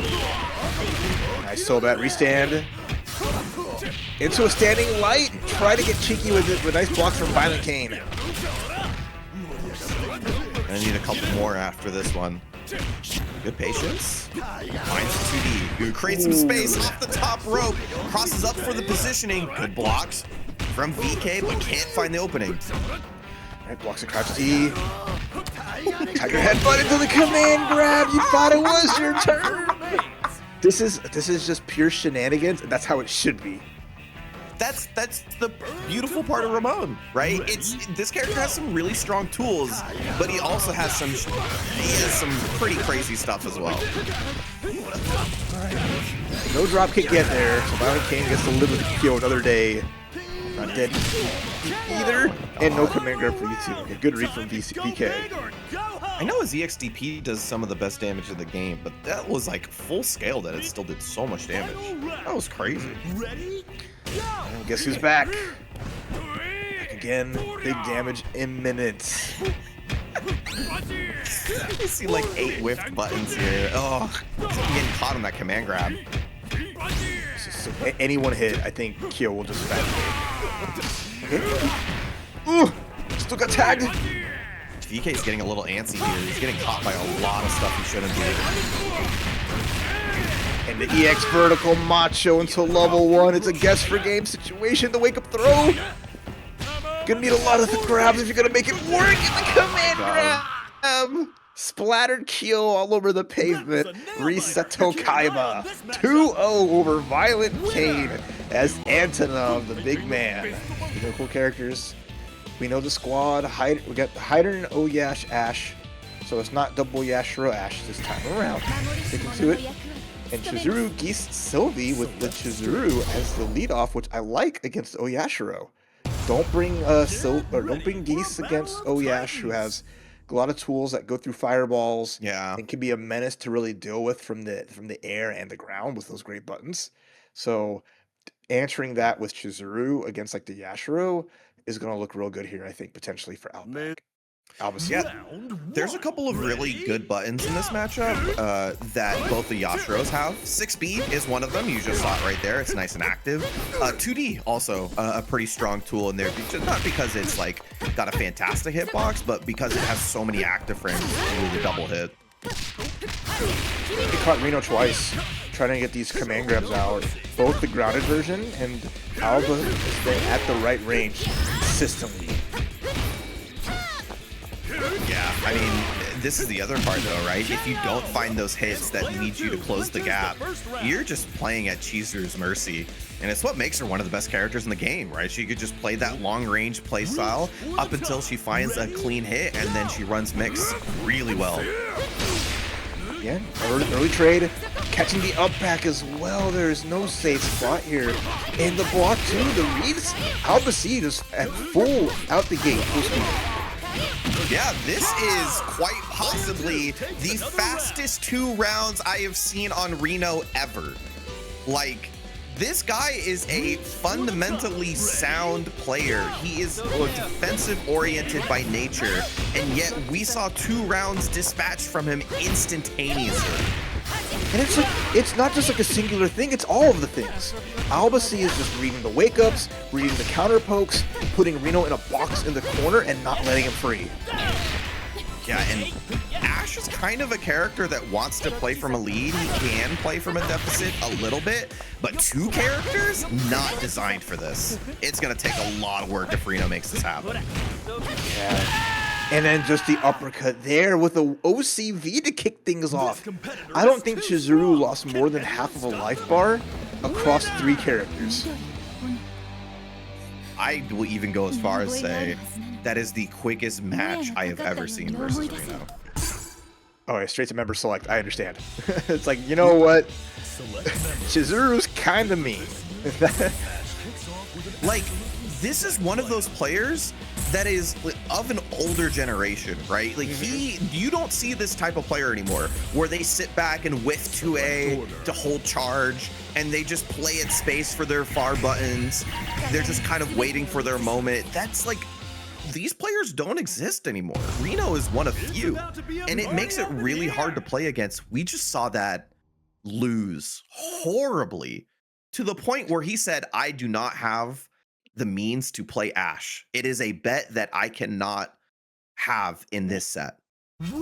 Nice Selbat restand. Into a standing light. Try to get cheeky with it with nice blocks from ViolentKain.
I need a couple more after this one. Good patience. Finds 2D. You create some space off the top rope. Crosses up for the positioning. Good blocks from VK, but can't find the opening.
Alright, blocks a crouch D. Tiger headbutt into the command grab. You thought it was your turn. This is just pure shenanigans, and that's how it should be.
That's the beautiful part of Ramon, right? This character has some really strong tools, but he also has some pretty crazy stuff as well.
No drop kick yet there, so ViolentKain gets to live with Kyo another day. Not dead either, and no command grab for you too. A good read from VK.
I know his EXDP does some of the best damage in the game, but that was like full scale that it still did so much damage. That was crazy.
And guess who's back? Back again. Big damage imminent.
You see like 8 whiffed buttons here. Oh, I'm getting caught on that command grab.
So anyone hit, I think Kyo will just back. Okay. Ooh, still got tagged.
VK's getting a little antsy here. He's getting caught by a lot of stuff he shouldn't be.
And the EX vertical macho until level 1. It's a guess for game situation. The wake up throw. Gonna need a lot of the grabs if you're gonna make it work. In the command grab. Splattered Kyo all over the pavement. Reseto Kaiba. 2-0 over ViolentKain as Antonov, the big man. These are cool characters. We know the squad. We got Heidern, O.Yash, Ash. So it's not double Yashiro Ash this time around. Sticking to it. And Chizuru, Geese, Sylvie with the Chizuru as the leadoff, which I like against O.Yashiro. Don't bring Geese against O.Yash, who has a lot of tools that go through fireballs.
Yeah,
and can be a menace to really deal with from the air and the ground with those great buttons. So answering that with Chizuru against like the Yashiro is going to look real good here, I think, potentially for AlbaC. AlbaC.
Yeah, there's a couple of really good buttons in this matchup that both the Yashiros have. 6B is one of them. You just saw it right there. It's nice and active. 2D also a pretty strong tool in there. Not because it's like got a fantastic hitbox, but because it has so many active frames with the double hit.
He caught RINO twice, trying to get these command grabs out. Both the grounded version and Alba is there at the right range consistently.
Yeah, I mean, this is the other part though, right? If you don't find those hits that lead you to close the gap, you're just playing at Chizuru's mercy. And it's what makes her one of the best characters in the game, right? She could just play that long-range play style up until she finds a clean hit, and then she runs mix really well.
Again, early trade, catching the up back as well. There's no safe spot here. And the block too, the reads, AlbaC just at full out the gate, full speed.
Yeah, this is quite possibly the fastest 2 rounds I have seen on RINO ever. Like, this guy is a fundamentally sound player. He is defensive-oriented by nature, and yet we saw 2 rounds dispatched from him instantaneously.
And it's like, it's not just like a singular thing, it's all of the things. AlbaC is just reading the wake-ups, reading the counter pokes, putting RINO in a box in the corner and not letting him free.
Yeah, and Ash is kind of a character that wants to play from a lead. He can play from a deficit a little bit, but 2 characters, not designed for this. It's going to take a lot of work if RINO makes this happen.
Yeah. And then just the uppercut there with a OCV to kick things off. I don't think Chizuru lost more than half of a life bar across 3 characters.
I will even go as far as say that is the quickest match I have ever seen versus RINO.
Oh, yeah, straight to member select. I understand. It's like, you know what? Chizuru's kind of mean.
Like, this is one of those players that is of an older generation, right? Like, you don't see this type of player anymore, where they sit back and whiff 2A to hold charge, and they just play at space for their far buttons. They're just kind of waiting for their moment. That's like, these players don't exist anymore. RINO is one of few, and it makes it really hard to play against. We just saw that lose horribly to the point where he said, I do not have the means to play Ash. It is a bet that I cannot have in this set.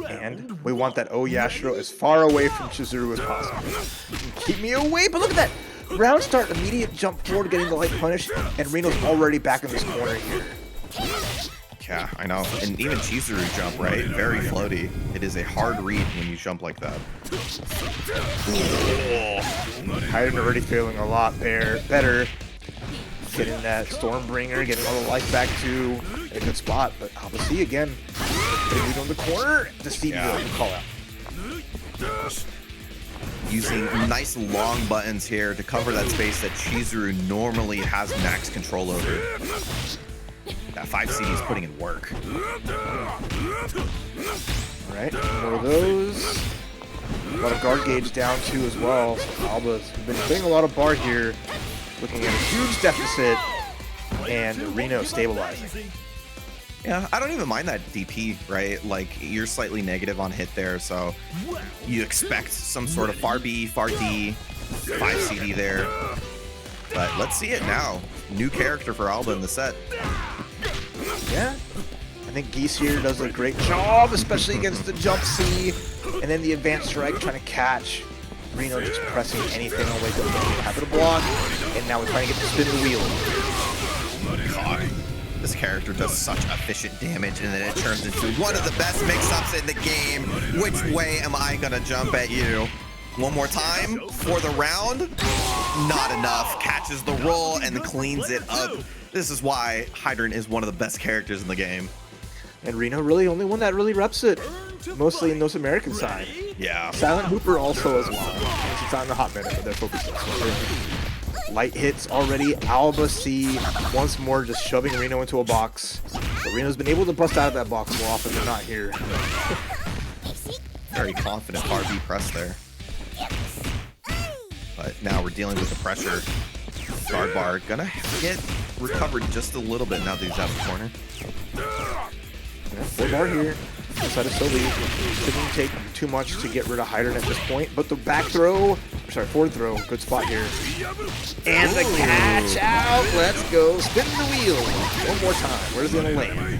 And we want that O.Yashiro as far away from Chizuru as possible. Keep me away, but look at that. Round start, immediate jump forward, getting the light punish, and RINO's already back in this corner here.
Yeah, I know. And even Chizuru jump, right? Very floaty. It is a hard read when you jump like that.
Heidern already feeling a lot better. Getting that Stormbringer, getting all the life back to a good spot. But AlbaC again, putting it on the corner. The Steve call out.
Using nice long buttons here to cover that space that Chizuru normally has max control over. That 5CD is putting in work.
Alright, more of those. A lot of guard gauge down too as well. So Alba's been playing a lot of bar here. Looking at a huge deficit, and RINO stabilizing.
Yeah, I don't even mind that DP, right? Like, you're slightly negative on hit there, so you expect some sort of far B, far D, 5 CD there. But let's see it now. New character for Alba in the set.
Yeah, I think Geese here does a great job, especially against the jump C, and then the advanced strike trying to catch. RINO just pressing anything away to happen to block, and now we're trying to get to spin the wheel.
God, this character does such efficient damage, and then it turns into one of the best mix-ups in the game. Which way am I gonna jump at you? One more time for the round. Not enough. Catches the roll and cleans it up. This is why Heidern is one of the best characters in the game.
And RINO really only one that really reps it, mostly in North American side.
Yeah.
Silent Hooper also as well. It's on the hot minute, but they're focused on light hits already. AlbaC once more just shoving RINO into a box. But RINO's been able to bust out of that box more often than not here.
Very confident RB press there. But now we're dealing with the pressure. Guard bar gonna get recovered just a little bit now that he's out of the corner.
Full bar here. Inside of Sylvie. Didn't take too much to get rid of Heidern at this point, but the back throw, sorry, forward throw, good spot here. And the catch out. Let's go. Spin the wheel. One more time. Where's it gonna land?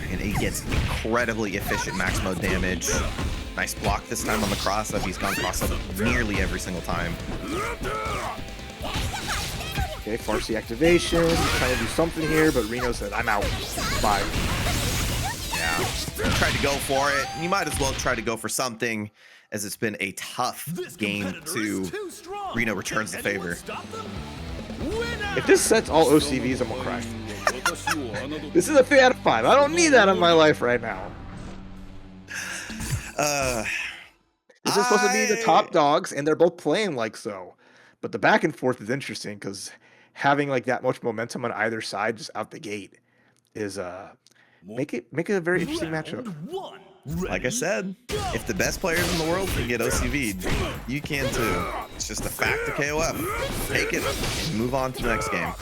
And he gets incredibly efficient max mode damage. Nice block this time on the cross up. He's gone cross up nearly every single time.
Okay, Farsi activation. He's trying to do something here, but RINO said, I'm out. Bye.
Yeah, he tried to go for it. You might as well try to go for something, as it's been a tough game to RINO returns the favor.
If this sets all OCVs, I'm gonna cry. This is a 3 out of 5. I don't need that in my life right now. This is supposed to be the top dogs, and they're both playing like so. But the back and forth is interesting because having like that much momentum on either side just out the gate is make it a very interesting matchup.
Like I said, if the best players in the world can get OCV'd, you can too. It's just a fact of KOF. Take it and move on to the next game.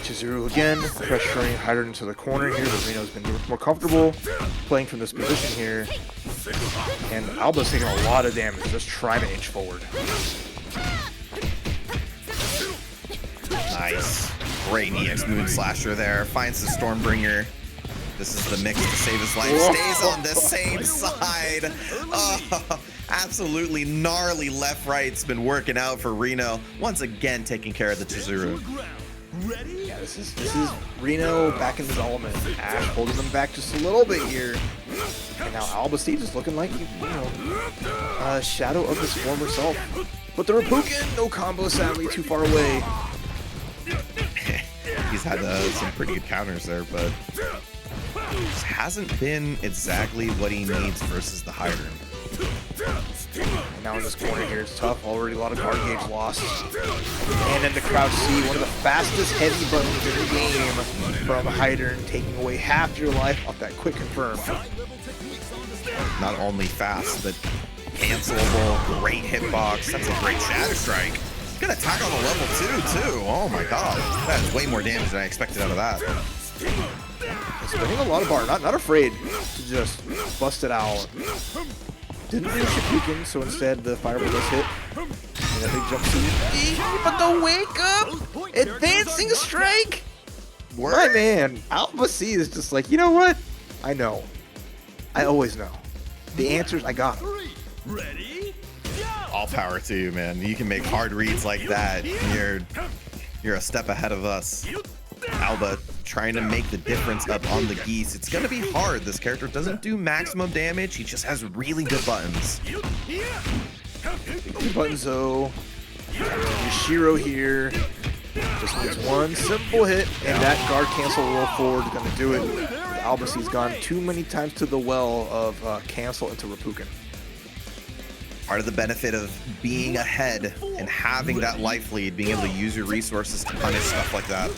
Chizuru again, pressuring Heidern into the corner here, but RINO's been more comfortable playing from this position here. And AlbaC's taking a lot of damage, just trying to inch forward.
Nice. Great EX Moon Slasher there. Finds the Stormbringer. This is the mix to save his life. Stays on the same side. Oh, absolutely gnarly left-right's been working out for RINO. Once again, taking care of the Chizuru.
Yeah, this is RINO back in his element. Ash holding them back just a little bit here. And now AlbaC just looking like, you know, a shadow of his former self. But the Reppuken, no combo, sadly, too far away.
He's had some pretty good counters there, but just hasn't been exactly what he needs versus the Heidern.
And now in this corner here, it's tough. Already a lot of guard gauge lost. And then the crouch C, one of the fastest heavy buttons in the game from Heidern, taking away half your life off that quick confirm.
Not only fast, but cancelable, great hitbox. That's a great Shatter Strike. Good attack on the level 2, too. Oh my god. That is way more damage than I expected out of that.
Spending a lot of bar, not afraid to just bust it out. Didn't do Reppuken, so instead the fireball does hit. And a big jump C. But the wake up! Advancing strike! My man, AlbaC is just like, you know what? I know. I always know. The answers, I got them.
All power to you, man. You can make hard reads like that. You're a step ahead of us. Alba trying to make the difference up on the Geese. It's gonna be hard. This character doesn't do maximum damage. He just has really good buttons.
Good buttons though. O.Yashiro here. Just needs one simple hit, and that guard cancel roll forward is gonna do it. AlbaC's gone too many times to the well of cancel into Reppuken.
Part of the benefit of being ahead and having that life lead, being able to use your resources to punish stuff like that.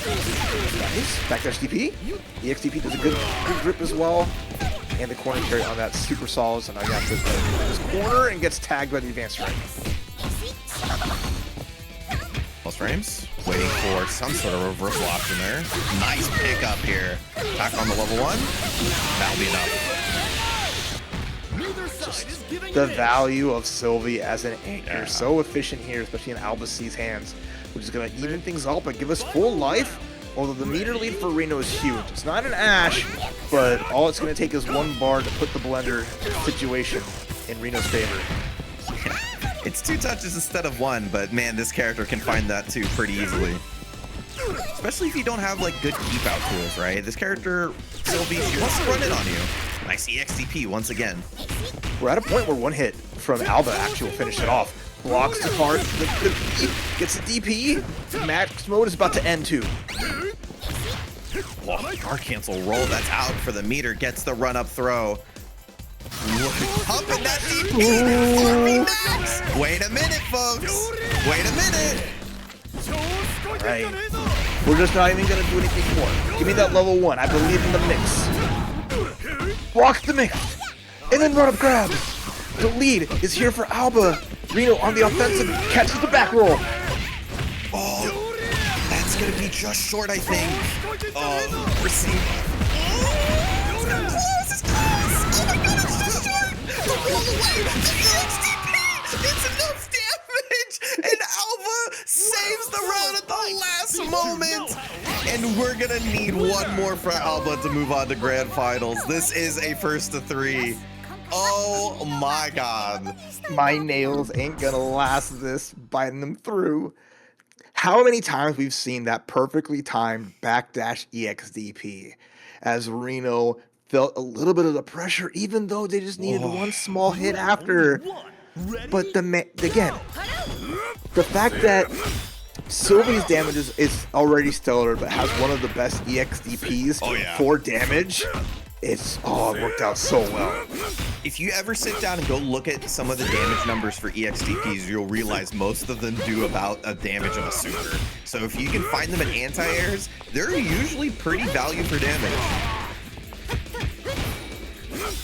Nice. Backdash DP. EXDP does a good grip as well. And the corner carry on that super solid. So now you have to this corner and gets tagged by the advanced strike.
Plus frames. Waiting for some sort of reversal option there. Nice pickup here. Back on the level 1. That'll be enough.
Just the value of Sylvie as an anchor. Yeah. So efficient here, especially in AlbaC's hands, which is going to even things up and give us full life. Although the meter lead for RINO is huge. It's not an Ash, but all it's going to take is one bar to put the blender situation in RINO's favor.
It's 2 touches instead of 1, but man, this character can find that too pretty easily. Especially if you don't have like good keep out tools, right? This character, Sylvie, she wants to run in on you. Nice EXDP once again.
We're at a point where one hit from Alba actually will finish it off. Blocks the card, gets the DP. Max mode is about to end too.
Oh, guard cancel roll, that's out for the meter. Gets the run up throw. Pumping that DP. Max. Wait a minute, folks. Wait a minute.
Right. We're just not even gonna do anything more. Give me that level 1. I believe in the mix. Blocks the mix. And then run up grab. The lead is here for Alba. RINO on the offensive catches the back roll.
Oh, gonna be just short, I think. Receive. It's gonna close. It's close. Oh my god, it's just short. The roll away. The XDP. It's enough damage, and Alba saves the round at the last moment. And we're gonna need one more for Alba to move on to grand finals. This is a first to 3. Oh my god.
My nails ain't gonna last this, biting them through. How many times we've seen that perfectly timed backdash EXDP as RINO felt a little bit of the pressure, even though they just needed one small hit after. But again, the fact that Sylvie's damage is already stellar, but has one of the best EXDPs for damage. It worked out so well.
If you ever sit down and go look at some of the damage numbers for EXDPs, you'll realize most of them do about a damage of a super. So if you can find them in anti-airs, they're usually pretty value for damage.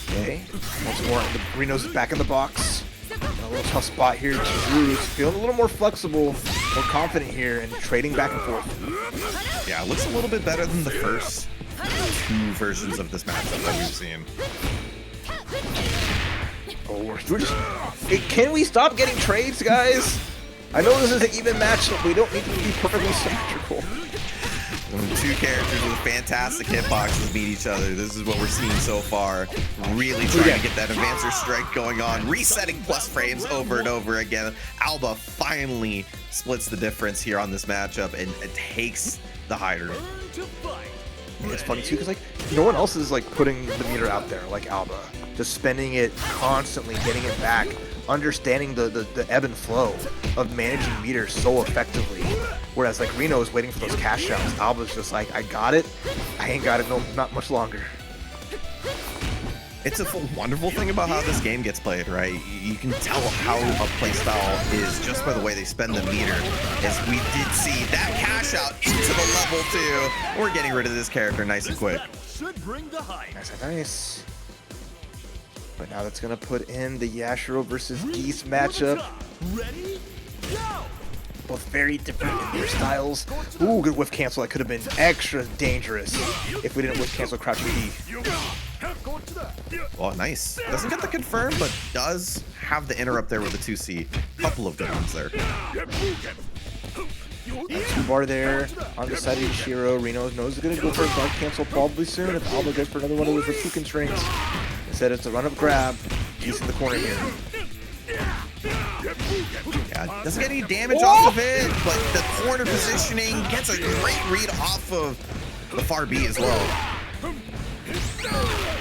Okay, once more, RINO's back in the box. A little tough spot here. Chizuru's feeling a little more flexible, more confident here, and trading back and forth.
Yeah, it looks a little bit better than the first 2 versions of this matchup that we've seen.
Can we stop getting trades, guys? I know this is an even matchup, but we don't need to be perfectly symmetrical.
When 2 characters with fantastic hitboxes meet each other, this is what we're seeing so far. Really trying to get that advancer strike going on, resetting plus frames over and over again. Alba finally splits the difference here on this matchup and takes the Heidern.
It's funny too, because like no one else is like putting the meter out there like Alba, just spending it constantly, getting it back, understanding the ebb and flow of managing meters so effectively. Whereas like RINO is waiting for those cash outs, Alba's just like, I got it, I ain't got it, no, not much longer.
It's a wonderful thing about how this game gets played, right? You can tell how a playstyle is just by the way they spend the meter. As we did see that cash out into the level 2. We're getting rid of this character nice and quick.
Nice. But now that's gonna put in the Yashiro versus Geese matchup.
Ready? Go!
Both very different in their styles. Ooh, good whiff cancel. That could have been extra dangerous if we didn't whiff cancel crouching E.
Well, nice. Doesn't get the confirm, but does have the interrupt there with the 2C. Couple of good ones there.
2-bar there on the side of Yashiro. RINO knows he's going to go for a guard cancel probably soon if Alba goes for another one of those Raku constraints. Instead, it's a run-up grab. Geese in the corner here.
Yeah, doesn't get any damage off of it, but the corner positioning gets a great read off of the far B as well.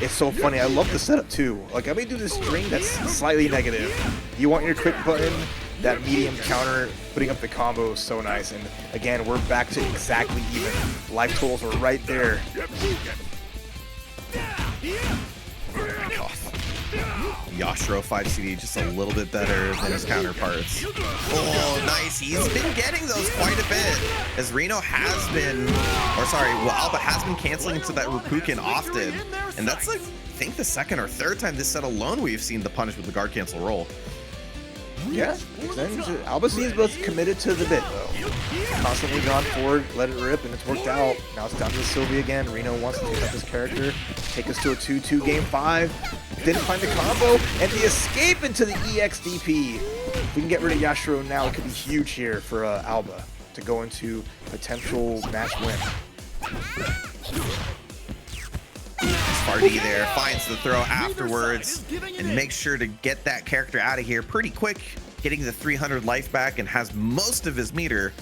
It's so funny. I love the setup too. Like, let me do this string that's slightly negative. You want your quick button, that medium counter, putting up the combo is so nice. And again, we're back to exactly even. Life totals are right there.
Yashiro 5CD just a little bit better than his counterparts. Oh, nice. He's been getting those quite a bit. As RINO has been, Alba has been canceling into that Rupukin often. And that's like, I think the second or third time this set alone we've seen the punish with the guard cancel roll.
Yeah, Alba seems both committed to the bit though. Constantly gone forward, let it rip, and it's worked out. Now it's down to Sylvie again. RINO wants to take up his character, take us to a 2-2 game 5. Didn't find the combo, and the escape into the EXDP. If we can get rid of Yashiro now, it could be huge here for Alba to go into potential match win.
Sparty there finds the throw afterwards and makes sure to get that character out of here pretty quick, getting the 300 life back and has most of his meter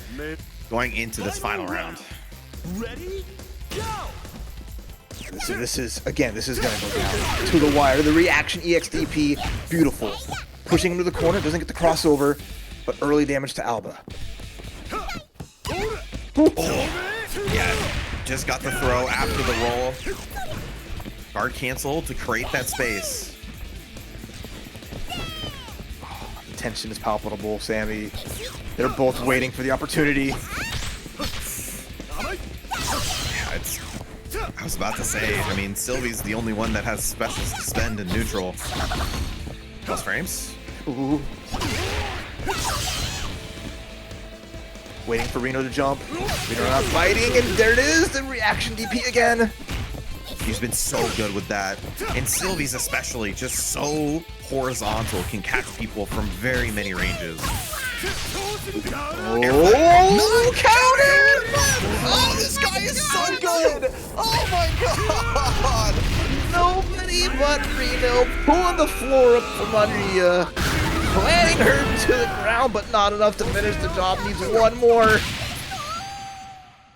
going into this final round.
Ready? Go!
This is gonna go down to the wire. The reaction EXDP, beautiful. Pushing him to the corner, doesn't get the crossover, but early damage to Alba.
Oh, yeah, just got the throw after the roll. Guard cancel to create that space.
The tension is palpable, Sammy. They're both waiting for the opportunity.
Yeah, I was about to say, I mean, Sylvie's the only one that has specials to spend in neutral. Plus frames.
Ooh. Waiting for RINO to jump. RINO not fighting, and there it is, the reaction DP again.
He's been so good with that. And Sylvie's especially just so horizontal, can catch people from very many ranges.
Oh, counter!
Oh, this guy is so good! Oh my god!
Nobody but RINO pulling the floor up from under you. Planting her to the ground, but not enough to finish the job. Needs one more.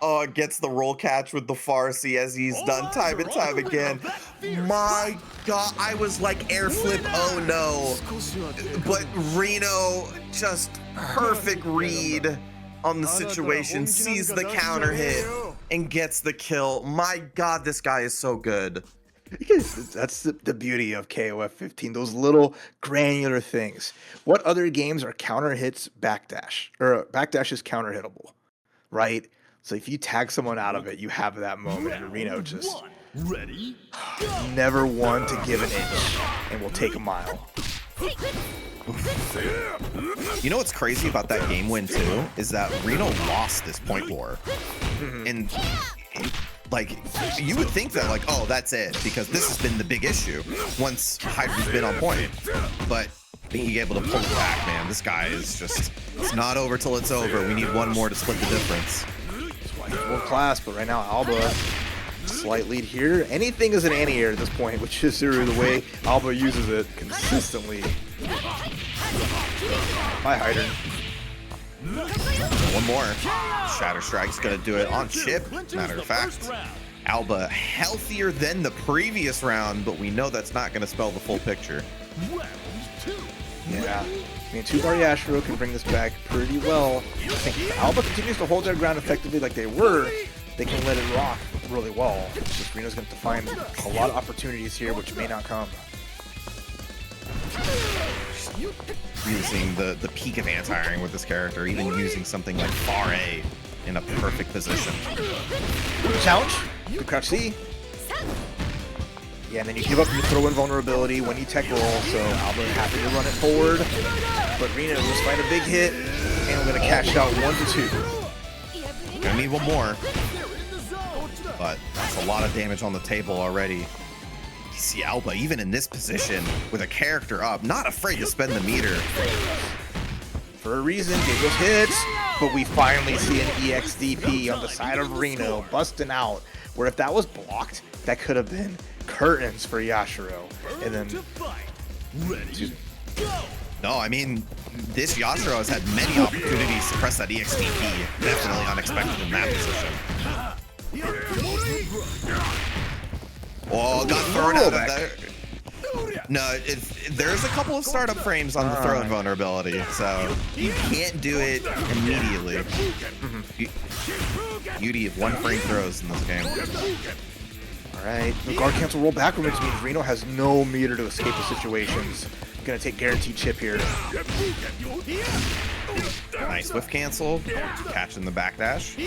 Oh, gets the roll catch with the Farsi as he's done time and time again. My god, I was like air flip, oh no. But RINO, just perfect read on the situation, sees the counter hit and gets the kill. My god, this guy is so good.
That's the beauty of KOF 15, those little granular things. What other games are counter hits backdash? Or backdash is counter hittable, right? So if you tag someone out of it, you have that moment. And RINO just never one to give an inch and will take a mile.
You know what's crazy about that game win too? Is that RINO lost this point war. And like, you would think that like, oh, that's it, because this has been the big issue once Heidern's been on point. But being able to pull it back, man, this guy is just, it's not over till it's over. We need one more to split the difference.
World class, but right now Alba, slight lead here. Anything is an anti-air at this point with Chizuru, the way Alba uses it consistently. Hi, Heidern.
One more. Shatter Strike's gonna do it on chip. Matter of fact, Alba healthier than the previous round, but we know that's not gonna spell the full picture.
Yeah. I mean, 2-bar Yashiro can bring this back pretty well. I think if Alba continues to hold their ground effectively like they were, they can let it rock really well. It's just RINO's going to find a lot of opportunities here, which may not come.
Really seeing the peak of anti-airing with this character, even using something like Far A in a perfect position.
Good challenge. Good crouch C. Yeah, and then you give up your throw invulnerability when you tech roll, so Alba happy to run it forward. But RINO will find a big hit, and we're going to cash out 1-2.
Gonna need one more. But that's a lot of damage on the table already. You see Alba, even in this position, with a character up, not afraid to spend the meter.
For a reason, get those hits, but we finally see an EXDP on the side of RINO busting out, where if that was blocked, that could have been curtains for Yashiro. And then
no, I mean, this Yashiro has had many opportunities to press that EXDP. Definitely unexpected in that position. Oh, got thrown out of there. No, there's a couple of startup frames on the throw invulnerability, so you can't do it immediately. Beauty of one frame throws in this game.
Alright, the guard cancel roll backward, which means RINO has no meter to escape the situations. Gonna take guaranteed chip here.
Nice whiff cancel, catching the backdash.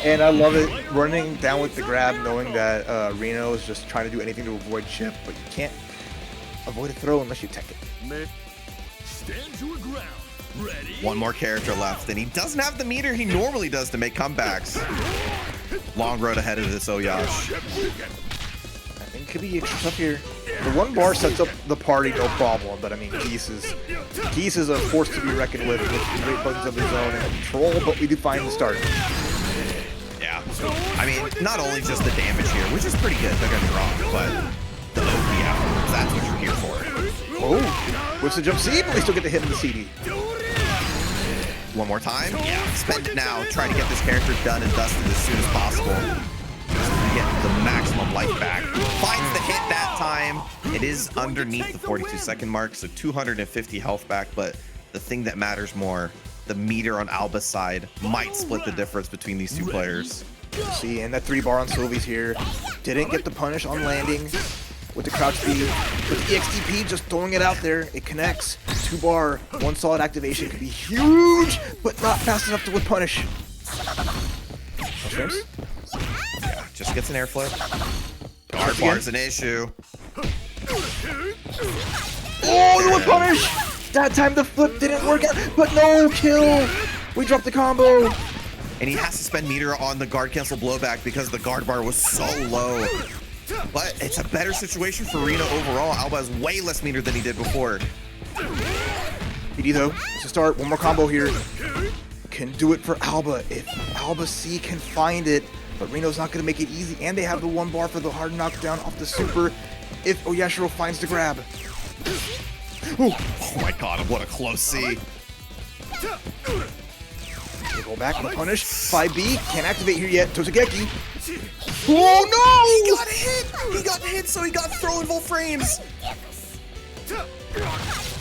And I love it, running down with the grab, knowing that RINO is just trying to do anything to avoid chip, but you can't avoid a throw unless you tech it.
Stand your ground. Ready?
One more character left, and he doesn't have the meter he normally does to make comebacks. Long road ahead of this O.Yash.
I think it could be extra tough here. The 1-bar sets up the party, no problem, but I mean, Geese is a force to be reckoned with great buttons of his own and control, but we do find the start.
Yeah, I mean, not only just the damage here, which is pretty good, don't get me wrong, but the OP afterwards, that's what you're here for.
Oh, whips the jump C, but we still get the hit in the CD.
One more time? Yeah, spend it now. Try to get this character done and dusted as soon as possible. Just to get the maximum life back. Finds the hit that time. It is underneath the 42-second mark, so 250 health back, but the thing that matters more, the meter on Alba's side might split the difference between these two players.
See, and that 3-bar on Sylvie's here. Didn't get the punish on landing with the crouch B. With the EXDP, just throwing it out there, it connects. 2-bar, one solid activation could be huge, but not fast enough to whip punish.
Yeah, just gets an air flip. Guard bar's an issue.
Oh, the whip punish! That time the flip didn't work out, but no kill. We dropped the combo.
And he has to spend meter on the guard cancel blowback because the guard bar was so low. But it's a better situation for RINO overall. Alba has way less meter than he did before.
PD though, to start, one more combo here. Can do it for Alba if AlbaC can find it. But RINO's not going to make it easy, and they have the one bar for the hard knockdown off the super if O.Yashiro finds the grab.
Ooh. Oh my god, what a close C.
They go back and punish. 5B can't activate here yet. Tozugeki. Oh no!
He got hit! He got hit, so he got thrown full frames.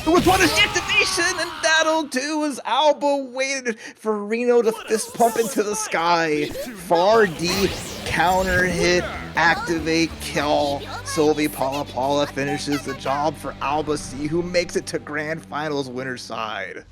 It was punished activation, and that'll do as Alba waited for RINO to fist pump into the sky. Far D, counter hit, activate, kill. Sylvie Paula finishes the job for AlbaC, who makes it to grand finals winner's side.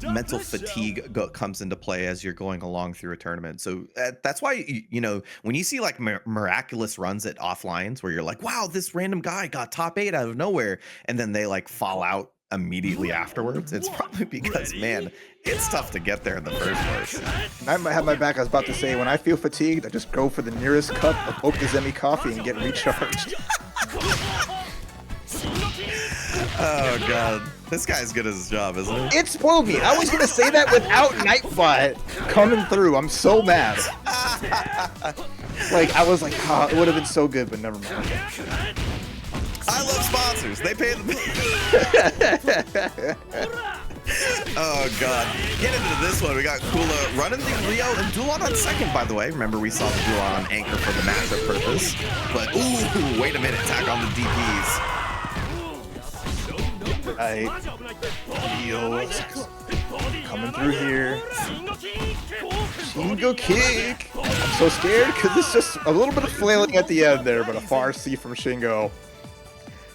Mental fatigue comes into play as you're going along through a tournament. So that's why, you know, when you see like miraculous runs at offlines where you're like, wow, this random guy got top 8 out of nowhere, and then they like fall out immediately afterwards, it's probably because, man, it's tough to get there in the first place.
I might have my back. I was about to say, when I feel fatigued, I just go for the nearest cup of Okazemi coffee and get recharged.
Oh god, this guy's good at his job, isn't he?
It spoiled me. I was gonna say that without Nightbot coming through. I'm so mad. Like, I was like, oh, it would have been so good, but never mind.
I love sponsors. They pay the. Oh god. Get into this one. We got Kula running the Rio and Dulon on second, by the way. Remember, we saw the Dulon on anchor for the matchup purpose. But ooh, wait a minute. Tag on the DPs.
Right. Rio coming through here. Shingo kick. I'm so scared because it's just a little bit of flailing at the end there, but a far C from Shingo.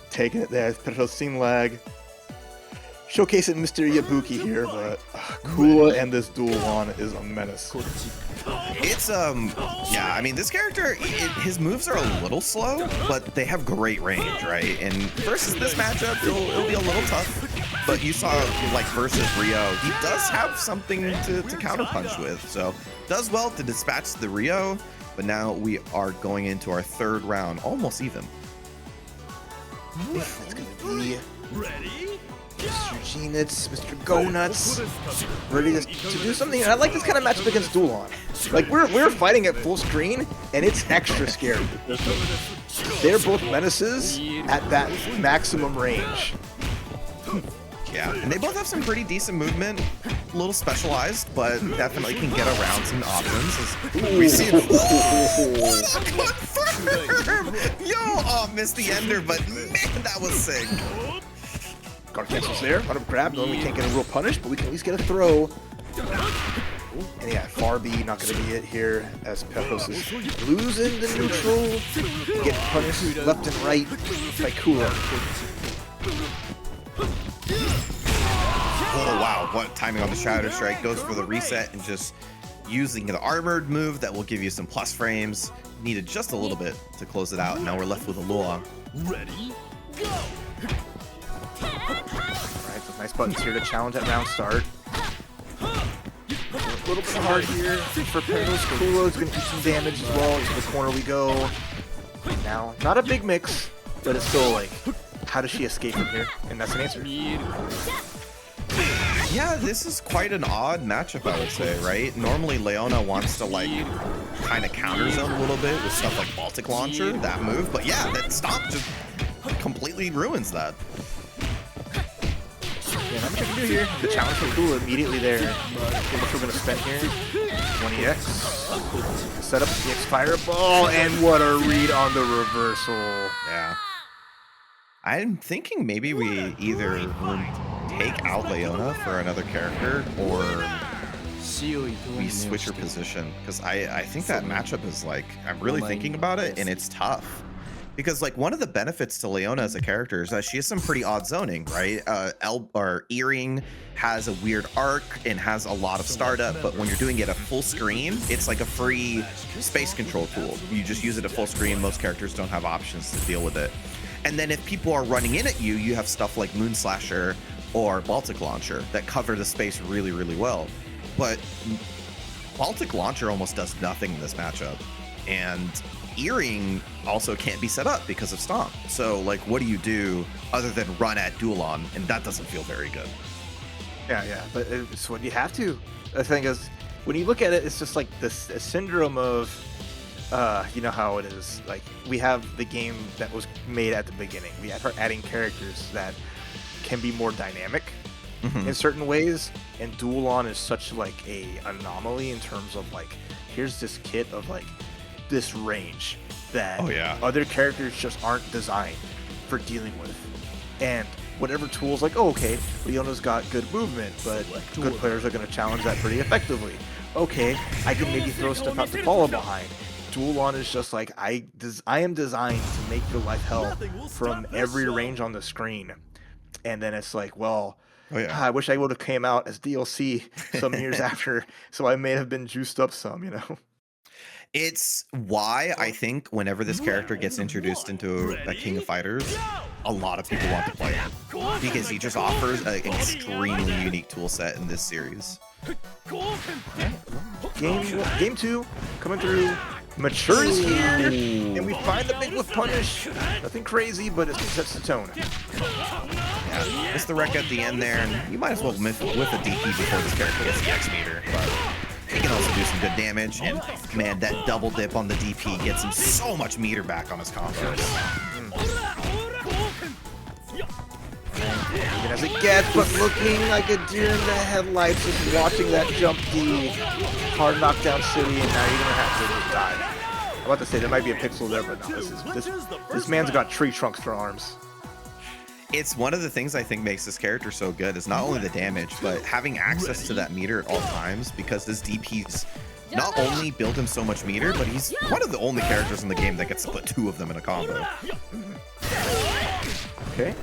Taking it there, PerroSᵢₙ┃ showcasing Mr. Yabuki here, but Kula and this Dulon is a menace.
It's yeah, I mean, this character, his moves are a little slow, but they have great range, right? And versus this matchup, it'll be a little tough. But you saw, like, versus Rio, he does have something to counterpunch with. So does well to dispatch the Rio, but now we are going into our third round, almost even.
It's gonna be
Ready?
Mr. Goenitz, Mr. Goenitz, ready to do something. And I like this kind of matchup against Dulon. Like, we're fighting at full screen, and it's extra scary. They're both menaces at that maximum range.
Yeah, and they both have some pretty decent movement, a little specialized, but definitely can get around some options. We see it. Confirm! Yo, oh, missed the ender, but man, that was sick.
Guard cancels there, out of grab, knowing we can't get a real punish, but we can at least get a throw. And yeah, far B not going to be it here, as Pepos is losing the neutral. Get punished left and right by Kula.
Oh wow, what timing on the Shadow Strike. Goes for the reset and just using the armored move that will give you some plus frames. Needed just a little bit to close it out. Now we're left with a Luong.
Ready? Go!
Alright, so nice buttons here to challenge at round start. A little bit hard here for Peros. Kula is going to do some damage as well. Into the corner we go. Now, not a big mix, but it's still like, how does she escape from here? And that's an answer.
Yeah, this is quite an odd matchup, I would say, right? Normally, Leona wants to, like, kind of counter zone a little bit with stuff like Baltic Launcher, that move. But yeah, that stomp just completely ruins that.
Yeah, not much I can do here. The challenge from Kula immediately there. How much we're going to spend here? 20x. Set up the X Fireball, and what a read on the reversal.
Yeah. I'm thinking maybe we either take out Leona for another character, or we switch her position. Because I think that matchup is like, I'm really thinking about it, and it's tough. Because like one of the benefits to Leona as a character is that she has some pretty odd zoning, right? Earring has a weird arc and has a lot of startup, but when you're doing it at full screen, it's like a free space control tool. You just use it at full screen. Most characters don't have options to deal with it. And then if people are running in at you, you have stuff like Moon Slasher, or Baltic Launcher that cover the space really, really well. But Baltic Launcher almost does nothing in this matchup. And Earring also can't be set up because of Stomp. So, like, what do you do other than run at Duelon? And that doesn't feel very good.
Yeah, but it's what you have to. The thing is, when you look at it, it's just like this syndrome of, you know how it is. Like, we have the game that was made at the beginning. We are adding characters that can be more dynamic in certain ways, and Duelon is such like a anomaly in terms of like, here's this kit of like this range that other characters just aren't designed for dealing with. And whatever tools, like, oh, okay, Leona's got good movement, but good players are going to challenge that pretty effectively. Okay, I can maybe throw stuff out to follow behind. Duelon is just like, I am designed to make your life hell from every range on the screen. And then it's like, well, I wish I would have came out as DLC some years after, so I may have been juiced up some, you know?
It's why I think whenever this character gets introduced into a King of Fighters, a lot of people want to play him because he just offers an extremely unique tool set in this series.
Game 2 coming through. Mature is here, and we find the big with punish. Nothing crazy, but it sets the tone.
Yeah, it's the wreck at the end there, and you might as well whiff a DP before this character gets the X meter. But he can also do some good damage, and man, that double dip on the DP gets him so much meter back on his combos.
Even as it gets, but looking like a deer in the headlights, just watching that jump D, hard knockdown city, and now you're gonna have to just die. I'm about to say there might be a pixel there, but no, this man's got tree trunks for arms.
It's one of the things I think makes this character so good is not only the damage, but having access to that meter at all times, because his DPs not only build him so much meter, but he's one of the only characters in the game that gets to put two of them in a combo.
Okay.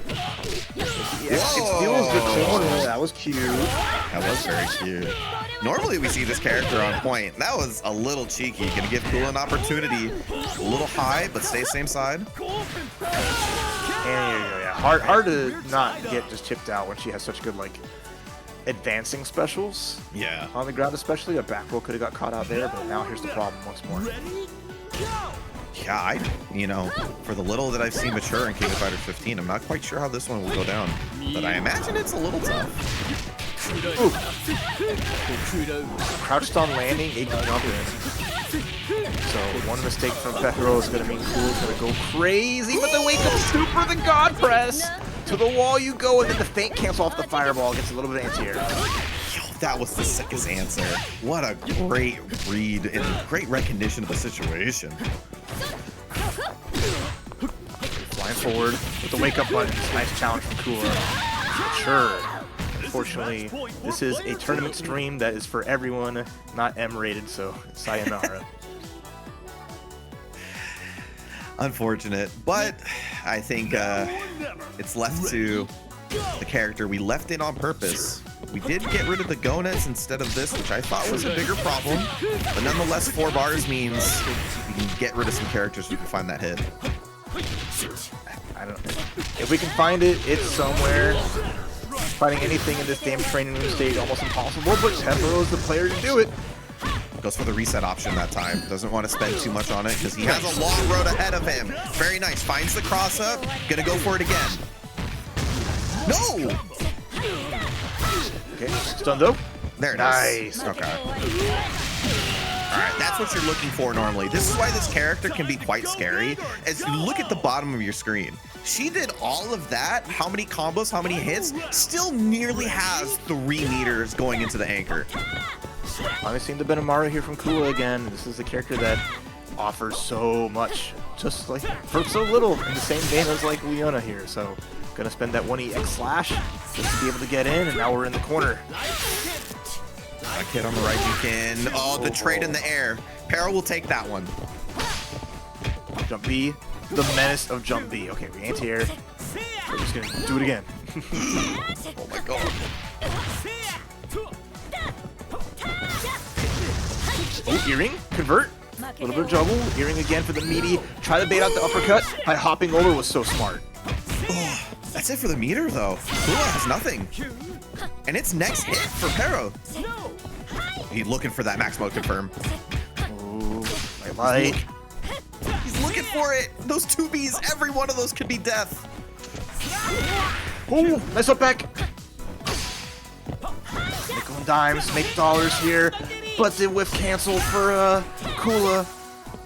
It steals the corner. That was cute.
That was very cute. Normally we see this character on point. That was a little cheeky. Gonna give Kula an opportunity. A little high, but stay same side.
And hard to not get just chipped out when she has such good, like, advancing specials.
Yeah.
On the ground especially. A back roll could have got caught out there, but now here's the problem once more.
Yeah, you know, for the little that I've seen mature in King of Fighters 15, I'm not quite sure how this one will go down. But I imagine it's a little tough.
Ooh. Crouched on landing, a jump in. So one mistake from Perro is going to mean Kula's going to go crazy, but the wake up super, the God Press. To the wall you go, and then the feint cancels off the fireball, gets a little bit of anti-air.
That was the sickest answer. What a great read and great recognition of the situation.
Flying forward with the wake up button. Nice challenge from Kula. Sure. Unfortunately, this is a tournament stream that is for everyone, not M-rated, so sayonara.
Unfortunate, but I think it's left to the character we left in on purpose. We did get rid of the Goenitz instead of this, which I thought was a bigger problem, but nonetheless 4 bars means we can get rid of some characters if we find that hit.
I don't know. If we can find it, it's somewhere. Finding anything in this damn training room stage almost impossible, but Perro is the player to do it.
Goes for the reset option that time. Doesn't want to spend too much on it because he has a long road ahead of him. Very nice. Finds the cross up. Gonna go for it again. No!
Okay, stun though.
There it is. Nice. Okay. Alright, that's what you're looking for normally. This is why this character can be quite scary. As you look at the bottom of your screen, she did all of that. How many combos, how many hits? Still nearly has 3 meters going into the anchor.
Finally seeing the Benimaru here from Kula again. This is a character that offers so much, just like for so little, in the same vein as like Leona here. So gonna spend that 1EX slash just to be able to get in, and now we're in the corner.
A kid on the right, you can. Oh, the trade in the air. Perro will take that one.
Jump B, the menace of jump B. Okay, we anti-air. We're just gonna do it again.
Oh my god.
Oh, earring, convert. A little bit of juggle. Earring again for the meaty. Try to bait out the uppercut by hopping over was so smart.
That's it for the meter, though. Kula has nothing. And it's next hit for Perro. He's looking for that Maximo confirm.
Ooh, my light.
He's looking for it. Those 2Bs, every one of those could be death.
Ooh, nice up back. Nickel and dimes, make dollars here. But the whiff cancel for Kula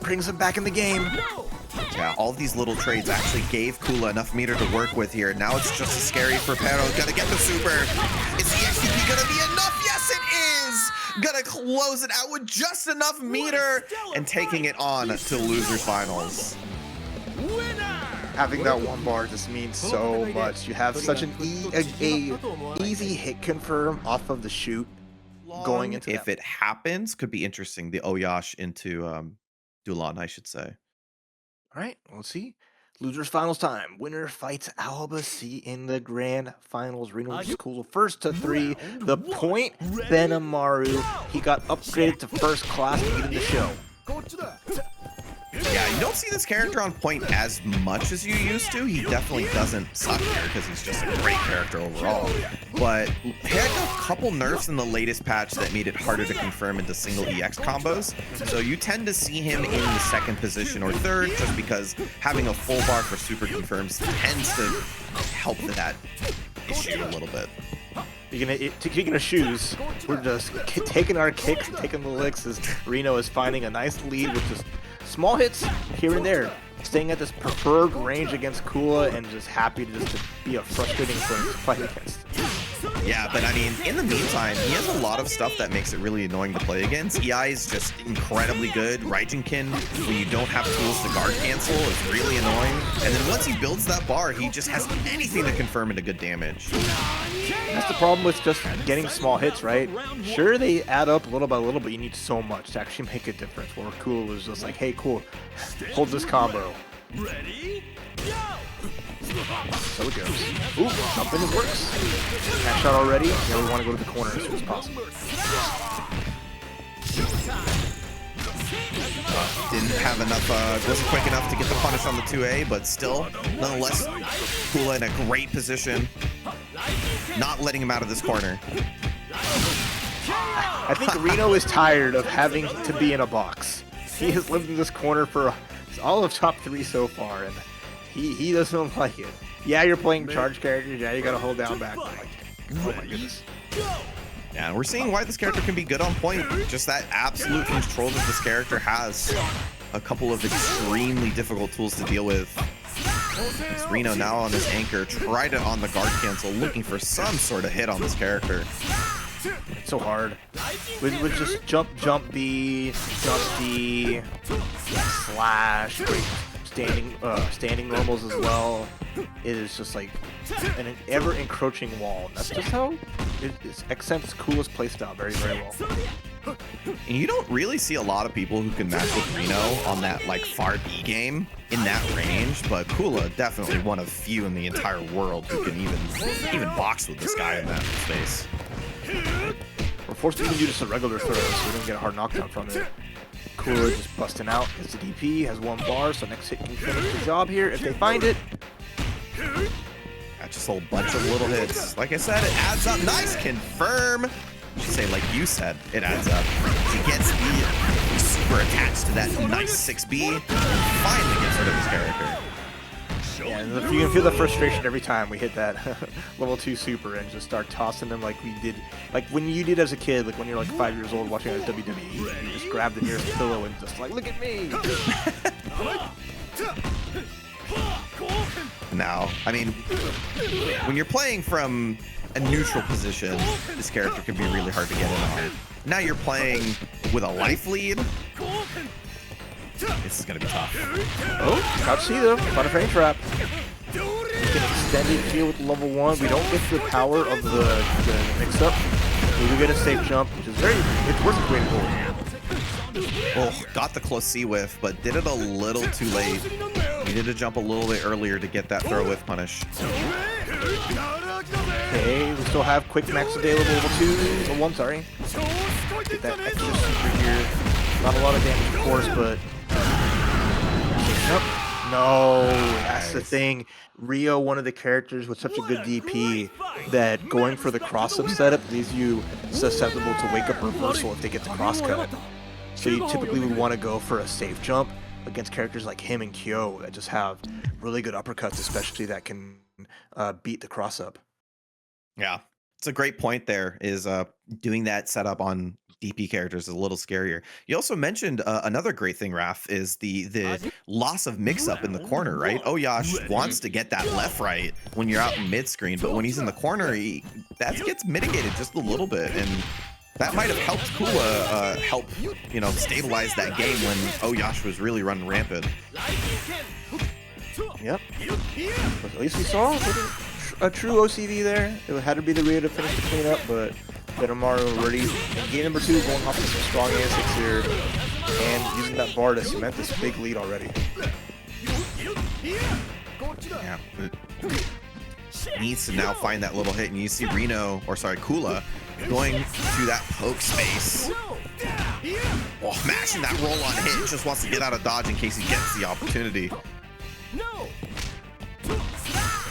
brings him back in the game.
Yeah, all these little trades actually gave Kula enough meter to work with here. Now it's just as scary for Perro. Gonna get the super. Is the XTP gonna be enough? Yes, it is! Gonna close it out with just enough meter and taking it on to losers finals.
Having that one bar just means so much. You have such an easy hit confirm off of the shoot going into
if
that.
it happens, could be interesting. The O.Yash into Dulan, I should say.
All right, let's see. Losers finals time. Winner fights AlbaC in the grand finals. RINO Kula first to 3. The point, Benimaru. He got upgraded to first class to get in the show.
Yeah, you don't see this character on point as much as you used to. He definitely doesn't suck here because he's just a great character overall. But he had a couple nerfs in the latest patch that made it harder to confirm into single EX combos. So you tend to see him in the second position or third just because having a full bar for super confirms tends to help that issue a little bit.
Speaking of shoes, we're just taking our kicks, taking the licks as RINO is finding a nice lead with just small hits here and there, staying at this preferred range against Kula and just happy to just be a frustrating opponent to fight against.
Yeah, but I mean, in the meantime, he has a lot of stuff that makes it really annoying to play against. EI is just incredibly good. Raijinkin, when you don't have tools to guard cancel, is really annoying. And then once he builds that bar, he just has anything to confirm into good damage.
That's the problem with just getting small hits, right? Sure, they add up little by little, but you need so much to actually make a difference. Where Kula was just like, hey, cool, hold this combo.
Ready? Go!
So it goes. Ooh, jumping it works. Catch shot already. Yeah, we want to go to the corner as soon as possible.
Didn't have enough, wasn't quick enough to get the punish on the 2A, but still, nonetheless, Kula in a great position. Not letting him out of this corner.
I think RINO is tired of having to be in a box. He has lived in this corner for all of top 3 so far, and he doesn't like it. Yeah, you're playing charge characters. Yeah, you gotta hold down back. Like, oh my goodness.
Yeah, and we're seeing why this character can be good on point. Just that absolute control that this character has. A couple of extremely difficult tools to deal with. It's RINO now on this anchor, tried it on the guard cancel, looking for some sort of hit on this character.
It's so hard. With just jump B, jump D, slash, standing normals as well. It is just like an ever encroaching wall. And that's just how it accepts Kula's playstyle very, very well.
And you don't really see a lot of people who can match with RINO on that like far B game in that range, but Kula definitely one of few in the entire world who can even box with this guy in that space.
We're forced to even do just a regular throw, so we don't get a hard knockdown from it. Kula just busting out. Hits the DP, has 1 bar, so next hit can finish the job here if they find it.
Got just a whole bunch of little hits. Like I said, it adds up. Nice confirm. I should say, like you said, it adds up. He gets the super attached to that nice 6B and finally gets rid of his character.
Yeah, and you can feel the frustration every time we hit that level 2 super and just start tossing them like we did, like when you did as a kid, like when you're like 5 years old watching a WWE, you just grab the nearest pillow and just like, look at me.
Now, I mean, when you're playing from a neutral position, this character can be really hard to get in on. Now you're playing with a life lead. This is gonna be tough.
Oh, caught C though. Caught a frame trap. We can extend it here with level 1. We don't get the power of the mix-up. We do get a safe jump, which is it's worth its weight in gold.
Oh, got the close C whiff, but did it a little too late. Needed to jump a little bit earlier to get that throw whiff punish.
Okay, we still have quick max available, level 1, sorry. Get that extra super here. Not a lot of damage, of course, but nope. No, that's the thing. Rio, one of the characters with such a good DP that going for the cross-up setup leaves you susceptible to wake-up reversal if they get the cross-cut. So you typically would want to go for a safe jump against characters like him and Kyo that just have really good uppercuts, especially that can beat the cross-up.
Yeah, it's a great point there, is doing that setup on DP characters is a little scarier. You also mentioned another great thing, Raf, is the loss of mix-up in the corner, right? O.Yash wants to get that left-right when you're out in mid-screen, but when he's in the corner, that gets mitigated just a little bit, and that might have helped Kula help, you know, stabilize that game when O.Yash was really running rampant.
Yep. But at least we saw a true OCV there. It had to be the Rio to finish the cleanup, but Benimaru already in game number 2 going off with some strong antics here and using that bar to cement this big lead already.
Yeah. Needs to now find that little hit, and you see RINO, or sorry, Kula, going through that poke space. Oh, mashing that roll on hit, just wants to get out of dodge in case he gets the opportunity.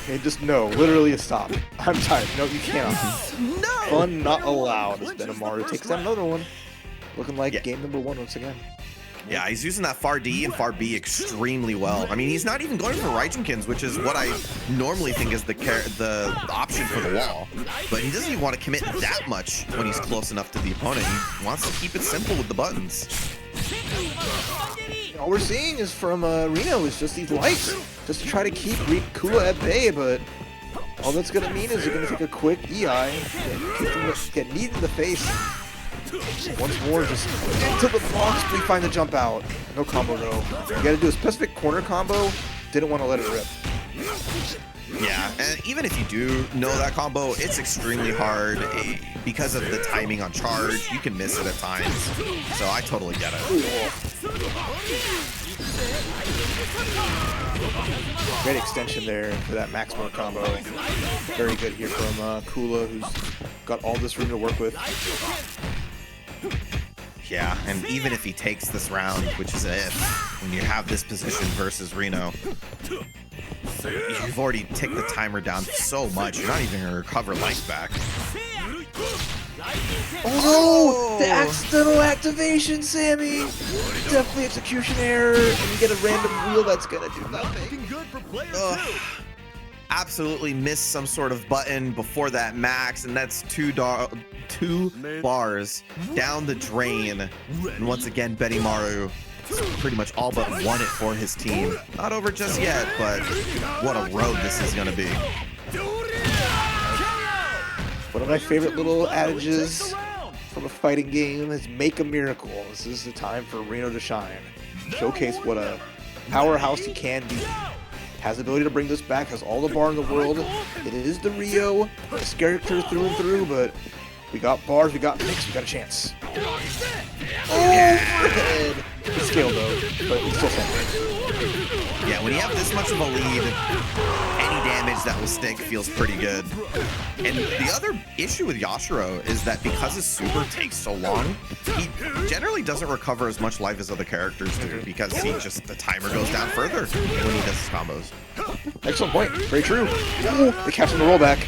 Okay, just no, literally a stop. I'm tired. No, you cannot. No! Fun not allowed as Benimaru takes down another one. Looking like game number 1 once again.
Yeah, he's using that far D and far B extremely well. I mean, he's not even going for Raijinkins, which is what I normally think is the option for the wall. But he doesn't even want to commit that much when he's close enough to the opponent. He wants to keep it simple with the buttons.
All we're seeing is from RINO is just these lights, just to try to keep Kula at bay, but all that's going to mean is you're going to take a quick EI, get kneed in the face. Once more, just into the box, we find the jump out. No combo though. You gotta do a specific corner combo. Didn't want to let it rip.
Yeah, and even if you do know that combo, it's extremely hard because of the timing on charge. You can miss it at times, so I totally get it.
Great extension there for that Maxima combo. Very good here from Kula, who's got all this room to work with.
Yeah, and even if he takes this round, which is a if, when you have this position versus RINO, you've already ticked the timer down so much, you're not even going to recover life back.
Oh no! The accidental activation, Sammy! Definitely execution error, and you get a random wheel that's going to do nothing.
Absolutely missed some sort of button before that max, and that's two bars down the drain. And once again, Benimaru pretty much all but won it for his team. Not over just yet, but what a road this is going to be.
One of my favorite little adages from a fighting game is make a miracle. This is the time for RINO to shine. Showcase what a powerhouse he can be. Has the ability to bring this back, has all the bar in the world. It is the Rio, this character through and through, but we got bars, we got mix, we got a chance. Overhead! It's scaled though, but it's still something.
Yeah, when you have this much of a lead, any damage that will stick feels pretty good. And the other issue with Yashiro is that because his super takes so long, he generally doesn't recover as much life as other characters do because the timer goes down further when he does his combos.
Excellent point. Very true. Ooh, the catch on the rollback.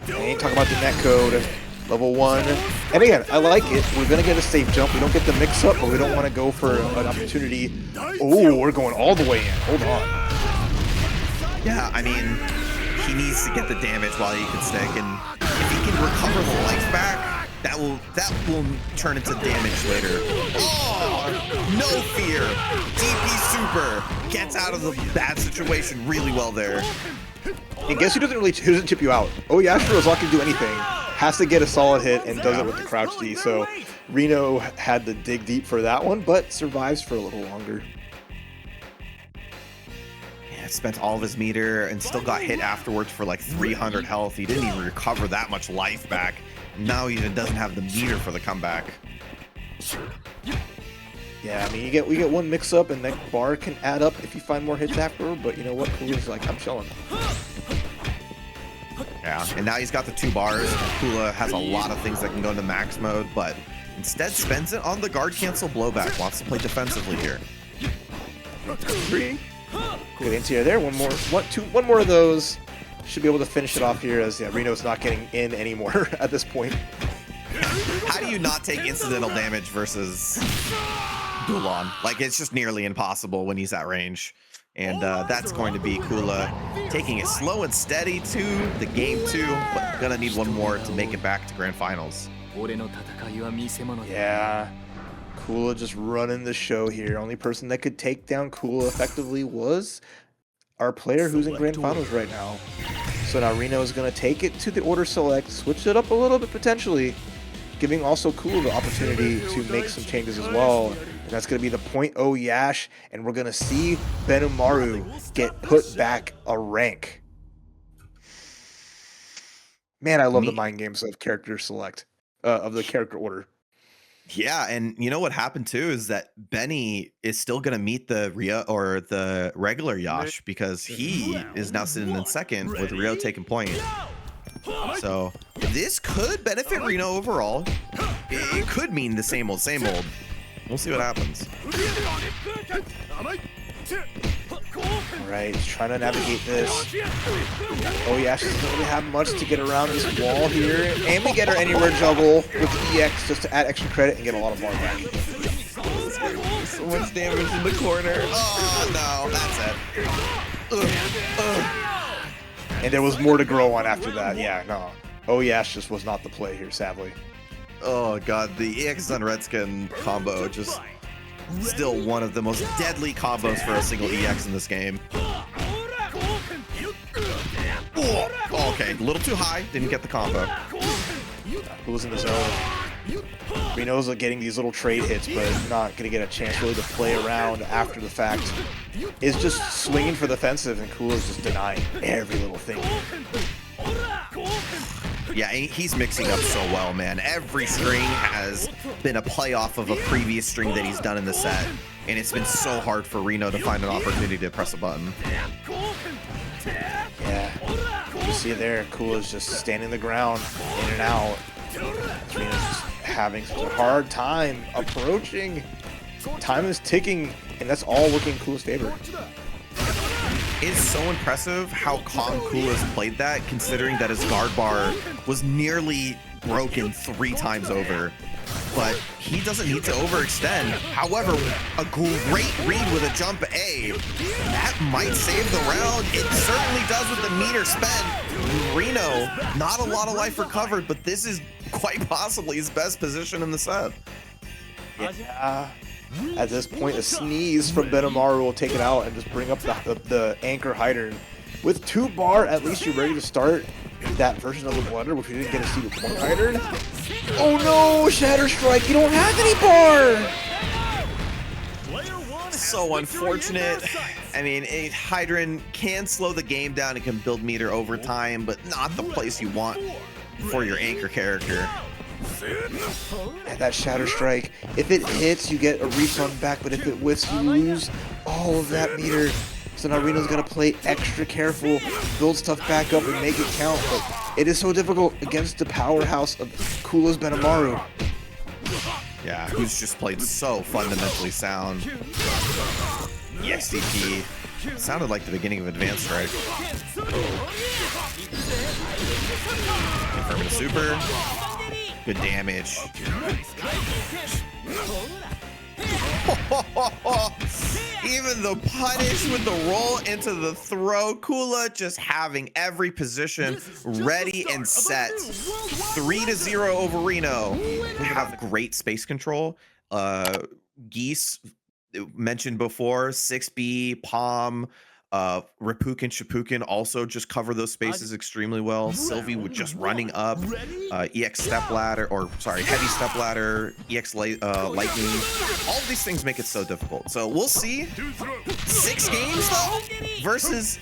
I ain't talking about the net code. Level 1. And again, I like it. We're going to get a safe jump. We don't get the mix-up, but we don't want to go for an opportunity. Oh, we're going all the way in. Hold on.
Yeah, I mean, he needs to get the damage while he can stick, and if he can recover the life back, that will turn into damage later. Oh, no fear. DP super gets out of the bad situation really well there.
And guess who doesn't tip you out? O.Yashiro is not going to do anything. Has to get a solid hit and does it with the crouch D. So RINO had to dig deep for that one, but survives for a little longer.
Yeah, spent all of his meter and still got hit afterwards for like 300 health. He didn't even recover that much life back. Now he even doesn't have the meter for the comeback.
Yeah, I mean, we get one mix-up and that bar can add up if you find more hits after, but you know what? Kula's like, I'm chilling.
Yeah, and now he's got the 2 bars. Kula has a lot of things that can go into max mode, but instead spends it on the guard cancel blowback. Wants to play defensively here.
Good anti-air there. One more of those. Should be able to finish it off here as RINO's not getting in anymore at this point.
How do you not take incidental damage versus Luong? Like, it's just nearly impossible when he's at range. And that's going to be Kula taking it slow and steady to the game 2, but gonna need one more to make it back to grand finals.
Yeah, Kula just running the show here. Only person that could take down Kula effectively was our player who's in grand finals right now. So now RINO is going to take it to the order select, switch it up a little bit potentially, giving also Kula the opportunity to make some changes as well. And that's going to be the .0 Yash, and we're going to see Benimaru get put back a rank. Man, I love the mind games of character select, of the character order.
Yeah, and you know what happened too is that Benny is still gonna meet the Rio or the regular Yash because he is now sitting in second with Rio taking point. So this could benefit RINO overall. It could mean the same old, same old. We'll see what happens.
Alright, he's trying to navigate this. Oh yeah, she doesn't really have much to get around this wall here. And we get her anywhere juggle with the EX just to add extra credit and get a lot of bar back.
So much damage in the corner. Oh no, that's it.
And there was more to grow on after that. Yeah, no. Oh yeah, just was not the play here, sadly.
Oh god, the EX on Redskin combo just still one of the most deadly combos for a single EX in this game. Oh, okay, a little too high, didn't get the combo.
Who was in the zone? RINO's getting these little trade hits, but not going to get a chance really to play around after the fact. Is just swinging for the offensive, and Kula's just denying every little thing.
Yeah, he's mixing up so well, man. Every string has been a play off of a previous string that he's done in the set, and it's been so hard for RINO to find an opportunity to press a button.
Yeah, you see it there. Kula's just standing the ground, in and out. RINO's just having such a hard time approaching. Time is ticking, and that's all working in Kula's favor.
It's so impressive how calm Kula's played that, considering that his guard bar was nearly broken 3 times over. But he doesn't need to overextend. However, a great read with a jump A, that might save the round. It certainly does with the meter spent. RINO, not a lot of life recovered, but this is quite possibly his best position in the set.
Yeah. At this point, a sneeze from Benimaru will take it out and just bring up the anchor Heidern. With 2 bar, at least you're ready to start that version of the Blender, which we didn't get to see with 1 Heidern. Oh no, Shatter Strike, you don't have any bar!
So unfortunate. I mean, Heidern can slow the game down and can build meter over time, but not the place you want for your anchor character.
And that Shatter Strike, if it hits, you get a refund back, but if it whiffs, you lose all of that meter. So now RINO's gonna play extra careful, build stuff back up and make it count, but it is so difficult against the powerhouse of Kula's Benimaru.
Yeah, who's just played so fundamentally sound. EXDP. Sounded like the beginning of Advanced Strike. Confirming a super. Good damage. Even the punish with the roll into the throw. Kula just having every position ready and set. 3-0 over RINO. We have great space control. Geese, mentioned before, 6B, Palm, Reppuken, Shippuken also just cover those spaces extremely well. Sylvie with just running up, EX step ladder, or sorry, heavy step ladder, EX lightning. All of these things make it so difficult. So we'll see. 6 games though, versus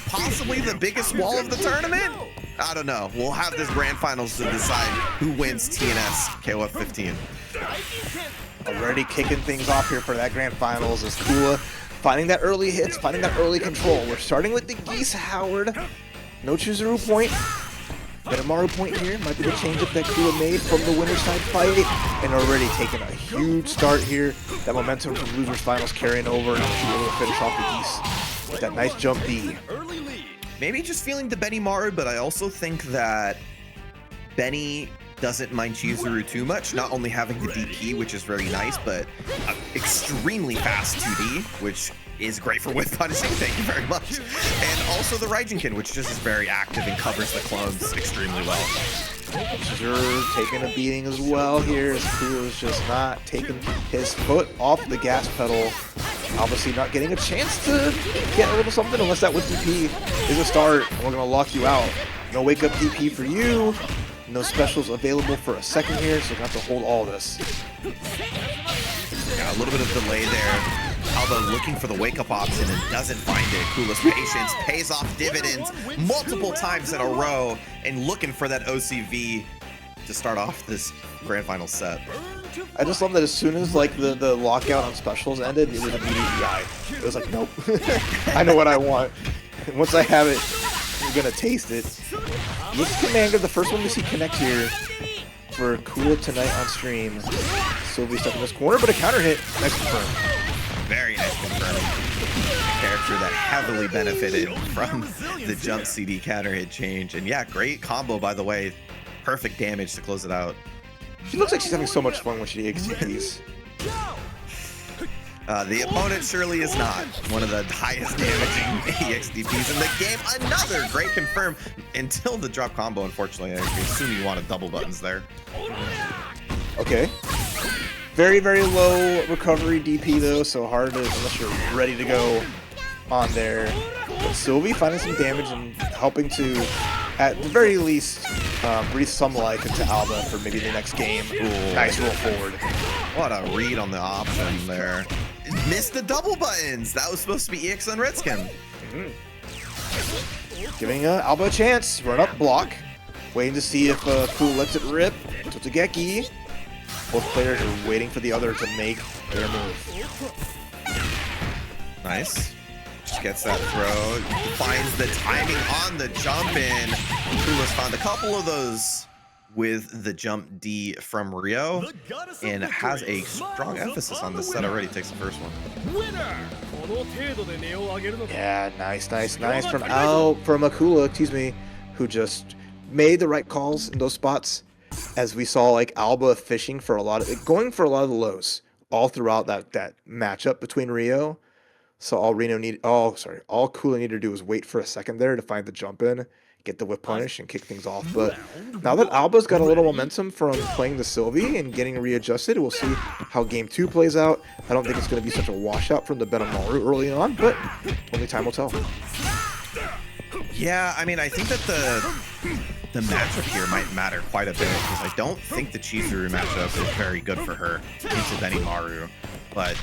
possibly the biggest wall of the tournament. I don't know. We'll have this grand finals to decide who wins TNS KOF 15.
Already kicking things off here for that grand finals is Kula. Finding that early hits, finding that early control. We're starting with the Geese Howard. No Chizuru point. Benimaru point here might be the change-up that Kula made from the winner's side fight, and already taking a huge start here. That momentum from losers finals carrying over, and she's able to finish off the Geese with that nice jump D.
Maybe just feeling the Benimaru, but I also think that Benny doesn't mind Chizuru too much, not only having the DP, which is very nice, but extremely fast 2D, which is great for whiff punishing, thank you very much. And also the Raijinkin, which just is very active and covers the clones extremely well.
Chizuru taking a beating as well here, as Kula's just not taking his foot off the gas pedal. Obviously not getting a chance to get a little something unless that with DP is a start, and we're gonna lock you out. No wake up DP for you. No specials available for a second here, so we're gonna have to hold all this.
Yeah, a little bit of delay there. Alba looking for the wake-up option and doesn't find it. Kula's patience pays off dividends multiple times in a row, and looking for that OCV to start off this grand final set.
I just love that as soon as like the lockout on specials ended, it was immediately DI. It was like, nope, I know what I want. And once I have it, you're gonna taste it. Looks Commander, the first one we see connect here for Kula tonight on stream. Sylvie stuck in this corner, but a counter hit. Nice confirm.
Very nice confirm. Character that heavily benefited from the jump CD counter hit change. And yeah, great combo, by the way. Perfect damage to close it out.
She looks like she's having so much fun when she XCPs.
The opponent surely is not one of the highest damaging EXDPs in the game. Another great confirm until the drop combo, unfortunately. I assume you wanted double buttons there.
Okay. Very, very low recovery DP though, so hard to, unless you're ready to go on there. But Sylvie finding some damage and helping to, at the very least, breathe some life into Alba for maybe the next game. Ooh, nice roll forward.
What a read on the option there. Missed the double buttons. That was supposed to be EX on Redskin.
Giving Alba a chance. Run up, block. Waiting to see if Kula lets it rip. Totsugeki. Both players are waiting for the other to make their move.
Nice. Just gets that throw. Finds the timing on the jump in. Kula's found a couple of those with the jump D from Rio, and has a strong emphasis on this set already. Takes the first one.
Yeah, nice from Kula, excuse me, who just made the right calls in those spots. As we saw, like Alba fishing for a lot of, going for a lot of the lows all throughout that matchup between Rio. So all Kula needed to do was wait for a second there to find the jump in, get the whip punish, and kick things off. But now that Alba's got a little momentum from playing the Sylvie and getting readjusted, we'll see how game 2 plays out. I don't think it's going to be such a washout from the Benimaru early on, but only time will tell.
Yeah, I mean, I think that the matchup here might matter quite a bit, because I don't think the Chizuru matchup is very good for her into Benimaru. But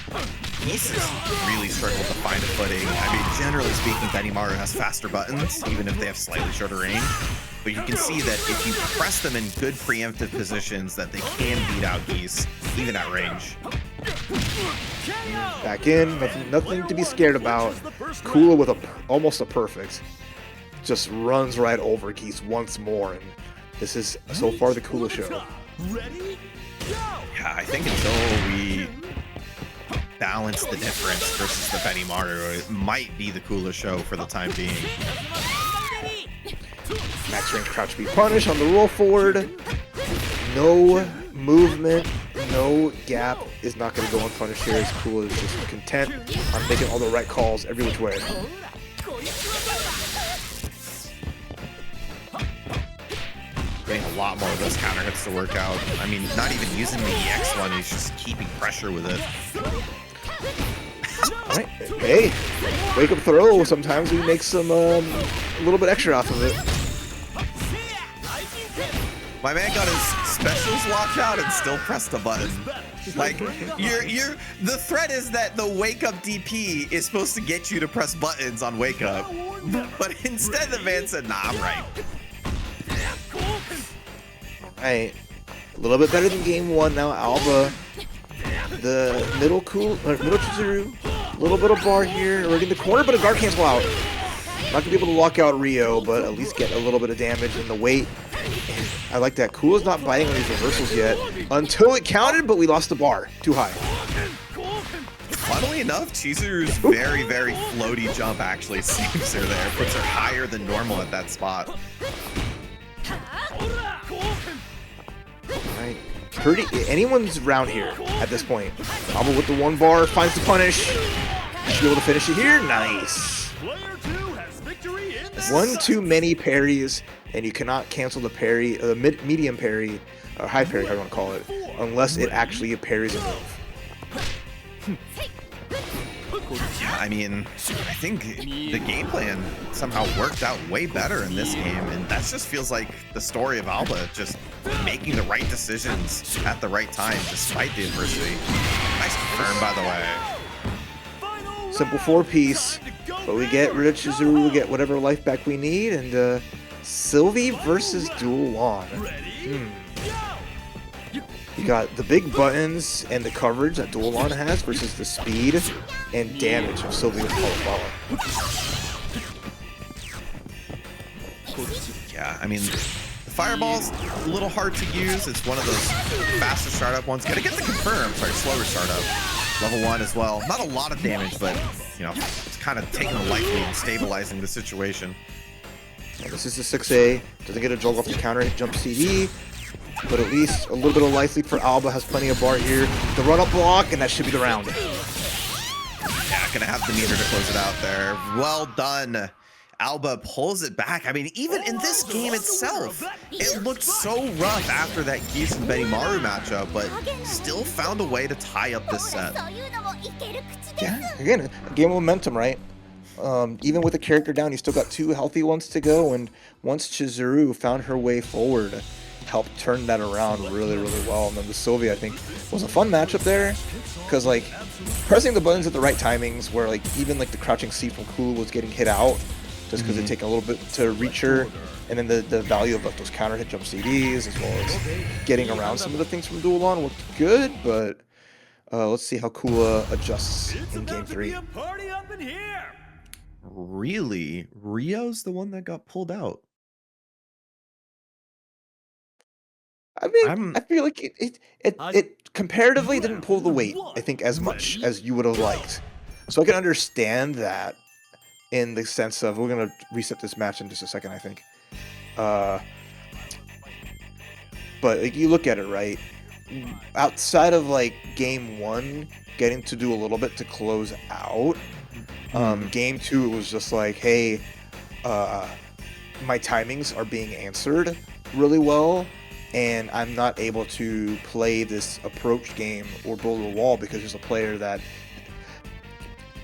Geese has really struggled to find a footing. I mean, generally speaking, Benimaru has faster buttons, even if they have slightly shorter range. But you can see that if you press them in good preemptive positions, that they can beat out Geese, even at range.
Back in, nothing to be scared about. Kula with almost a perfect. Just runs right over Geese once more, and this is so far the Kula show.
Yeah, I think until we balance the difference versus the Benimaru, it might be the Kula show for the time being.
Max range crouch beat punish on the roll forward. No movement, no gap is not going to go unpunished here, as Kula is just content on making all the right calls every which way.
Getting a lot more of those counter hits to work out. I mean, not even using the EX one, he's just keeping pressure with it.
Alright, hey, wake up throw. Sometimes we make some a little bit extra off of it.
My man got his specials locked out and still pressed the button. Like, the threat is that the wake up DP is supposed to get you to press buttons on wake up, but instead the man said, nah, I'm right.
Alright, a little bit better than game 1 now. Alba, the middle Chizuru, a little bit of bar here, already in the corner, but a guard cancel out. Not gonna be able to lock out Rio, but at least get a little bit of damage in the weight. I like that. Kula's not biting on these reversals yet until it counted, but we lost the bar. Too high.
Funnily enough, Chizuru's very, very floaty jump actually saves her there. Puts her higher than normal at that spot.
Right. Pretty. Anyone's around here at this point. Alba with the 1 bar finds the punish. Should be able to finish it here. Nice. One too many parries, and you cannot cancel the parry, the medium parry, or high parry, how you want to call it, unless it actually parries a move.
Yeah, I mean, I think the game plan somehow worked out way better in this game, and that just feels like the story of Alba, just making the right decisions at the right time despite the adversity. Nice confirm, by the way.
Simple 4-piece, but we get rid of Chizuru, we get whatever life back we need, and Sylvie versus Luong. You got the big buttons and the coverage that Luong has versus the speed and damage of Sylvie with Cauliflower.
Yeah, I mean, the Fireball's a little hard to use. It's one of those faster startup ones. Gotta get the confirm, sorry, slower startup. Level 1 as well. Not a lot of damage, but, you know, it's kind of taking a life lead and stabilizing the situation.
Well, this is the 6A. Doesn't get a jog off the counter jump CD. But at least a little bit of life lead for Alba. Has plenty of bar here. The run-up block, and that should be the round.
Yeah, gonna have the meter to close it out there. Well done. Alba pulls it back. I mean, even in this game itself, it looked so rough after that Geese and Benimaru matchup, but still found a way to tie up this set.
Yeah, again, a game of momentum, right? Even with the character down, you still got 2 healthy ones to go, and once Chizuru found her way forward, helped turn that around really, really well. And then the Sylvie, I think, was a fun matchup there, because like pressing the buttons at the right timings, where like even like the crouching C from Kula was getting hit out, just because it take a little bit to reach her, and then the value of like those counter hit jump CDs, as well as getting around some of the things from Luong looked good. But let's see how Kula adjusts in game 3.
Really? Rio's the one that got pulled out?
I mean, I feel like it comparatively didn't pull the weight, I think, as much as you would have liked. So I can understand that in the sense of, we're going to reset this match in just a second, I think. But like, you look at it, right? Outside of like game 1, getting to do a little bit to close out, game 2, it was just like, hey, my timings are being answered really well, and I'm not able to play this approach game or build a wall because there's a player that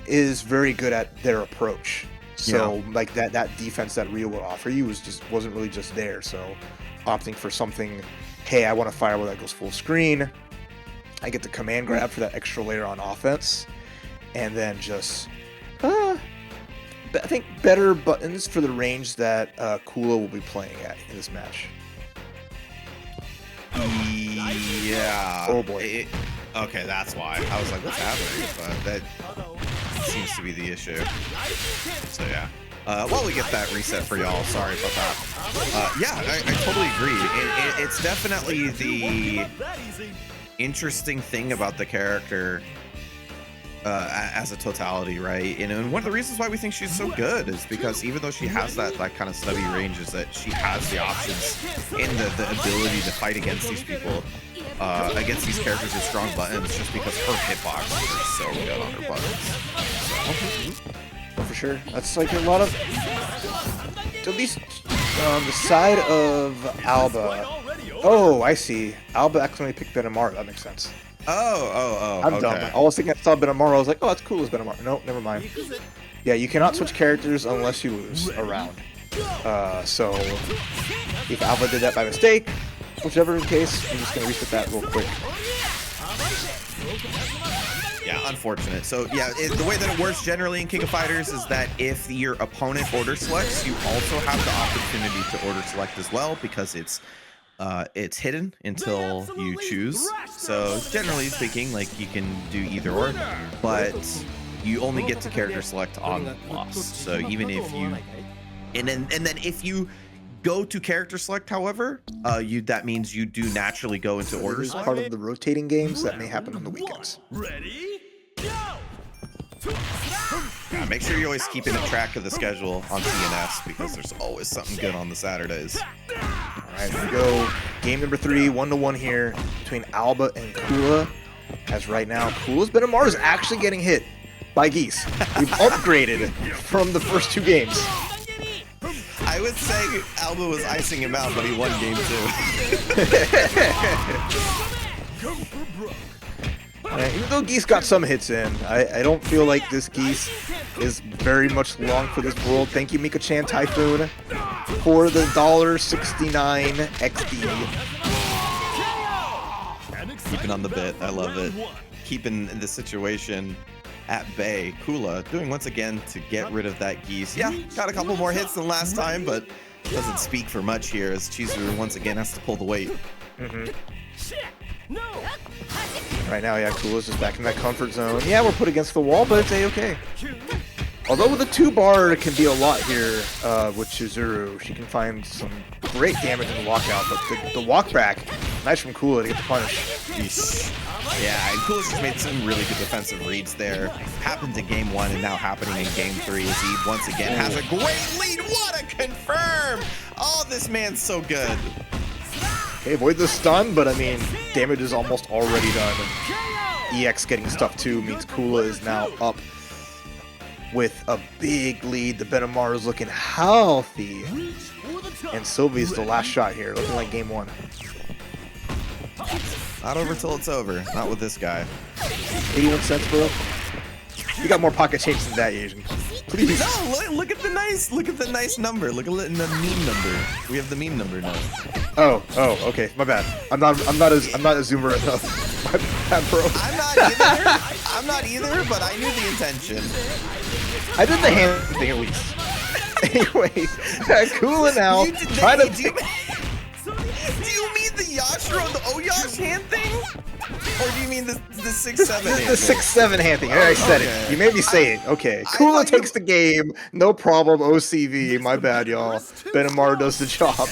is very good at their approach. So like that defense that Rio would offer you wasn't really just there. So opting for something, hey, I want a firewall that goes full screen. I get the command grab for that extra layer on offense, and then just I think better buttons for the range that Kula will be playing at in this match.
Yeah.
Oh boy.
Okay, that's why. I was like, what's happening? But that seems to be the issue. So yeah. While we get that reset for y'all, sorry about that. Yeah, I totally agree. It's definitely the interesting thing about the character as a totality, right? And one of the reasons why we think she's so good is because even though she has that kind of stubby range, is that she has the options and the ability to fight against these people, against these characters with strong buttons, just because her hitboxes are so good on her buttons.
So, for sure. That's like a lot of, at least on the side of Alba. Oh, I see. Alba accidentally picked Benimaru. That makes sense. I'm dumb. I was thinking I saw Benimaru. I was like, oh, that's cool as Benimaru. Nope, never mind. Yeah, you cannot switch characters unless you lose a round. So if Alba did that by mistake, whichever case, I'm just gonna reset that real quick.
Yeah, unfortunate. So yeah, the way that it works generally in King of Fighters is that if your opponent order selects, you also have the opportunity to order select as well, because it's hidden until you choose. So generally speaking, like, you can do either or, but you only get to character select on loss. So even if you, and then if you go to character select, however, that means you do naturally go into order
This is
select.
part of the rotating games that may happen on the weekends.
Ready? Go!
Yeah, make sure you're always keeping a track of the schedule on TNS because there's always something good on the Saturdays.
All right, here we go. Game number 3, 1-1 here between Alba and Kula. As right now, Kula's Benimaru is actually getting hit by Geese. We've upgraded from the first 2 games.
I would say Alba was icing him out, but he won game 2.
Even though Geese got some hits in, I don't feel like this Geese is very much long for this world. Thank you, Mika-chan Typhoon, for the $1.69 XD.
Keeping on the bit, I love it. Keeping the situation at bay. Kula doing once again to get rid of that Geese. Yeah, got a couple more hits than last time, but doesn't speak for much here as Chizuru once again has to pull the weight.
Right now, yeah, Kula's just back in that comfort zone. Yeah, we're put against the wall, but it's A-okay. Although with a 2-bar, it can be a lot here with Chizuru. She can find some great damage in the walkout, but the walk back, nice from Kula to get the punish.
Yeesh. Yeah, and Kula's just made some really good defensive reads there. Happened in game 1 and now happening in game 3 as he once again has a great lead. What a confirm! Oh, this man's so good.
Okay, avoid the stun, but I mean, damage is almost already done. And EX getting stuff too means Kula is now up with a big lead. The Benimaru is looking healthy. And Sylvie's the last shot here, looking like game 1.
Not over till it's over. Not with this guy.
81 cents, bro. You got more pocket change than that, Asian. Please.
No, look at the nice number. Look at the meme number. We have the meme number now.
Oh, okay. My bad. I'm not a zoomer enough. My bad, bro.
I'm not either, but I knew the intention.
I did the hand thing at least. Anyway, Kula now.
Do you mean the Yashiro, the O.Yash hand thing? Or do you mean the 6-7 hand thing?
The 6-7 hand thing. I said it. You made me say it. Okay. Kula takes the game. No problem. OCV. My bad, y'all. Benimaru does the job.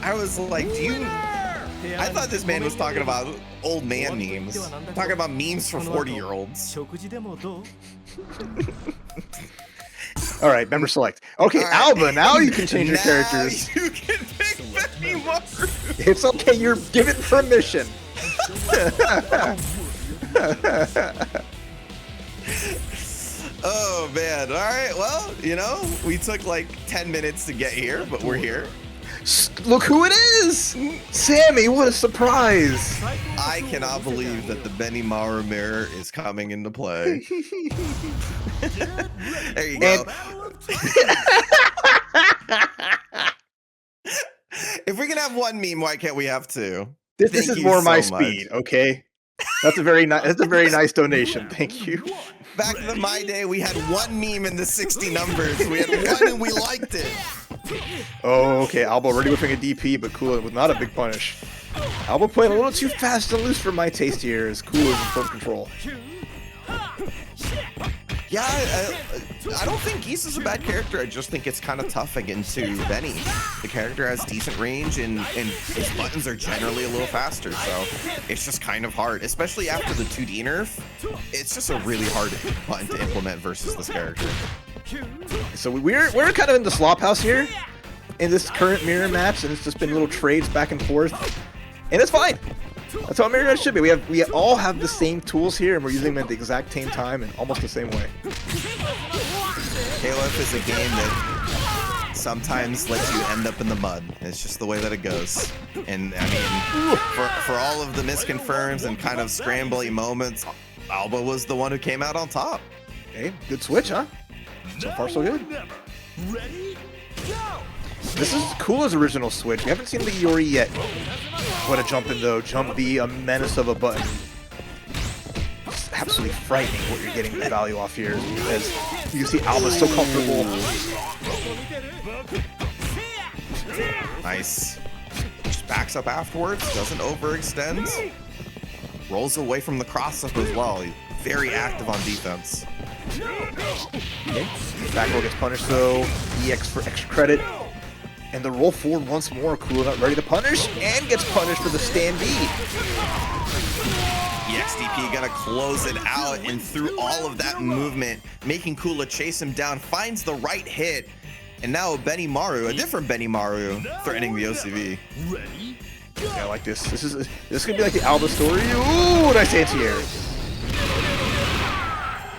I was like, I thought this man was talking about old man memes. Talking about memes for 40-year-olds.
All right, member select. Okay, right. Alba, now you can change your characters.
You can pick Benimaru.
It's okay, you're given permission.
Oh, man. All right, well, we took like 10 minutes to get here, but we're here.
Look who it is! Sammy, what a surprise!
I cannot believe that the Benimaru mirror is coming into play. There you go. If we can have one meme, why can't we have 2?
This is more my speed, okay? That's a very nice donation. Thank you.
Back in my day, we had 1 meme in the 60 numbers. We had 1 and we liked it.
Oh, okay. Alba already whipping a DP, but Kula with not a big punish. Alba playing a little too fast and loose for my taste here as Kula is in full control.
Yeah, I don't think Geese is a bad character. I just think it's kind of tough against Benny. The character has decent range and his buttons are generally a little faster, so it's just kind of hard, especially after the 2D nerf. It's just a really hard button to implement versus this character.
So we're kind of in the slop house here in this current mirror match, and it's just been little trades back and forth, and it's fine. That's how mirror match should be. We all have the same tools here, and we're using them at the exact same time and almost the same way.
KOF is a game that sometimes lets you end up in the mud. It's just the way that it goes. And I mean, for all of the misconfirms and kind of scrambly moments, Alba was the one who came out on top.
Okay, good switch, huh? So far, so good.
Ready? Go!
This is Kula's original switch. We haven't seen the Iori yet. What a jump in, though. Jump B, a menace of a button. It's absolutely frightening what you're getting the value off here. As you see Alba so comfortable.
Nice. Just backs up afterwards, doesn't overextend. Rolls away from the cross-up as well. He's very active on defense.
Okay. Back roll gets punished, though. EX for extra credit. And the roll forward once more. Kula not ready to punish and gets punished for the stand B.
EXDP gonna close it out, and through all of that movement, making Kula chase him down, finds the right hit. And now Benimaru, a different Benimaru, threatening the OCV.
Ready?
Yeah, I like this. This is gonna be like the Alba story. Ooh, nice anti-air.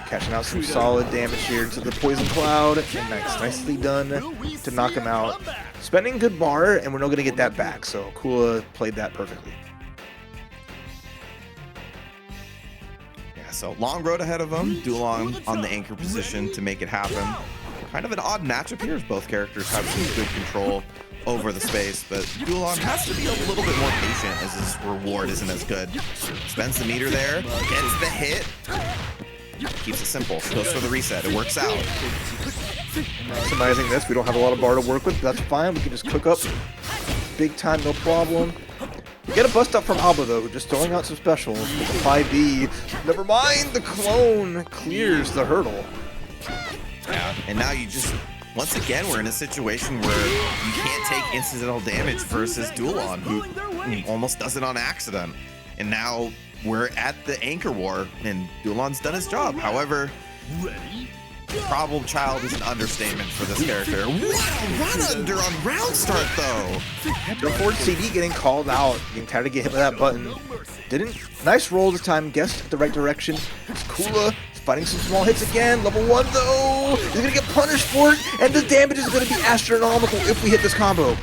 Catching out some solid damage here into the poison cloud. And nicely done to knock him out. Spending good bar, and we're not gonna get that back. So Kula played that perfectly.
Yeah, so long road ahead of him. Duolong on the anchor position to make it happen. Kind of an odd matchup here as both characters have some good control over the space, but Duolong has to be a little bit more patient as his reward isn't as good. Spends the meter there, gets the hit, keeps it simple, goes for the reset, it works out.
Maximizing this, we don't have a lot of bar to work with, but that's fine. We can just cook up big time, no problem. We get a bust up from Alba though, just throwing out some specials with the 5B. Never mind, the clone clears the hurdle.
Yeah, and now you just, once again, we're in a situation where you can't take incidental damage versus Duolong, who almost does it on accident. And now we're at the anchor war, and Duolong's done his job. However, problem child is an understatement for this character. What a run under on round start, though.
Jump forward CD getting called out, getting tired of getting hit by that button. Nice roll this time, guessed the right direction. It's Kula. Fighting some small hits again. Level 1 though. He's gonna get punished for it, and the damage is gonna be astronomical if we hit this combo.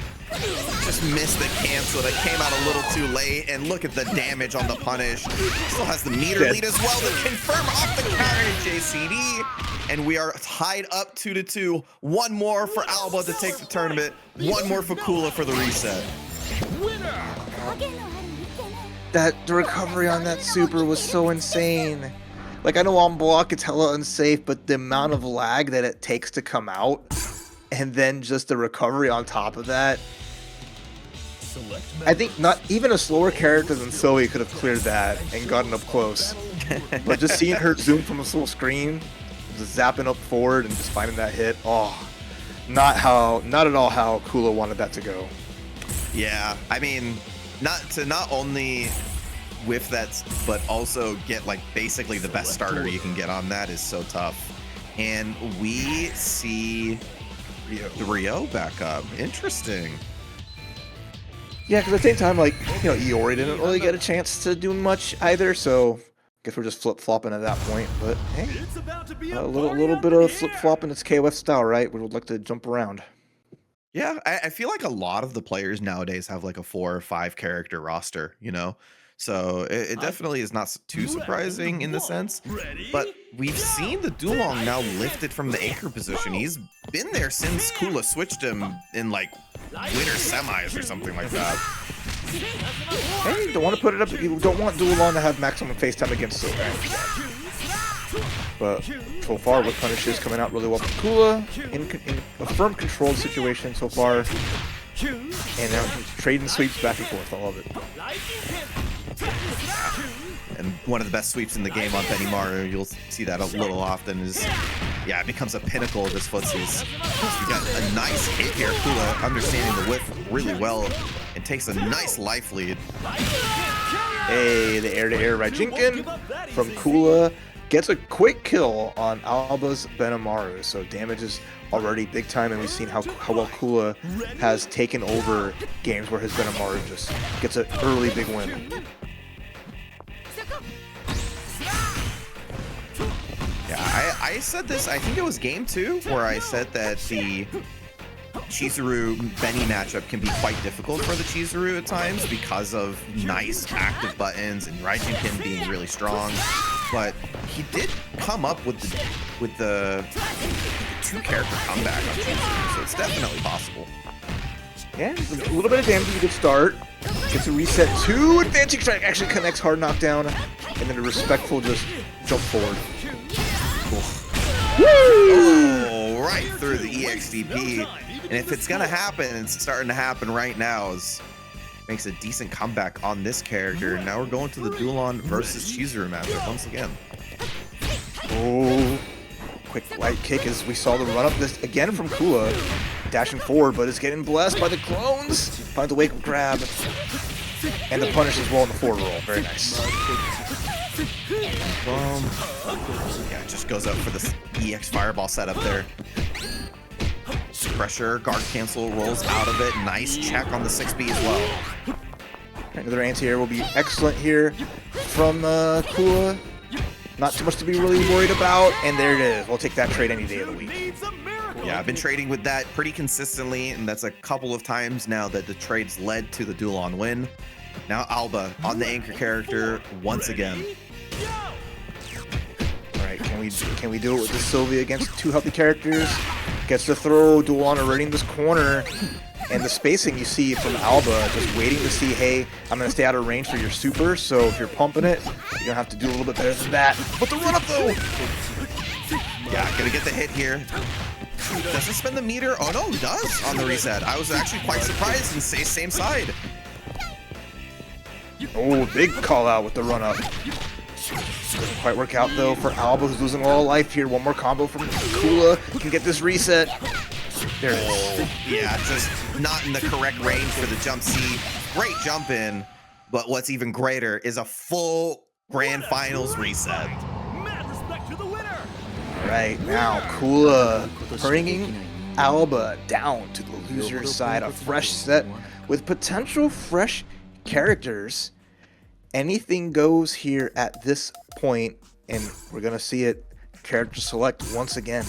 Just missed the cancel. That came out a little too late, and look at the damage on the punish. Still has the meter lead as well to confirm off the counter to JCD. And we are tied up 2-2. One more for Alba to take the tournament. One more for Kula for the reset.
The recovery on that super was so insane. Like, I know on block it's hella unsafe, but the amount of lag that it takes to come out, and then just the recovery on top of that. I think not even a slower character than Sylvie could have cleared that and gotten up close. But just seeing her zoom from a full screen, just zapping up forward and just finding that hit, oh, not at all how Kula wanted that to go.
Yeah, I mean, not only whiff that, but also get like basically the best starter you can get on that is so tough. And we see the Rio back up. Interesting.
Yeah, because at the same time, like, you know, Iori didn't really get a chance to do much either, so I guess we're just flip-flopping at that point. But hey, a little bit of flip-flopping. It's KOF style, right? We would like to jump around.
Yeah, I feel like a lot of the players nowadays have like a 4 or 5 character roster, you know? So it definitely is not too surprising in the sense, but we've seen the Duolong now lifted from the anchor position. He's been there since Kula switched him in like winter semis or something like that.
Hey, don't want to put it up. You don't want Duolong to have maximum face time against Sylvie. But so far, what punish is coming out really well from Kula in a firm controlled situation so far. And now trading sweeps back and forth. I love it.
And one of the best sweeps in the game on Benimaru, you'll see that a little often, is, yeah, it becomes a pinnacle of his footsies. We got a nice hit here. Kula understanding the whiff really well and takes a nice life lead.
Hey, the air-to-air Raijinkin from Kula gets a quick kill on Alba's Benimaru, so damage is already big time, and we've seen how well Kula has taken over games where his Benimaru just gets an early big win.
Yeah, I said this, I think it was game 2, where I said that the Chizuru Benny matchup can be quite difficult for the Chizuru at times because of nice active buttons and Raijinkin being really strong. But he did come up with the 2-character comeback on Chizuru, so it's definitely possible.
Yeah, a little bit of damage is a good start. Gets a reset 2, advancing strike actually connects, hard knockdown, and then a respectful just jump forward.
Oh, right through the EXDP. And if it's gonna happen, it's starting to happen right now. Makes a decent comeback on this character. Now we're going to the Duolong versus Chizuru matchup once again.
Oh, quick light kick as we saw the run up this again from Kula. dashing forward, but is getting blessed by the clones. Finds the wake-up grab. And the punish as well in the forward roll. Very nice.
Yeah, it just goes up for this EX Fireball setup there. Pressure, guard cancel, rolls out of it. Nice check on the 6B as well.
Another anti-air will be excellent here from Kula. Not too much to be really worried about. And there it is. We'll take that trade any day of the week.
Yeah, I've been trading with that pretty consistently, and that's a couple of times now that the trades led to the duel on win. Now Alba on the anchor character once again.
All right, can we do it with the Sylvie against two healthy characters? Gets the throw, duel on already in this corner. And the spacing you see from Alba, just waiting to see, hey, I'm going to stay out of range for your super, so if you're pumping it, you're going to have to do a little bit better than that. But the run-up, though!
Yeah, gonna get the hit here. Does it spend the meter? Oh, no, it does on the reset. I was actually quite surprised and say same side.
Oh, big call-out with the run-up. Doesn't quite work out, though, for Alba, who's losing a lot of life here. One more combo from Kula. Can get this reset. There it is.
Yeah, just not in the correct range for the jump C. Great jump in, but what's even greater is a full grand finals reset.
Mad respect to the winner.
All right, now Kula bringing Alba down to the loser side. A fresh set with potential fresh characters. Anything goes here at this point, and we're going to see it character select once again.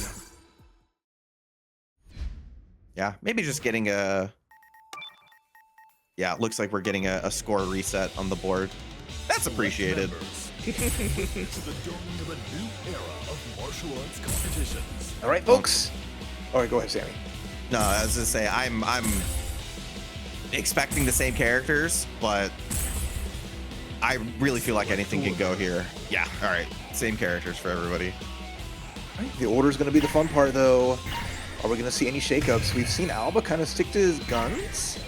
Yeah, maybe just getting a... Yeah, it looks like we're getting a score reset on the board. That's appreciated.
All right, folks. All right, go ahead, Sammy.
No, I was gonna say I'm expecting the same characters, but I really feel like anything can go here. Yeah, all right, same characters for everybody.
The order is going to be the fun part, though. Are we going to see any shakeups? We've seen Alba kind of stick to his guns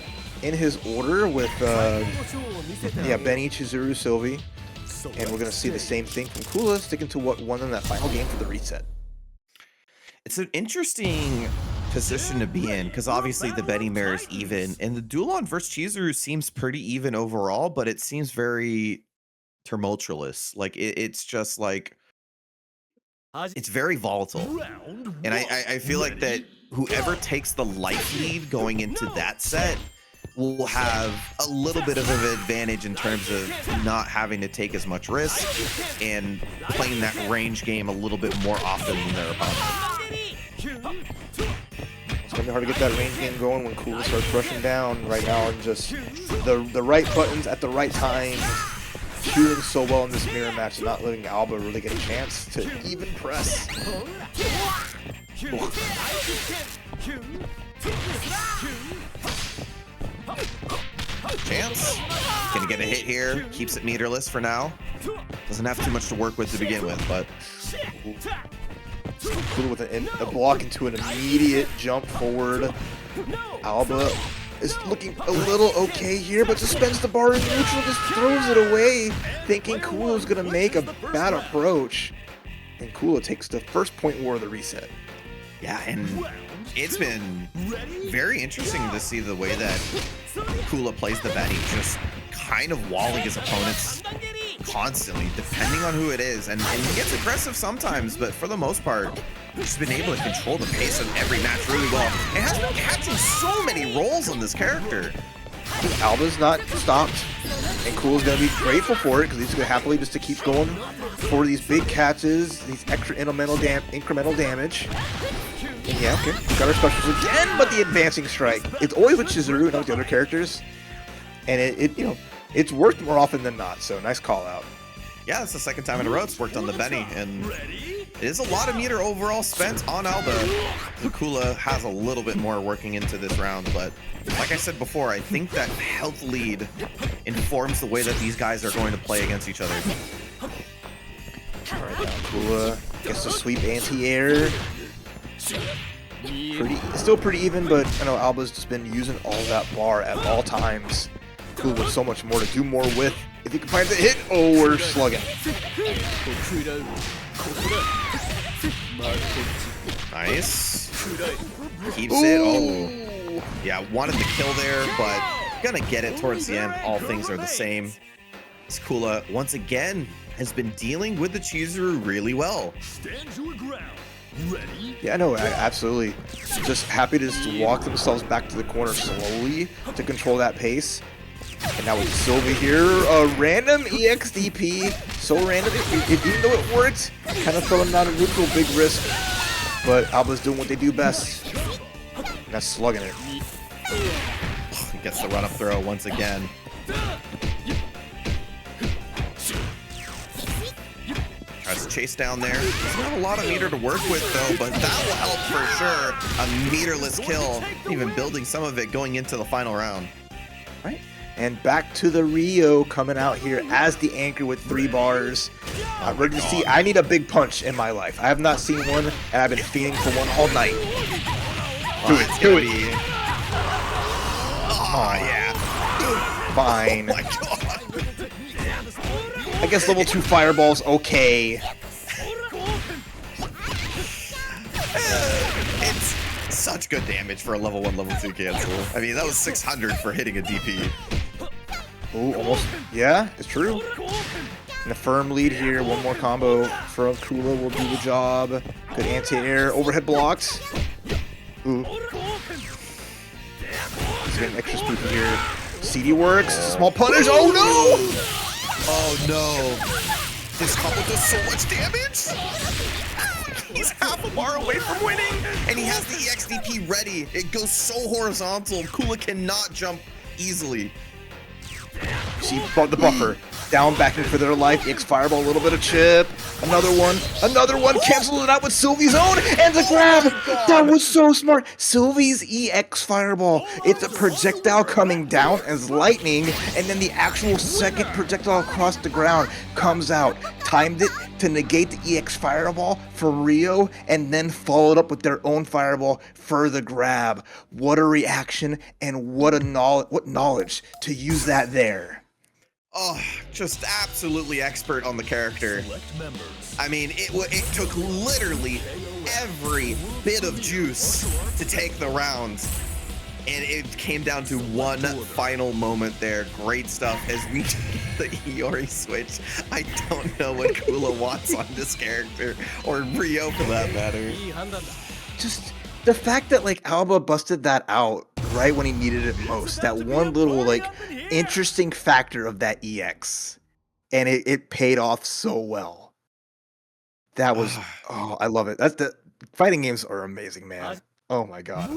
in his order with Benny, Chizuru, Sylvie. And we're going to see the same thing from Kula, sticking to what won in that final game for the reset.
It's an interesting position to be in, because obviously the Benimaru is even, and the duel on versus Chizuru seems pretty even overall, but it seems very tumultuous. Like, it's just like... It's very volatile, and I feel like that whoever takes the life lead going into that set will have a little bit of an advantage in terms of not having to take as much risk and playing that range game a little bit more often than their opponent.
It's going to be hard to get that range game going when Kula starts rushing down right now, and just the right buttons at the right time. Shooting so well in this mirror match, not letting Alba really get a chance to even press.
Chance. Gonna get a hit here. Keeps it meterless for now. Doesn't have too much to work with to begin with, but...
Kula with a block into an immediate jump forward. Alba is looking a little okay here, but suspends the bar in neutral, just throws it away, thinking Kula's going to make a bad approach. And Kula takes the first point war of the reset.
Yeah, and it's been very interesting to see the way that Kula plays the Benny, just kind of walling his opponents constantly, depending on who it is. And he gets aggressive sometimes, but for the most part, he's been able to control the pace of every match really well. And has been catching so many rolls on this character.
Alba's not stopped, and Kula's going to be grateful for it, because he's going to happily just to keep going for these big catches, these extra incremental damage. And yeah, okay, got our specials again, but the advancing strike. It's always with Chizuru, not with the other characters. And it's worked more often than not, so nice call out.
Yeah, it's the second time in a row it's worked on the Benny, and it is a lot of meter overall spent on Alba. Kula has a little bit more working into this round, but like I said before, I think that health lead informs the way that these guys are going to play against each other.
All right, now Kula gets to sweep anti-air. Still pretty even, but I know Alba's just been using all that bar at all times. Kula with so much more to do more with. If he can find the hit, oh, we're slugging.
Nice. Keeps it. Oh. Yeah, wanted the kill there, but gonna get it towards the end. All things are the same. This Kula, once again, has been dealing with the Chizuru really well.
Stand your ground. Ready?
Yeah, no, absolutely. Just happy to just walk themselves back to the corner slowly to control that pace. And now with Sylvie here, a random EXDP. So random, even though it worked, kind of throwing out a neutral, big risk. But AlbaC's doing what they do best. And that's slugging it.
He gets the run-up throw once again. Tries to chase down there. There's not a lot of meter to work with though, but that will help for sure. A meterless kill, even building some of it going into the final round.
Right. And back to the Rio coming out here as the anchor with 3 bars. Ready to see, I need a big punch in my life. I have not seen one, and I've been fiending for one all night. Do it.
Oh, yeah.
Fine.
Oh my god.
I guess level 2 fireball's okay.
It's such good damage for a level 1, level 2 cancel. I mean, that was 600 for hitting a DP.
Oh, almost. Yeah, it's true. And a firm lead here. One more combo from Kula will do the job. Good anti-air. Overhead blocks. Ooh. He's getting extra spooky here. CD works. Small punish. Oh no!
Oh no. This combo does so much damage. He's half a bar away from winning. And he has the EXDP ready. It goes so horizontal. Kula cannot jump easily.
See, brought the buffer. Down, backing for their life. EX Fireball, a little bit of chip. Another one. Cancels it out with Sylvie's own. And the grab. That was so smart. Sylvie's EX Fireball. It's a projectile coming down as lightning. And then the actual second projectile across the ground comes out. Timed it to negate the EX Fireball for Rio. And then followed up with their own Fireball for the grab. What a reaction. And what knowledge to use that there.
Oh, just absolutely expert on the character. I mean, it took literally every bit of juice to take the round. And it came down to one final moment there. Great stuff as we the Iori switch. I don't know what Kula wants on this character, or Rio for that matter.
Just the fact that like Alba busted that out right when he needed it most. That one little like interesting factor of that EX. And it paid off so well. That was I love it. That's the fighting games are amazing, man. Oh my god.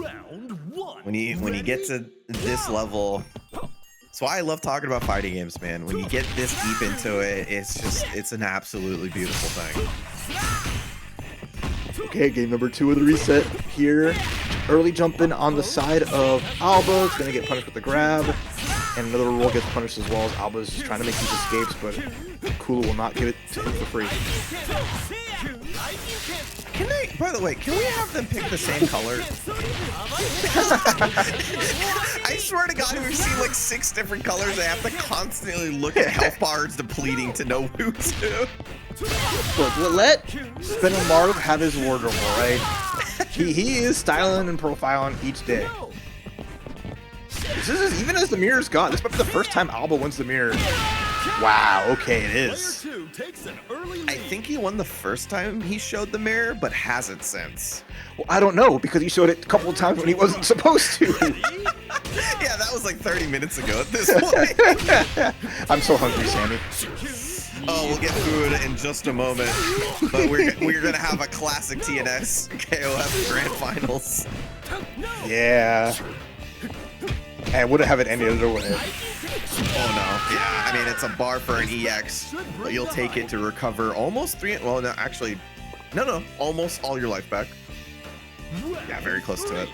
When you get to this level, that's why I love talking about fighting games, man. When you get this deep into it, it's an absolutely beautiful thing.
Okay, game number 2 of the reset here. Early jump in on the side of Alba. It's going to get punished with the grab. And another roll gets punished as well as Alba's just trying to make these escapes, but Kula will not give it to him for free.
By the way, can we have them pick the same color? I swear to God, we've seen like 6 different colors. I have to constantly look at health bars depleting to know who's who.
Look, let Benimaru have his wardrobe, alright? He is styling and profiling each day. This is even as the mirror's gone. This might be the first time Alba wins the mirror. Wow, okay, it is.
I think he won the first time he showed the mirror, but hasn't since.
Well, I don't know, because he showed it a couple of times when he wasn't supposed to.
Yeah, that was like 30 minutes ago at this point.
I'm so hungry, Sammy.
Oh, we'll get food in just a moment, but we're gonna have a classic TNS KOF Grand Finals.
Yeah. And wouldn't have it any other way.
Oh no, yeah, I mean, it's a bar for an EX, but you'll take it to recover almost almost all your life back. Yeah, very close to it.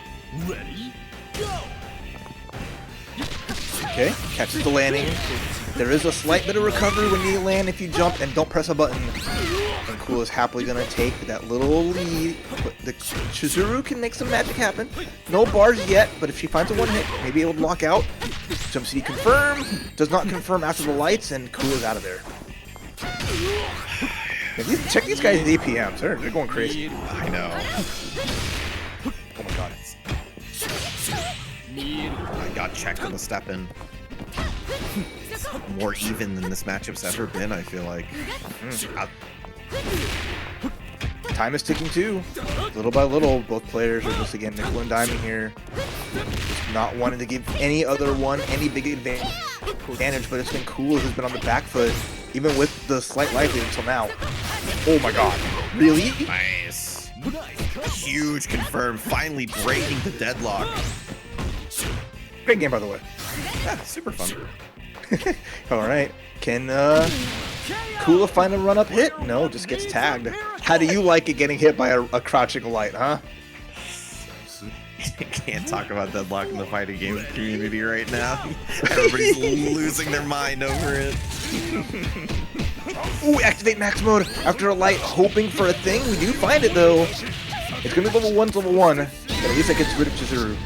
Ready, go!
Okay, catches the landing. There is a slight bit of recovery when you land if you jump and don't press a button. And Kula's happily gonna take that little lead. But the Chizuru can make some magic happen. No bars yet, but if she finds a one hit, maybe it will block out. Jump CD confirm. Does not confirm after the lights, and Kula's out of there. Check these guys' APMs. They're going crazy.
I know.
Oh my god.
I got checked with a step in. More even than this matchup's ever been, I feel like.
Time is ticking too. Little by little, both players are just again nickel and diming here. Just not wanting to give any other one any big advantage, but it's been Kula who's been on the back foot, even with the slight life lead until now. Oh my god. Really?
Nice. Huge confirm, finally breaking the deadlock.
Great game, by the way.
Yeah, super fun.
Alright. Can Kula find a run-up hit? No, just gets tagged. How do you like it getting hit by a crouching light, huh?
Can't talk about deadlock in the fighting game community right now. Everybody's losing their mind over it.
Ooh, activate max mode after a light, hoping for a thing. We do find it though. It's gonna be level 1, but at least that gets rid of Chizuru.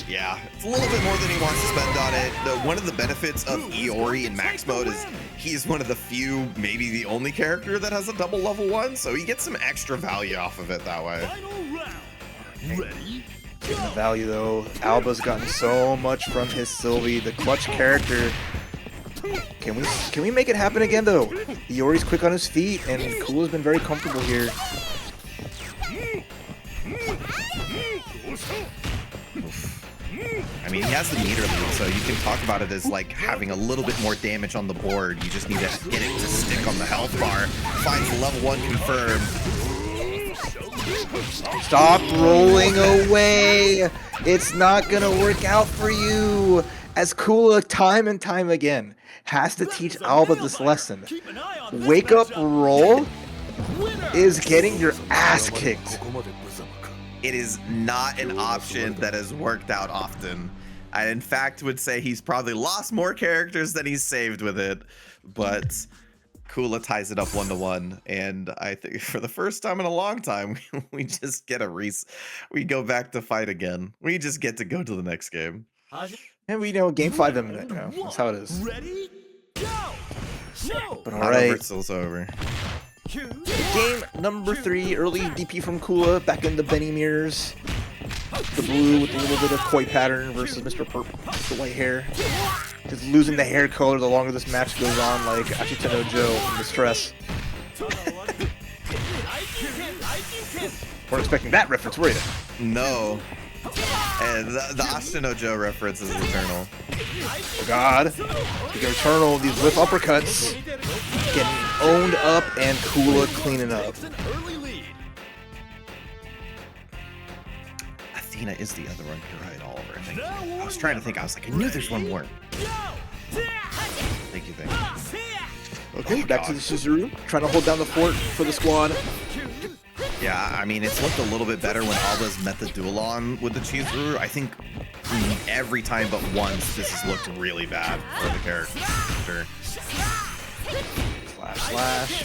Yeah, it's a little bit more than he wants to spend on it. One of the benefits of Iori in max mode is he's one of the few, maybe the only character that has a double level 1, so he gets some extra value off of it that way.
Final round. Ready?
Taking the value though, Alba's gotten so much from his Sylvie, the clutch character. Can we make it happen again though? Iori's quick on his feet, and Kula's been very comfortable here.
I mean, he has the meter lead, so you can talk about it as like having a little bit more damage on the board. You just need to get it to stick on the health bar. Finds the level 1 confirmed.
Stop rolling away! It's not gonna work out for you! As Kula, time and time again, has to teach Alba this lesson. Wake up roll is getting your ass kicked.
It is not an option that has worked out often. I, in fact, would say he's probably lost more characters than he's saved with it, but Kula ties it up 1-1, and I think for the first time in a long time, we just get we go back to fight again. We just get to go to the next game.
And we know game 5 imminent now. That's how it is.
Ready? Go! No!
But
Not over
alright.
till it's over.
Game number 3, early DP from Kula, back in the Benimaru. The blue with a little bit of koi pattern versus Mr. Purple with the white hair. Just losing the hair color the longer this match goes on, like Ashitano Joe from Distress. Weren't expecting that reference, were you?
No. And the Ashitano Joe reference is eternal.
Oh god. The Eternal, these lift uppercuts. Getting owned up and Kula cleaning up.
Athena is the other one. You're right, Oliver. Thank you. I was trying to think. I was like, I knew there's one more. Thank you.
Okay, back to the Chizuru. Trying to hold down the fort for the squad.
Yeah, I mean, it's looked a little bit better when Alba's met the duel on with the Chizuru. I think every time but once, this has looked really bad for the character.
Slash.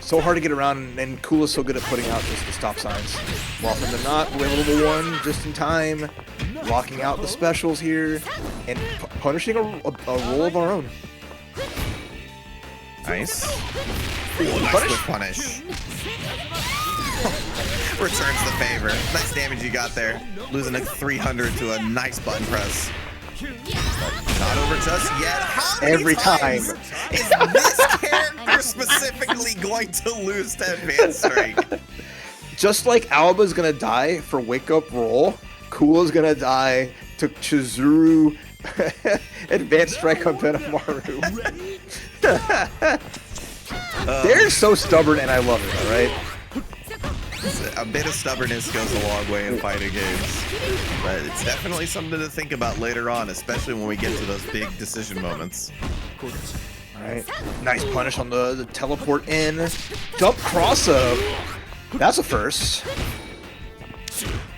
So hard to get around, and Kula's so good at putting out just the stop signs. More often than not, we're level 1 just in time, locking out the specials here, and punishing a roll of our own.
Nice. Ooh, nice quick punish. Returns the favor. Nice damage you got there. Losing a 300 to a nice button press. Not over just yet. How many
Every time.
Is this character specifically going to lose to Advanced Strike?
Just like Alba's gonna die for Wake Up Roll, Kula's gonna die to Chizuru Advanced Strike on Benimaru. They're so stubborn and I love it, alright?
A bit of stubbornness goes a long way in fighting games, but it's definitely something to think about later on, especially when we get to those big decision moments.
Alright, nice punish on the teleport in. Jump cross up. That's a first.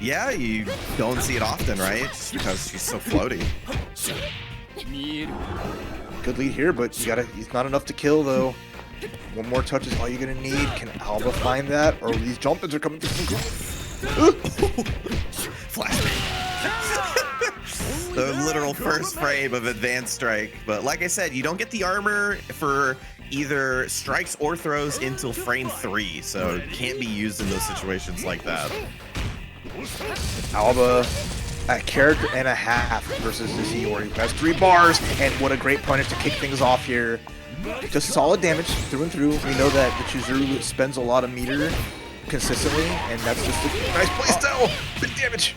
Yeah, you don't see it often, right? Just because she's so floaty.
Good lead here, but he's not enough to kill though. One more touch is all you're gonna need. Can Alba find that? Or these jump-ins are coming through.
Flashbang. The literal first frame of Advanced Strike. But like I said, you don't get the armor for either strikes or throws until frame 3, so it can't be used in those situations like that.
Alba, a character and a half versus this Iori, who has 3 bars, and what a great punish to kick things off here. Just solid damage through and through. We know that the Chizuru spends a lot of meter consistently, and that's just a nice playstyle. Big damage.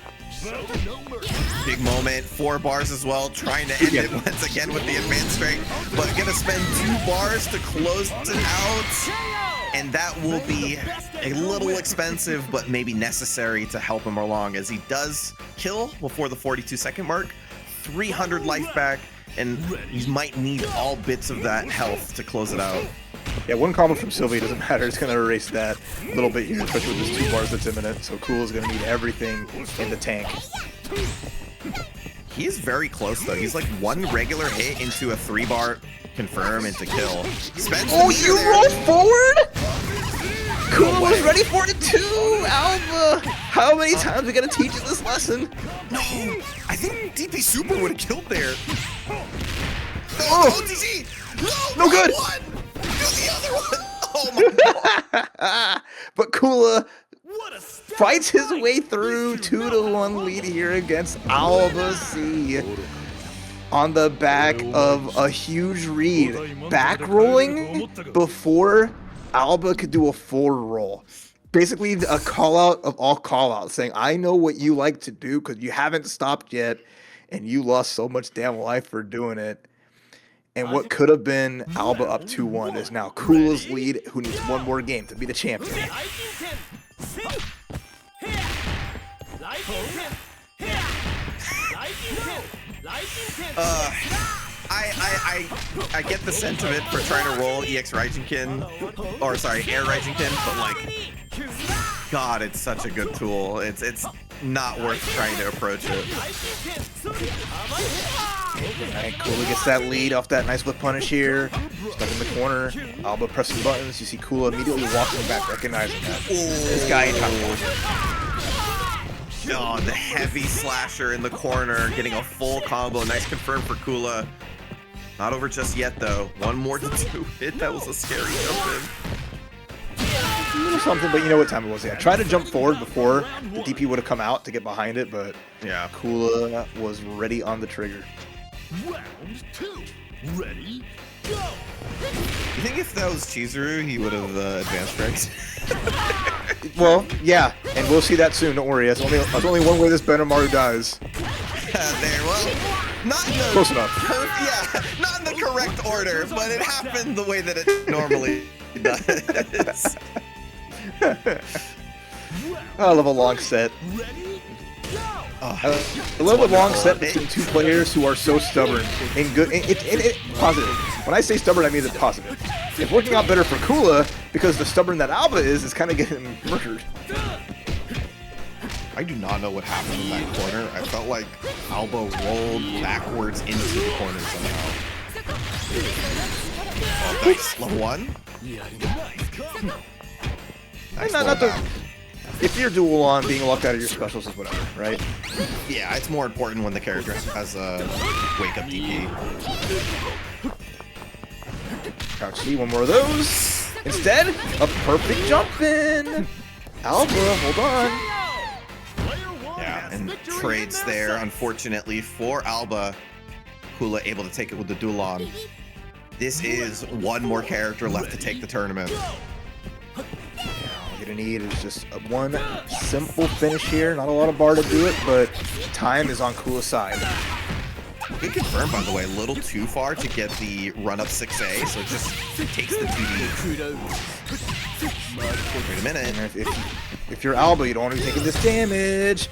Big moment, 4 bars as well, trying to end it once again with the advanced strike, but gonna spend 2 bars to close it out, and that will be a little expensive, but maybe necessary to help him along, as he does kill before the 42-second mark, 300 life back, and he might need all bits of that health to close it out.
Yeah, one combo from Sylvie doesn't matter. It's going to erase that a little bit here, especially with this 2 bars that's imminent. So Kula's going to need everything in the tank.
He's very close, though. He's like 1 regular hit into a 3-bar confirm into kill.
Oh, you rolled forward? Kula was ready for it too, Alba! How many times we got to teach you this lesson?
No, I think DP Super would have killed there.
Oh,
OTG!
No good!
Do the other one! Oh my god!
But Kula fights his way through 2-1 lead here against AlbaC on the back of a huge read. Back rolling before Alba could do a forward roll. Basically a call out of all call outs, saying, I know what you like to do because you haven't stopped yet and you lost so much damn life for doing it. And what could have been Alba up 2-1 is now Kula's lead, who needs 1 more game to be the champion.
I get the sentiment for trying to roll EX Raijinkin, or sorry, Air Raijinkin, but like, God, it's such a good tool. It's not worth trying to approach it.
Alright, Kula gets that lead off that nice whip punish here. Stuck in the corner. Alba pressing buttons. You see Kula immediately walking back, recognizing that. This guy ain't coming.
Oh, the heavy slasher in the corner, getting a full combo. Nice confirm for Kula. Not over just yet, though. 1 more to do it. That was a scary jump in.
A little something, but you know what time it was. Yeah, try to jump forward before the DP would have come out to get behind it, but
yeah,
Kula was ready on the trigger.
Round 2. Ready, go!
You think if that was Chizuru, he would have advanced strikes?
Well, yeah, and we'll see that soon. Don't worry. That's only one way this Benimaru dies.
Not in the
close enough.
Not in the correct order, but it happened the way that it normally does.
I love a long set. I love a long set between 2 players who are so stubborn and good. It positive. When I say stubborn, I mean it's positive. It's working out better for Kula because the stubborn that Alba is kind of getting murdered.
I do not know what happened in that corner. I felt like Alba rolled backwards into the corner somehow. Oh, thanks. Level 1? Nice.
If you're dual on, being locked out of your specials is whatever, right?
Yeah, it's more important when the character has a wake-up DP.
Crouch C, 1 more of those. Instead, a perfect jump in. Alba, hold on.
Yeah, and trades there, unfortunately, for Alba. Kula able to take it with the dual on. This is 1 more character left to take the tournament.
All you're gonna need is just 1 simple finish here. Not a lot of bar to do it, but time is on Kula's side.
Good confirm, by the way. A little too far to get the run-up 6A, so it just takes the 2D. Wait a minute.
If you're Alba, you don't want to be taking this damage.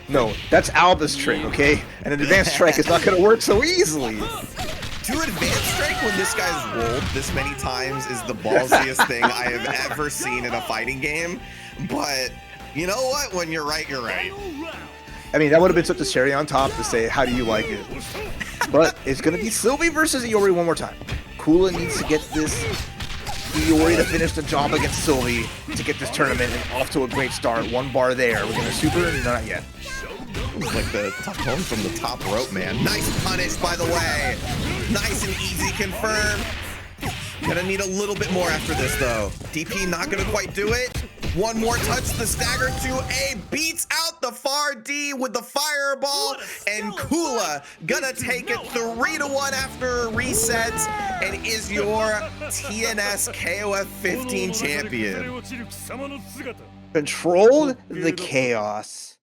No, that's Alba's trick, okay? And an advanced strike is not going to work so easily.
To advanced strike when this guy's rolled this many times is the ballsiest thing I have ever seen in a fighting game. But you know what? When you're right, you're right.
I mean, that would have been such a cherry on top to say, how do you like it? But it's going to be Sylvie versus Iori 1 more time. Kula needs to get this Iori to finish the job against Sylvie to get this tournament and off to a great start. 1 bar there. We're going to super? Not yet.
Like the top home from the top rope, man. Nice punish, by the way. Nice and easy confirm. Gonna need a little bit more after this, though. DP not gonna quite do it. One more touch, the stagger 2A beats out the far D with the fireball, and Kula gonna take it 3-1 after a reset, and is your TNS KOF 15 champion.
Controlled the chaos.